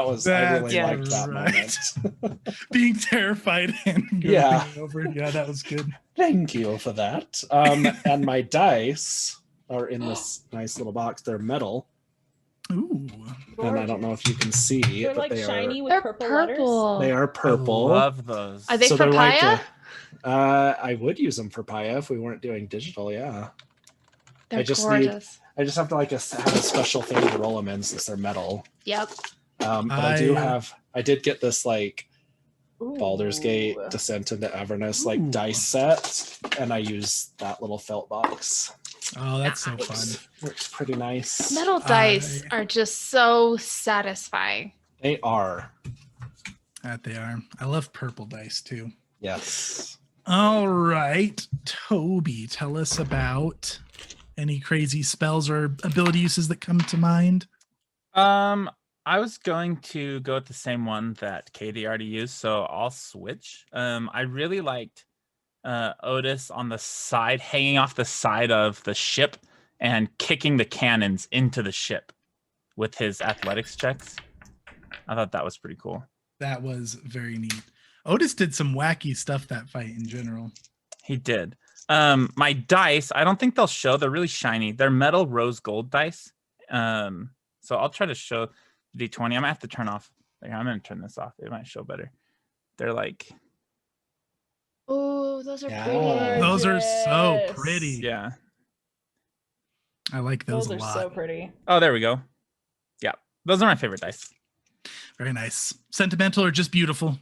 really Yeah. liked that moment. Being terrified and going Yeah. over. Yeah, that was good. Thank you for that. And my dice are in this nice little box. They're metal, Ooh. and I don't know if you can see, They're but like they shiny are with They're purple, purple. they are purple. I love those. Are they So for they're like Paya? I would use them for Paya if we weren't doing digital. Yeah, They're I just gorgeous. I just have to have a special thing to roll them in since they're metal. Yep. But I did get this like Baldur's Gate Ooh. Descent into Avernus like Ooh. dice set, and I used that little felt box. Oh, that's so fun. Works pretty nice. Metal dice are just so satisfying. They are. That they are. I love purple dice too. Yes. All right, Toby, tell us about any crazy spells or ability uses that come to mind. I was going to go with the same one that Katie already used, so I'll switch. I really liked Otis on the side, hanging off the side of the ship and kicking the cannons into the ship with his athletics checks. I thought that was pretty cool. That was very neat. Otis did some wacky stuff that fight in general. He did. My dice, I don't think they'll show. They're really shiny. They're metal rose gold dice. So I'll try to show the D20. I might have to turn off. I'm going to turn this off. It might show better. They're like, Oh, those are Yeah. pretty. Those are so Gorgeous. pretty. yeah. I like those Those a are lot. so pretty. Oh, there we go. Yeah. Those are my favorite dice. Very nice. Sentimental or just beautiful?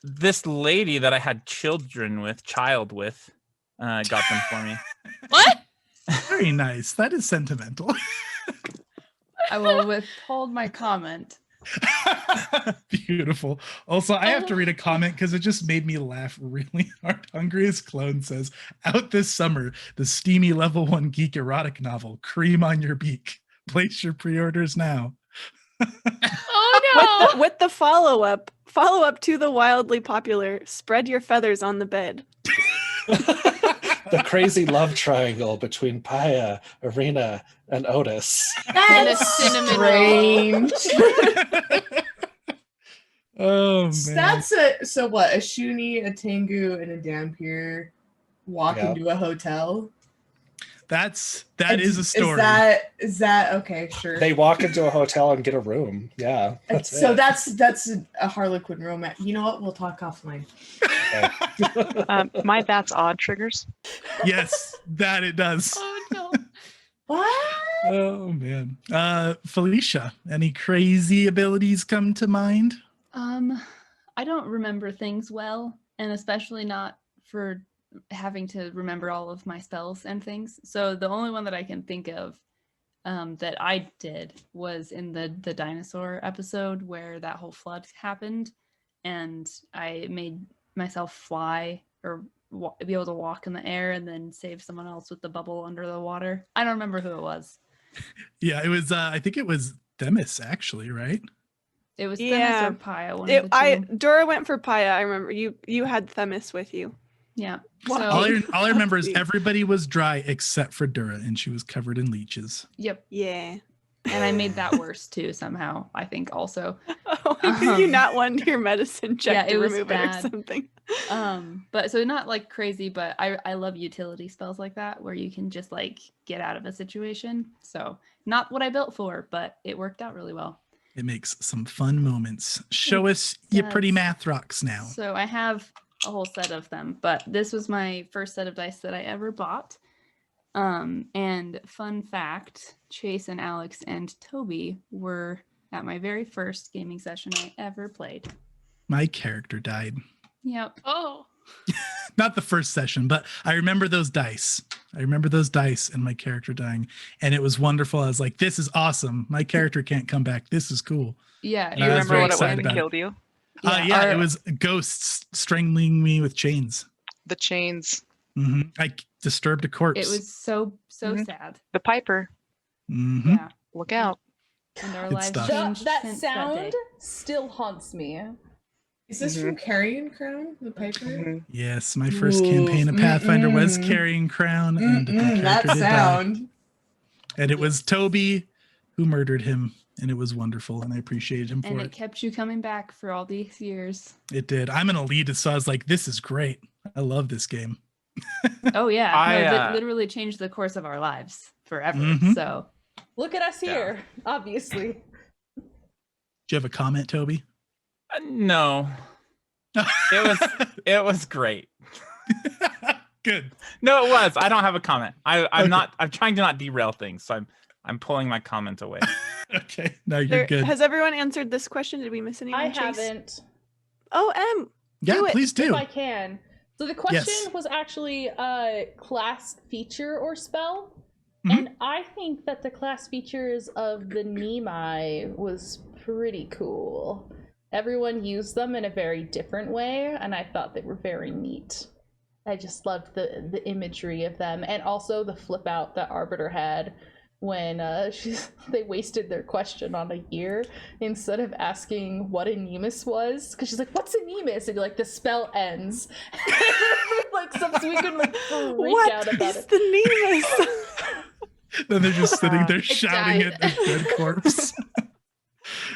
this lady that I had child with, got them for me. What? Very nice. That is sentimental. I will withhold my comment. Beautiful. Also, I have to read a comment because it just made me laugh really hard. Hungriest Clone says, out this summer, the steamy level 1 geek erotic novel, Cream on Your Beak. Place your pre-orders now. Oh no! With the follow-up to the wildly popular Spread Your Feathers on the Bed. The crazy love triangle between Paya, Arena, and Otis. And a cinnamon Strange. Oh man. That's so what? A Shuni, a Tengu, and a Dampier walk into a hotel. That is a story. Is that okay? Sure. They walk into a hotel and get a room. Yeah, that's so it. that's a Harlequin romance. You know what? We'll talk offline. My that's odd triggers. Yes, that it does. Oh no. What? Oh man. Felicia, any crazy abilities come to mind? I don't remember things well, and especially not for having to remember all of my spells and things. So the only one that I can think of that I did was in the dinosaur episode where that whole flood happened, and I made myself fly or be able to walk in the air and then save someone else with the bubble under the water. I don't remember who it was. Yeah, it was I think it was Themis actually, right? It was Yeah. Themis or Paya. One of the two. Dora went for Paya. I remember you had Themis with you. Yeah. Wow. So, All I remember is everybody was dry except for Dura, and she was covered in leeches. yep. Yeah. And I made that worse too somehow, I think also. Oh, did you not want your medicine check yeah, to it was remove bad. it or something? But so not like crazy, but I love utility spells like that where you can just like get out of a situation. So not what I built for, but it worked out really well. It makes some fun moments. Show us It your pretty does. math rocks now. So I have a whole set of them, but this was my first set of dice that I ever bought. And fun fact, Chase and Alex and Toby were at my very first gaming session I ever played. My character died. Yep. Oh. Not the first session, but I remember those dice. I remember those dice and my character dying, and it was wonderful. I was like, this is awesome. My character can't come back. This is cool. Yeah. Do you I was remember very what it was excited that about it. killed you? Yeah, our- it was ghosts strangling me with chains. The chains. I disturbed a corpse. It was so Mhm. sad. The Piper. Mhm. Yeah. Look out. And our Good lives stuff. changed That since sound that day. still haunts me. Is this from Carrion Crown, the Piper? Mhm. Yes, my first Ooh, campaign of Pathfinder was mm-mm. Carrying Crown, and my That character did die. sound. And it was Toby who murdered him, and it was wonderful, and I appreciated him And for it kept you coming back for all these years. It did. I'm an elitist, so I was like, this is great. I love this game. Oh yeah. I, That literally changed the course of our lives forever. Mhm. So Look at us here, obviously. Do you have a comment, Toby? No, it was great. Good. No, it was. I don't have a comment. I'm Okay. not. I'm trying to not derail things, so I'm pulling my comment away. Okay. No, you're good. Has everyone answered this question? Did we miss anyone? I Chase? haven't. Oh, Yeah, do it. please do. If I can. So the question Yes. was actually a class feature or spell. Mhm. And I think that the class features of the Nemai was pretty cool. Everyone used them in a very different way, and I thought they were very neat. I just loved the imagery of them, and also the flip out that Arbiter had when they wasted their question on a year instead of asking what a Nemus was, because she's like, "What's a Nemus?" And you're like, "The spell ends." Like, so we can like freak what out about is it. the Nemus? Then they're just sitting there shouting died. at their dead corpse.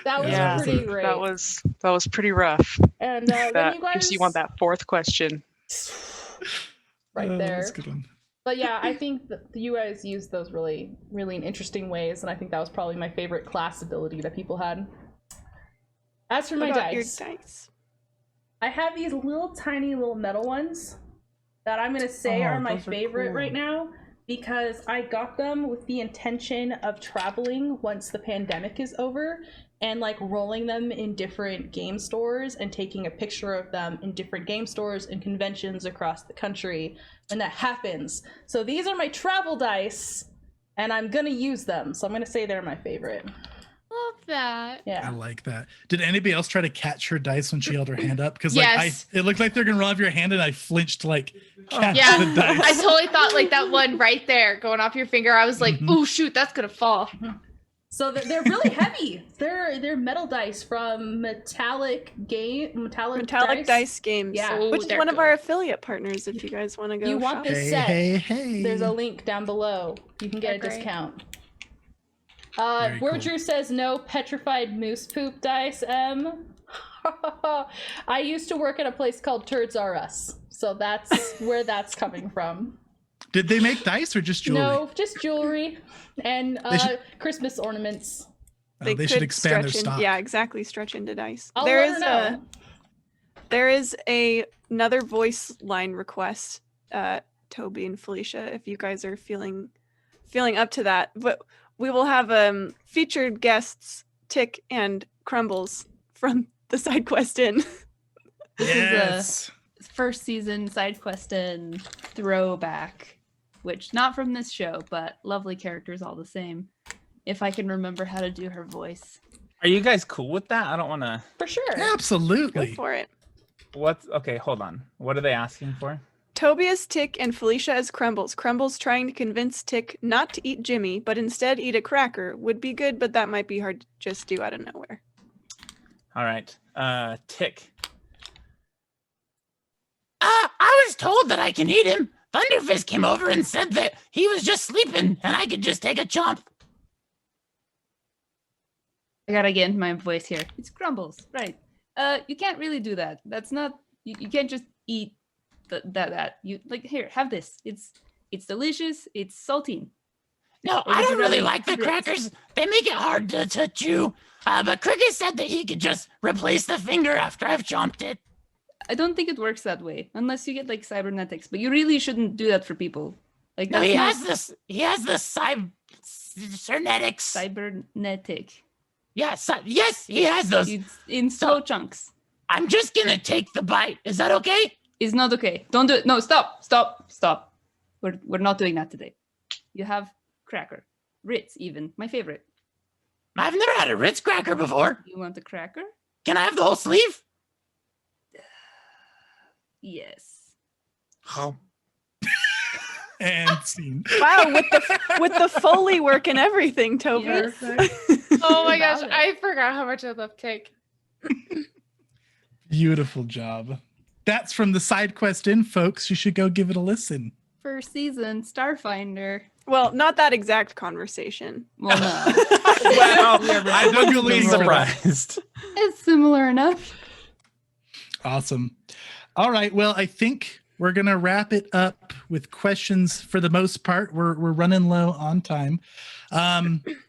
That was Yeah, pretty great. That was pretty rough. And when That you guys, gives you want that fourth question. right Oh, there. That's a good one. But yeah, I think that you guys used those really, really in interesting ways, and I think that was probably my favorite class ability that people had. As for my What about your dice, dice? I have these little tiny little metal ones that I'm gonna say Oh, are my those are favorite cool. right now because I got them with the intention of traveling once the pandemic is over and like rolling them in different game stores and taking a picture of them in different game stores and conventions across the country when that happens. So these are my travel dice, and I'm gonna use them. So I'm gonna say they're my favorite. Love that. Yeah. I like that. Did anybody else try to catch her dice when she held her hand up? Because Yes. it looked like they're gonna roll off your hand, and I flinched to like catch Yeah. the dice. I totally thought like that one right there going off your finger. I was like, oh shoot, that's gonna fall. So they're really heavy. They're metal dice from Metallic Dice Games. Yeah. Oh, which is they're one of good. our affiliate partners if you guys want to go You want shop. this set? Hey. There's a link down below. You can get a They're great. discount. Very cool. Wordrew says no petrified moose poop dice, M. I used to work at a place called Turds R Us, so that's where that's coming from. Did they make dice or just jewelry? No, just jewelry and Christmas ornaments. They should could expand their stretch stock. Yeah, exactly. Stretch into dice. I'll There let is her know. there is another voice line request, Toby and Felicia, if you guys are feeling up to that. But we will have featured guests Tick and Crumbles from the side quest in. Yes. First season side quest and throwback, which not from this show, but lovely characters all the same. If I can remember how to do her voice. Are you guys cool with that? I don't want to. For sure. Go Absolutely. for it. Okay, hold on. What are they asking for? Toby as Tick and Felicia as Crumbles. Crumbles trying to convince Tick not to eat Jimmy, but instead eat a cracker would be good, but that might be hard to just do out of nowhere. All right. Tick. I was told that I can eat him. Thunderfist came over and said that he was just sleeping and I could just take a chomp. I gotta get into my voice here. It's Crumbles, right? You can't really do that. That's not. You can't just eat that. You like here, have this. It's delicious. It's saltine. No, Or I would you don't really rather like the grits? crackers. They make it hard to chew. But Cricket said that he could just replace the finger after I've chomped it. I don't think it works that way unless you get like cybernetics. But you really shouldn't do that for people. Like No, that's he not has this cybernetics. cybernetic. Yes, he has those. It's in slow chunks. I'm just gonna take the bite. Is that okay? It's not okay. Don't do it. No, stop. We're not doing that today. You have cracker, Ritz even my favorite. I've never had a Ritz cracker before. You want the cracker? Can I have the whole sleeve? Yes. Oh. And scene. Wow, with the Foley work and everything, Toby. Yes. Oh my gosh, About it. I forgot how much I love Tick. Beautiful job. That's from the side quest in, folks. You should go give it a listen. First season Starfinder. Well, not that exact conversation. Well, no. Well, We're I wouldn't be leading for that. surprised. It's similar enough. Awesome. All right. Well, I think we're going to wrap it up with questions for the most part. We're running low on time.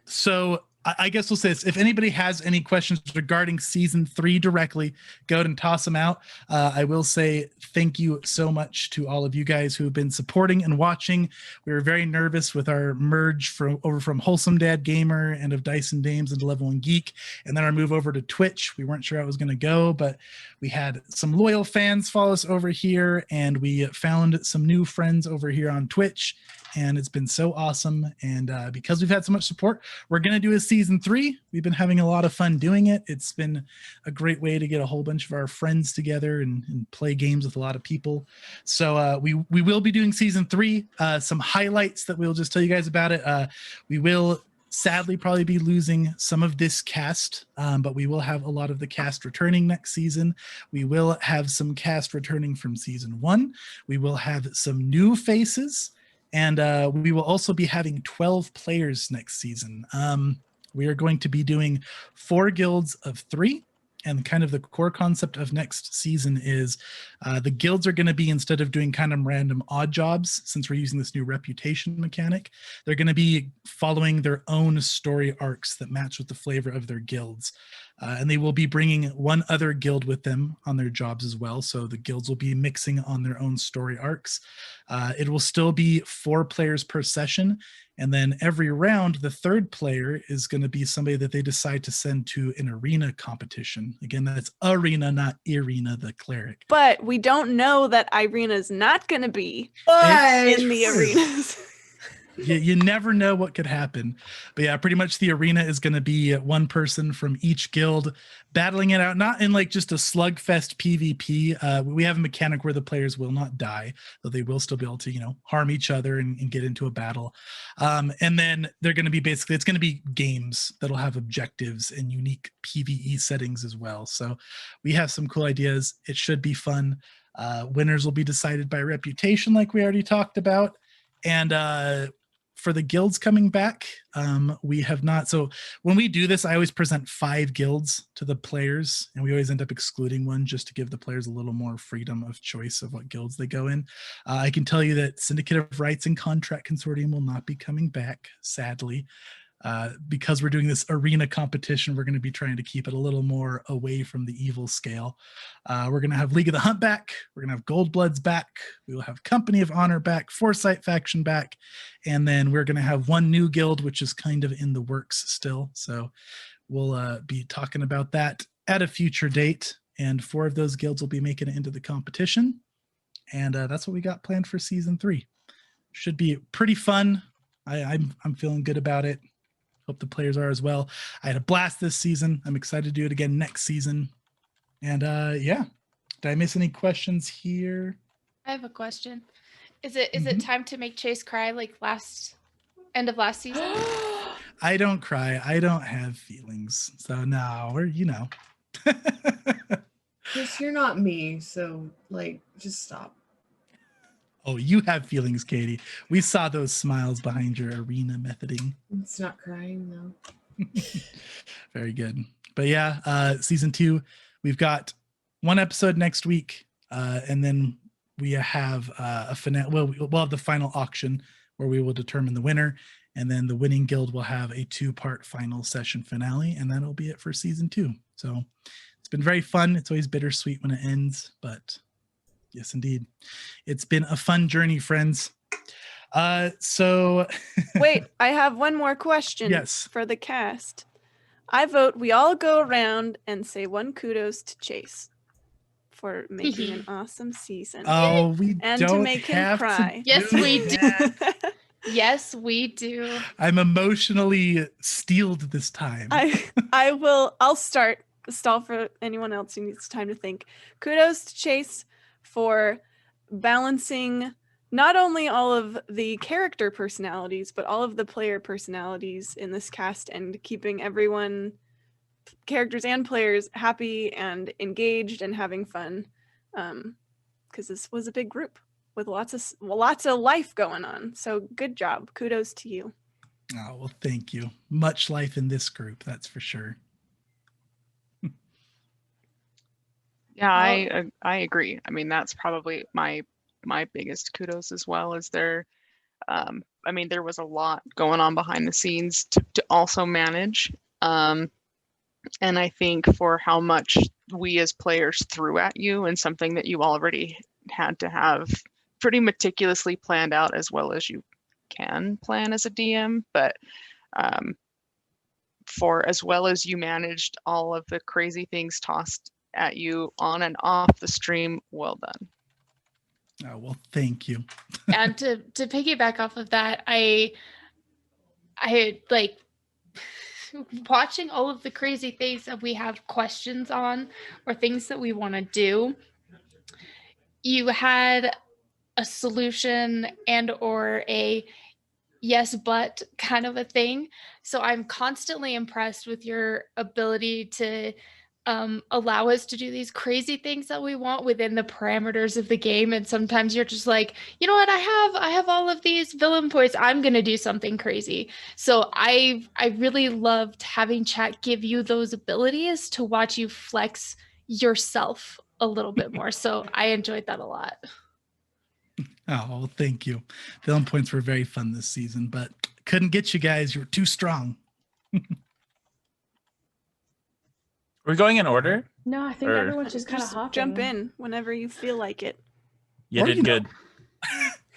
So I guess we'll say this. If anybody has any questions regarding season 3 directly, go ahead and toss them out. I will say thank you so much to all of you guys who have been supporting and watching. We were very nervous with our merge over from Wholesome Dad Gamer and of Dice and Dames into Level 1 Geek, and then our move over to Twitch. We weren't sure how it was going to go, but we had some loyal fans follow us over here, and we found some new friends over here on Twitch. And it's been so awesome. And because we've had so much support, we're going to do a season 3. We've been having a lot of fun doing it. It's been a great way to get a whole bunch of our friends together and play games with a lot of people. So we will be doing season 3. Some highlights that we'll just tell you guys about it. We will sadly probably be losing some of this cast, but we will have a lot of the cast returning next season. We will have some cast returning from season 1. We will have some new faces. And we will also be having 12 players next season. We are going to be doing 4 guilds of 3. And kind of the core concept of next season is the guilds are going to be, instead of doing kind of random odd jobs, since we're using this new reputation mechanic, they're going to be following their own story arcs that match with the flavor of their guilds. And they will be bringing one other guild with them on their jobs as well. So the guilds will be mixing on their own story arcs. It will still be 4 players per session. And then every round, the third player is going to be somebody that they decide to send to an arena competition. Again, that's arena, not Irina, the cleric. But we don't know that Irina's not going to be in the arenas. You never know what could happen. But yeah, pretty much the arena is going to be one person from each guild battling it out, not in like just a slugfest PvP. We have a mechanic where the players will not die, though they will still be able to, you know, harm each other and get into a battle. And then they're going to be basically, it's going to be games that'll have objectives and unique PvE settings as well. So we have some cool ideas. It should be fun. Winners will be decided by reputation, like we already talked about. And for the guilds coming back, we have not. So when we do this, I always present 5 guilds to the players, and we always end up excluding one just to give the players a little more freedom of choice of what guilds they go in. I can tell you that Syndicate of Rights and Contract Consortium will not be coming back, sadly. Because we're doing this arena competition, we're going to be trying to keep it a little more away from the evil scale. We're going to have League of the Hunt back. We're going to have Goldbloods back. We will have Company of Honor back, Foresight faction back. And then we're going to have one new guild, which is kind of in the works still. So we'll be talking about that at a future date. And 4 of those guilds will be making it into the competition. And that's what we got planned for season 3. Should be pretty fun. I'm feeling good about it. Hope the players are as well. I had a blast this season. I'm excited to do it again next season. And yeah, did I miss any questions here? I have a question. Is it time to make Chase cry like end of last season? I don't cry. I don't have feelings. So no, we're, you know. Chris, you're not me, so like just stop. Oh, you have feelings, Katie. We saw those smiles behind your arena methoding. It's not crying, no. Very good. But yeah, season 2, we've got 1 episode next week, and then we have a finale. Well, we'll have the final auction where we will determine the winner, and then the winning guild will have a 2-part final session finale, and that'll be it for season 2. So it's been very fun. It's always bittersweet when it ends, but yes, indeed. It's been a fun journey, friends. So Wait, I have one more question. Yes. For the cast. I vote we all go around and say 1 kudos to Chase for making an awesome season. Oh, we and don't to make him have cry. Yes, we do. Yes, we do. I'm emotionally steeled this time. I'll stall for anyone else who needs time to think. Kudos to Chase for balancing not only all of the character personalities, but all of the player personalities in this cast and keeping everyone, characters and players, happy and engaged and having fun. Because this was a big group with lots of life going on. So good job. Kudos to you. Oh, well, thank you. Much life in this group, that's for sure. Yeah, I agree. I mean, that's probably my biggest kudos as well. Is there, I mean, there was a lot going on behind the scenes to also manage, and I think for how much we as players threw at you and something that you already had to have pretty meticulously planned out as well as you can plan as a DM, but for as well as you managed all of the crazy things tossed at you on and off the stream, well done. Oh, well, thank you. And to piggyback off of that, I like watching all of the crazy things that we have questions on or things that we want to do. You had a solution and or a yes but kind of a thing. So I'm constantly impressed with your ability to allow us to do these crazy things that we want within the parameters of the game. And sometimes you're just like, you know what, I have all of these villain points, I'm gonna do something crazy. So I really loved having chat give you those abilities to watch you flex yourself a little bit more. So I enjoyed that a lot. Oh, well, thank you. Villain points were very fun this season, but couldn't get you guys. You were too strong. We're going in order. No, I think Or- everyone's just kind of hopping. Jump in whenever you feel like it. You Or, did you know-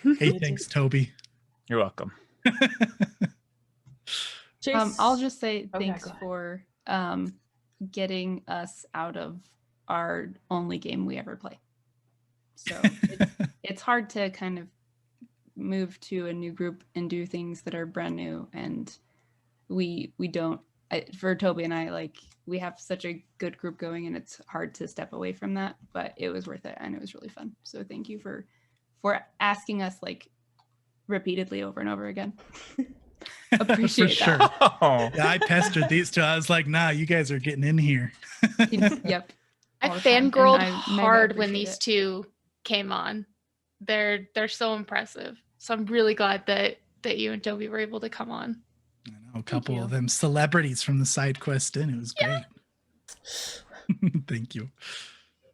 good. Hey, thanks, Toby. You're welcome. Chase, I'll just say Okay, thanks go ahead. for getting us out of our only game we ever play. So it's hard to kind of move to a new group and do things that are brand new, and we don't. For Toby and I, like, we have such a good group going, and it's hard to step away from that. But it was worth it, and it was really fun. So thank you for asking us like repeatedly over and over again. Appreciate For sure. that. Oh. Yeah, I pestered these two. I was like, nah, you guys are getting in here. Yep. I all the time, and fangirled I mega hard when appreciate these it. two came on. They're so impressive. So I'm really glad that you and Toby were able to come on. I know, a couple you. of them celebrities from the side quest in. It was great. Thank you.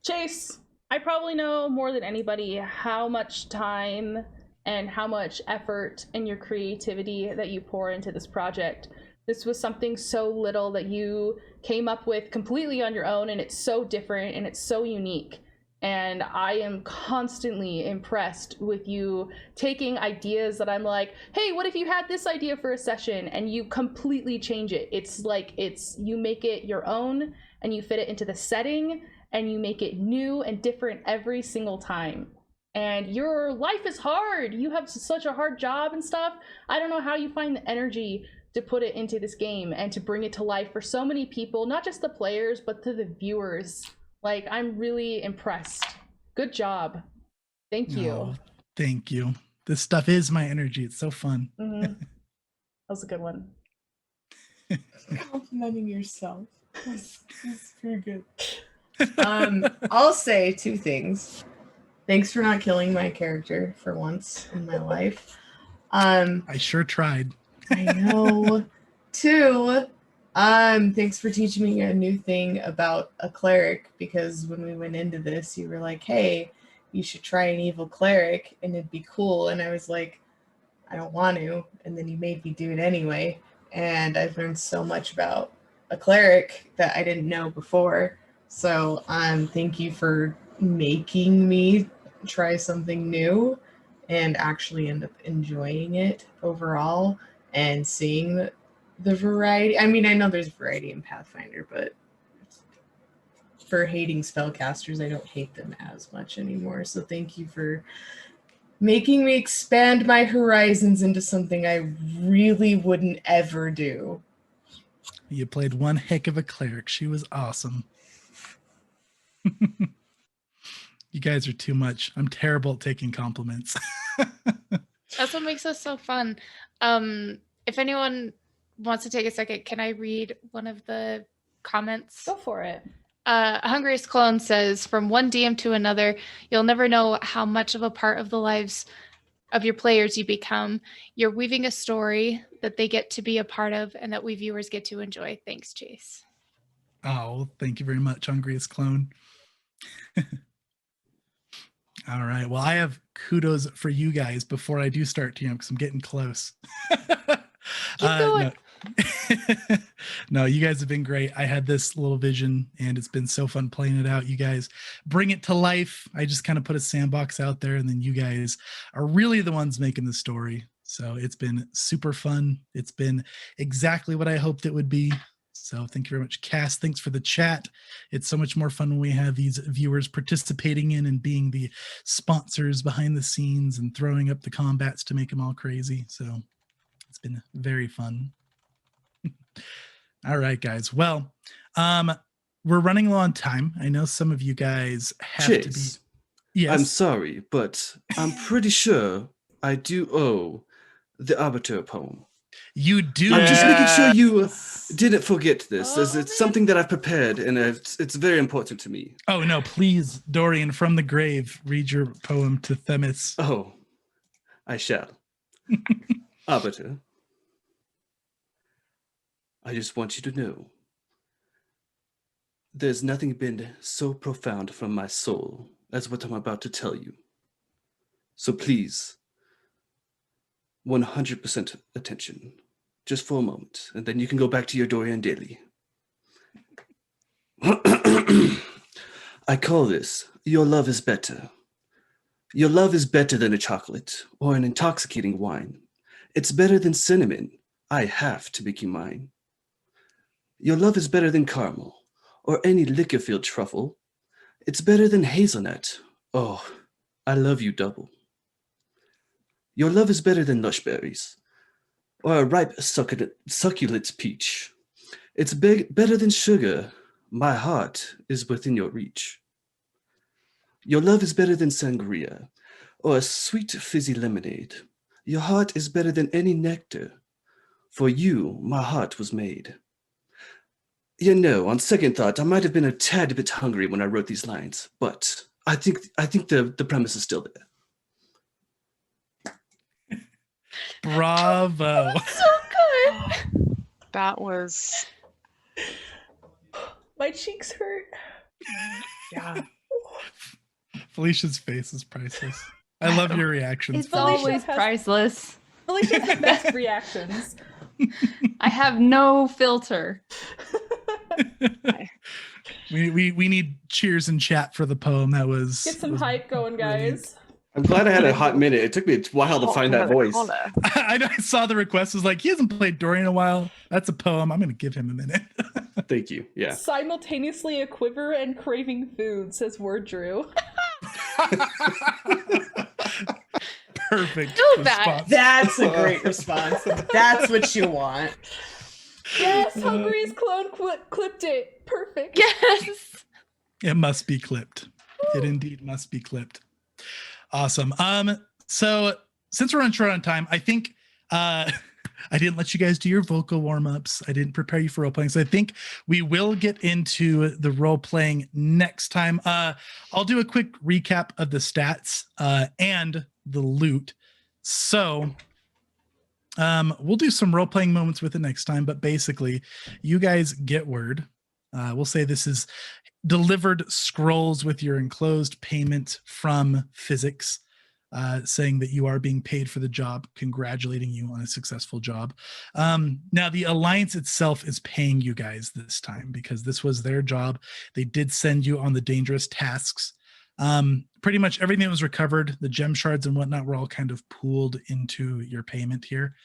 Chase, I probably know more than anybody how much time and how much effort and your creativity that you pour into this project. This was something so little that you came up with completely on your own, and it's so different and it's so unique. And I am constantly impressed with you taking ideas that I'm like, hey, what if you had this idea for a session, and you completely change it. It's like you make it your own, and you fit it into the setting, and you make it new and different every single time. And your life is hard. You have such a hard job and stuff. I don't know how you find the energy to put it into this game and to bring it to life for so many people, not just the players, but to the viewers. Like, I'm really impressed. Good job. Thank you. Oh, thank you. This stuff is my energy. It's so fun. That was a good one. Complimenting yourself. That's very good. I'll say two things. Thanks for not killing my character for once in my life. I sure tried. I know. Two, thanks for teaching me a new thing about a cleric, because when we went into this, you were like, hey, you should try an evil cleric and it'd be cool. And I was like, I don't want to. And then you made me do it anyway. And I've learned so much about a cleric that I didn't know before. So thank you for making me try something new and actually end up enjoying it overall and seeing the variety. I mean, I know there's variety in Pathfinder, but for hating spellcasters, I don't hate them as much anymore. So thank you for making me expand my horizons into something I really wouldn't ever do. You played one heck of a cleric. She was awesome. You guys are too much. I'm terrible at taking compliments. That's what makes us so fun. If anyone wants to take a second, can I read one of the comments? Go for it. Hungriest Clone says, from one DM to another, you'll never know how much of a part of the lives of your players you become. You're weaving a story that they get to be a part of and that we viewers get to enjoy. Thanks, Chase. Oh, thank you very much, Hungriest Clone. All right. Well, I have kudos for you guys before I do start TM because I'm getting close. Keep going. No, you guys have been great. I had this little vision and it's been so fun playing it out. You guys bring it to life. I just kind of put a sandbox out there and then you guys are really the ones making the story. So it's been super fun. It's been exactly what I hoped it would be. So thank you very much, Cass. Thanks for the chat. It's so much more fun when we have these viewers participating in and being the sponsors behind the scenes and throwing up the combats to make them all crazy. So it's been very fun. All right, guys. Well, we're running low on time. I know some of you guys have to be. Chase, Yes. I'm sorry, but I'm pretty sure I do owe the Arbiter poem. You do. I'm just making sure you Yes. didn't forget this, as Oh, it's something that I've prepared, and it's very important to me. Oh, no, please, Dorian, from the grave, read your poem to Themis. Oh, I shall. Arbiter, I just want you to know there's nothing been so profound from my soul as what I'm about to tell you. So please, 100% attention, just for a moment, and then you can go back to your Dorian daily. I call this, your love is better. Your love is better than a chocolate or an intoxicating wine. It's better than cinnamon. I have to make you mine. Your love is better than caramel or any liquor-filled truffle. It's better than hazelnut. Oh, I love you double. Your love is better than lush berries or a ripe succulent peach. It's better than sugar. My heart is within your reach. Your love is better than sangria or a sweet fizzy lemonade. Your heart is better than any nectar. For you, my heart was made. You know, on second thought, I might have been a tad bit hungry when I wrote these lines, but I think the premise is still there. Bravo. So good. That was My cheeks hurt. yeah. Felicia's face is priceless. I love your reactions. It's Felicia. always priceless. Felicia has the best reactions. I have no filter. We need cheers in chat for the poem. That was Get some hype going, guys. I'm glad I had a hot minute. It took me a while to find that voice. I saw the request. Was like, he hasn't played Dorian in a while. That's a poem. I'm going to give him a minute. Thank you. Yeah. Simultaneously a quiver and craving food, says Word Drew. Perfect. Do that. That's a great response. That's what you want. Yes, Hungary's clone clipped it. Perfect. Yes. It must be clipped. It indeed must be clipped. Awesome. So since we're short on time, I think I didn't let you guys do your vocal warm-ups. I didn't prepare you for role playing. So I think we will get into the role playing next time. I'll do a quick recap of the stats and the loot. So we'll do some role playing moments with it next time, but basically you guys get word. We'll say this is delivered scrolls with your enclosed payment from physics, saying that you are being paid for the job, congratulating you on a successful job. Now the Alliance itself is paying you guys this time because this was their job. They did send you on the dangerous tasks. Pretty much everything that was recovered, the gem shards and whatnot, were all kind of pooled into your payment here.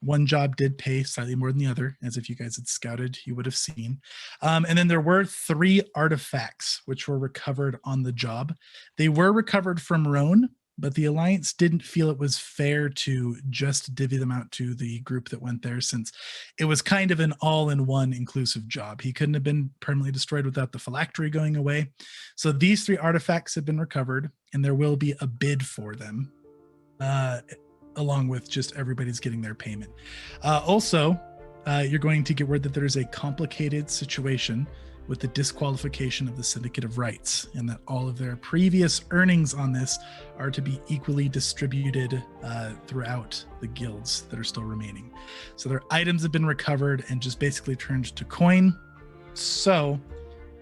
One job did pay slightly more than the other, as if you guys had scouted, you would have seen. And then there were 3 artifacts which were recovered on the job. They were recovered from Roan, but the Alliance didn't feel it was fair to just divvy them out to the group that went there, since it was kind of an all-in-one inclusive job. He couldn't have been permanently destroyed without the phylactery going away. So these 3 artifacts have been recovered, and there will be a bid for them. Along with just everybody's getting their payment. Also, you're going to get word that there's a complicated situation with the disqualification of the Syndicate of Rights, and that all of their previous earnings on this are to be equally distributed throughout the guilds that are still remaining. So their items have been recovered and just basically turned to coin. So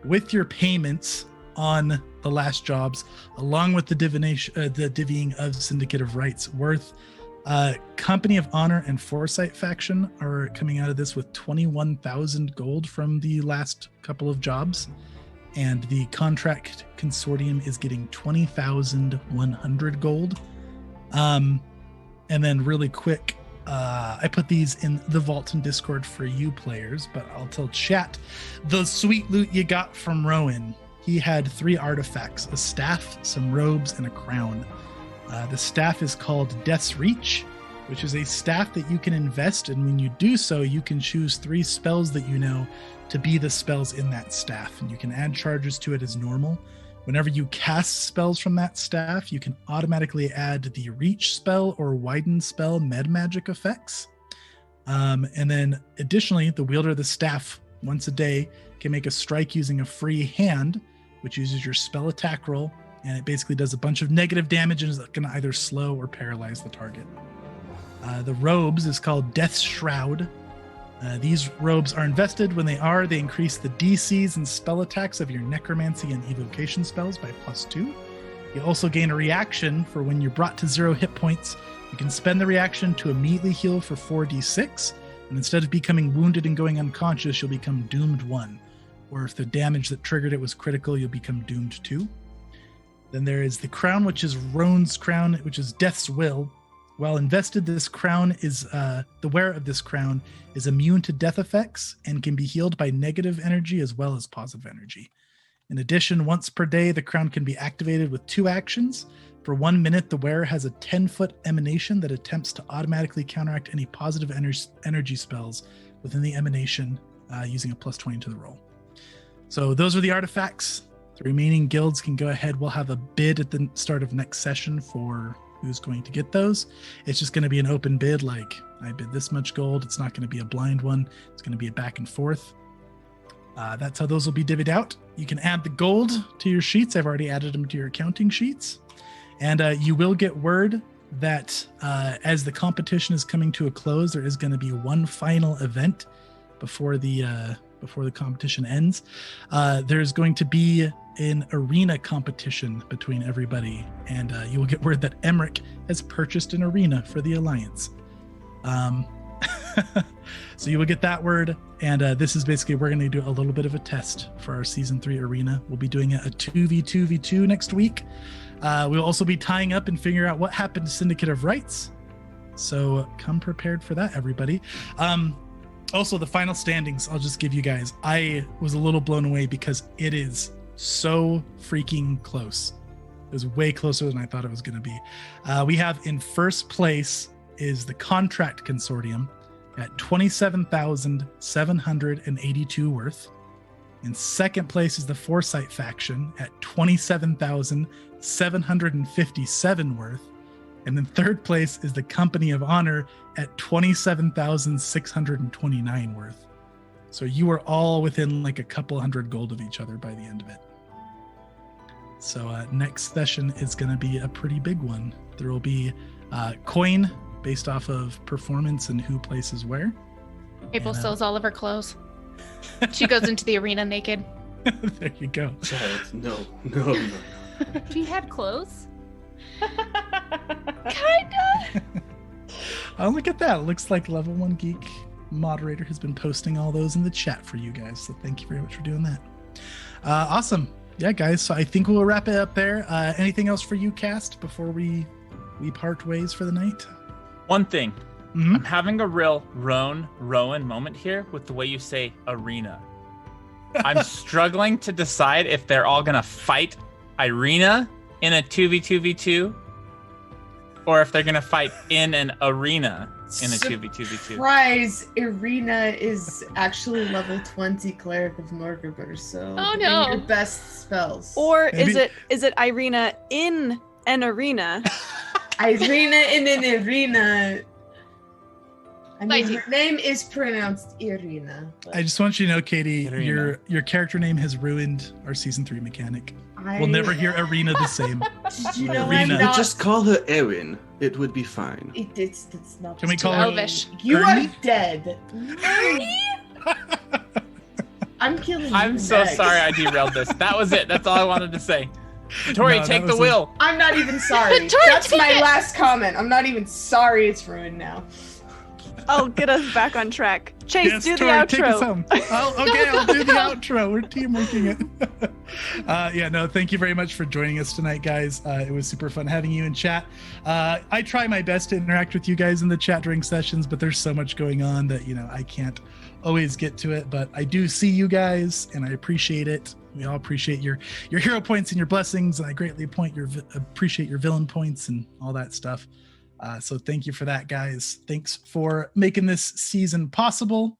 with your payments on the last jobs, along with the divvying of Syndicate of Rights worth, Company of Honor and Foresight faction are coming out of this with 21,000 gold from the last couple of jobs, and the Contract Consortium is getting 20,100 gold. And then really quick, I put these in the vault and Discord for you players, but I'll tell chat the sweet loot you got from Rowan. He had 3 artifacts: a staff, some robes, and a crown. The staff is called Death's Reach, which is a staff that you can invest, and when you do so, you can choose 3 spells that you know to be the spells in that staff, and you can add charges to it as normal. Whenever you cast spells from that staff, you can automatically add the Reach spell or Widen spell med magic effects. And then additionally, the wielder of the staff once a day can make a strike using a free hand, which uses your spell attack roll, and it basically does a bunch of negative damage and is going to either slow or paralyze the target. The robes is called Death's Shroud. These robes are invested. When they increase the DCs and spell attacks of your necromancy and evocation spells by +2. You also gain a reaction for when you're brought to 0 hit points. You can spend the reaction to immediately heal for 4d6, and instead of becoming wounded and going unconscious, you'll become doomed 1. or if the damage that triggered it was critical, you'll become doomed too. Then there is the crown, which is Roan's crown, which is Death's Will. While invested, this crown is the wearer of this crown is immune to death effects and can be healed by negative energy as well as positive energy. In addition, once per day, the crown can be activated with 2 actions. For 1 minute, the wearer has a 10-foot emanation that attempts to automatically counteract any positive energy spells within the emanation using a +20 to the roll. So those are the artifacts. The remaining guilds can go ahead. We'll have a bid at the start of next session for who's going to get those. It's just going to be an open bid, like I bid this much gold. It's not going to be a blind one. It's going to be a back and forth. That's how those will be divvied out. You can add the gold to your sheets. I've already added them to your accounting sheets. And you will get word that as the competition is coming to a close, there is going to be one final event before the competition ends. There's going to be an arena competition between everybody, and you will get word that Emmerich has purchased an arena for the Alliance. So you will get that word, and this is basically, we're going to do a little bit of a test for our Season 3 arena. We'll be doing a 2v2v2 next week. We'll also be tying up and figuring out what happened to Syndicate of Rights. So come prepared for that, everybody. Also, the final standings, I'll just give you guys. I was a little blown away because it is so freaking close. It was way closer than I thought it was going to be. We have in first place is the Contract Consortium at 27,782 worth. In second place is the Foresight Faction at 27,757 worth. And in third place is the Company of Honor at 27,629 worth. So you are all within like a couple hundred gold of each other by the end of it. So next session is going to be a pretty big one. There will be coin based off of performance and who places where. April sells all of her clothes. She goes into the arena naked. There you go. Child, no. She had clothes? Kinda. Oh, look at that. It looks like Level 1 Geek moderator has been posting all those in the chat for you guys. So thank you very much for doing that. Awesome. Yeah, guys. So I think we'll wrap it up there. Anything else for you, Cast, before we part ways for the night? One thing. Mm-hmm. I'm having a real Rowan moment here with the way you say arena. I'm struggling to decide if they're all going to fight Irina in a 2v2v2 or if they're going to fight in an arena in a 2v2v2. Surprise! Irina is actually level 20 Cleric of Morgabur, so bring your best spells. Or is it Irina in an arena? Irina in an arena. I mean, her name is pronounced Irina. I just want you to know, Katie, Irina. your character name has ruined our Season 3 mechanic. We'll never hear Arena the same. Did you know Irina. I'm not... Just call her Erin. It would be fine. It's not. Can we call her Elvish. You Ernie? are dead. I'm killing you. I'm so next. sorry I derailed this. That was it. That's all I wanted to say. Tori, No, take that the was wheel. I'm not even sorry. Tori, That's take my it. last comment. I'm not even sorry it's ruined now. I'll get us back on track. Chase, Yes, do the Tori, take us outro. home. I'll do the outro. We're teamworking it. Thank you very much for joining us tonight, guys. It was super fun having you in chat. I try my best to interact with you guys in the chat during sessions, but there's so much going on that, I can't always get to it, but I do see you guys and I appreciate it. We all appreciate your hero points and your blessings, and I greatly appreciate your villain points and all that stuff. So thank you for that, guys. Thanks for making this season possible.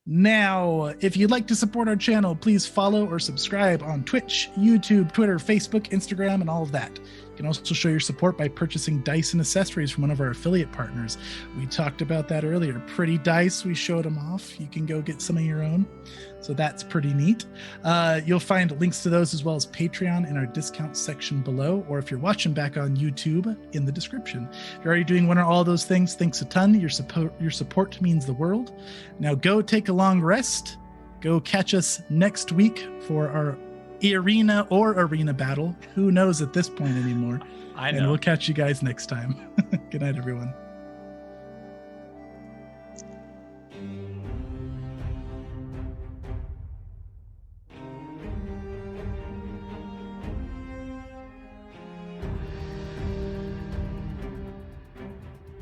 Now, if you'd like to support our channel, please follow or subscribe on Twitch, YouTube, Twitter, Facebook, Instagram, and all of that. You can also show your support by purchasing dice and accessories from one of our affiliate partners. We talked about that earlier. Pretty Dice, we showed them off. You can go get some of your own. So that's pretty neat. You'll find links to those as well as Patreon in our discount section below, or if you're watching back on YouTube, in the description. If you're already doing one or all of those things, thanks a ton. Your support means the world. Now go take a long rest. Go catch us next week for our arena battle. Who knows at this point anymore? I know. And we'll catch you guys next time. Good night, everyone.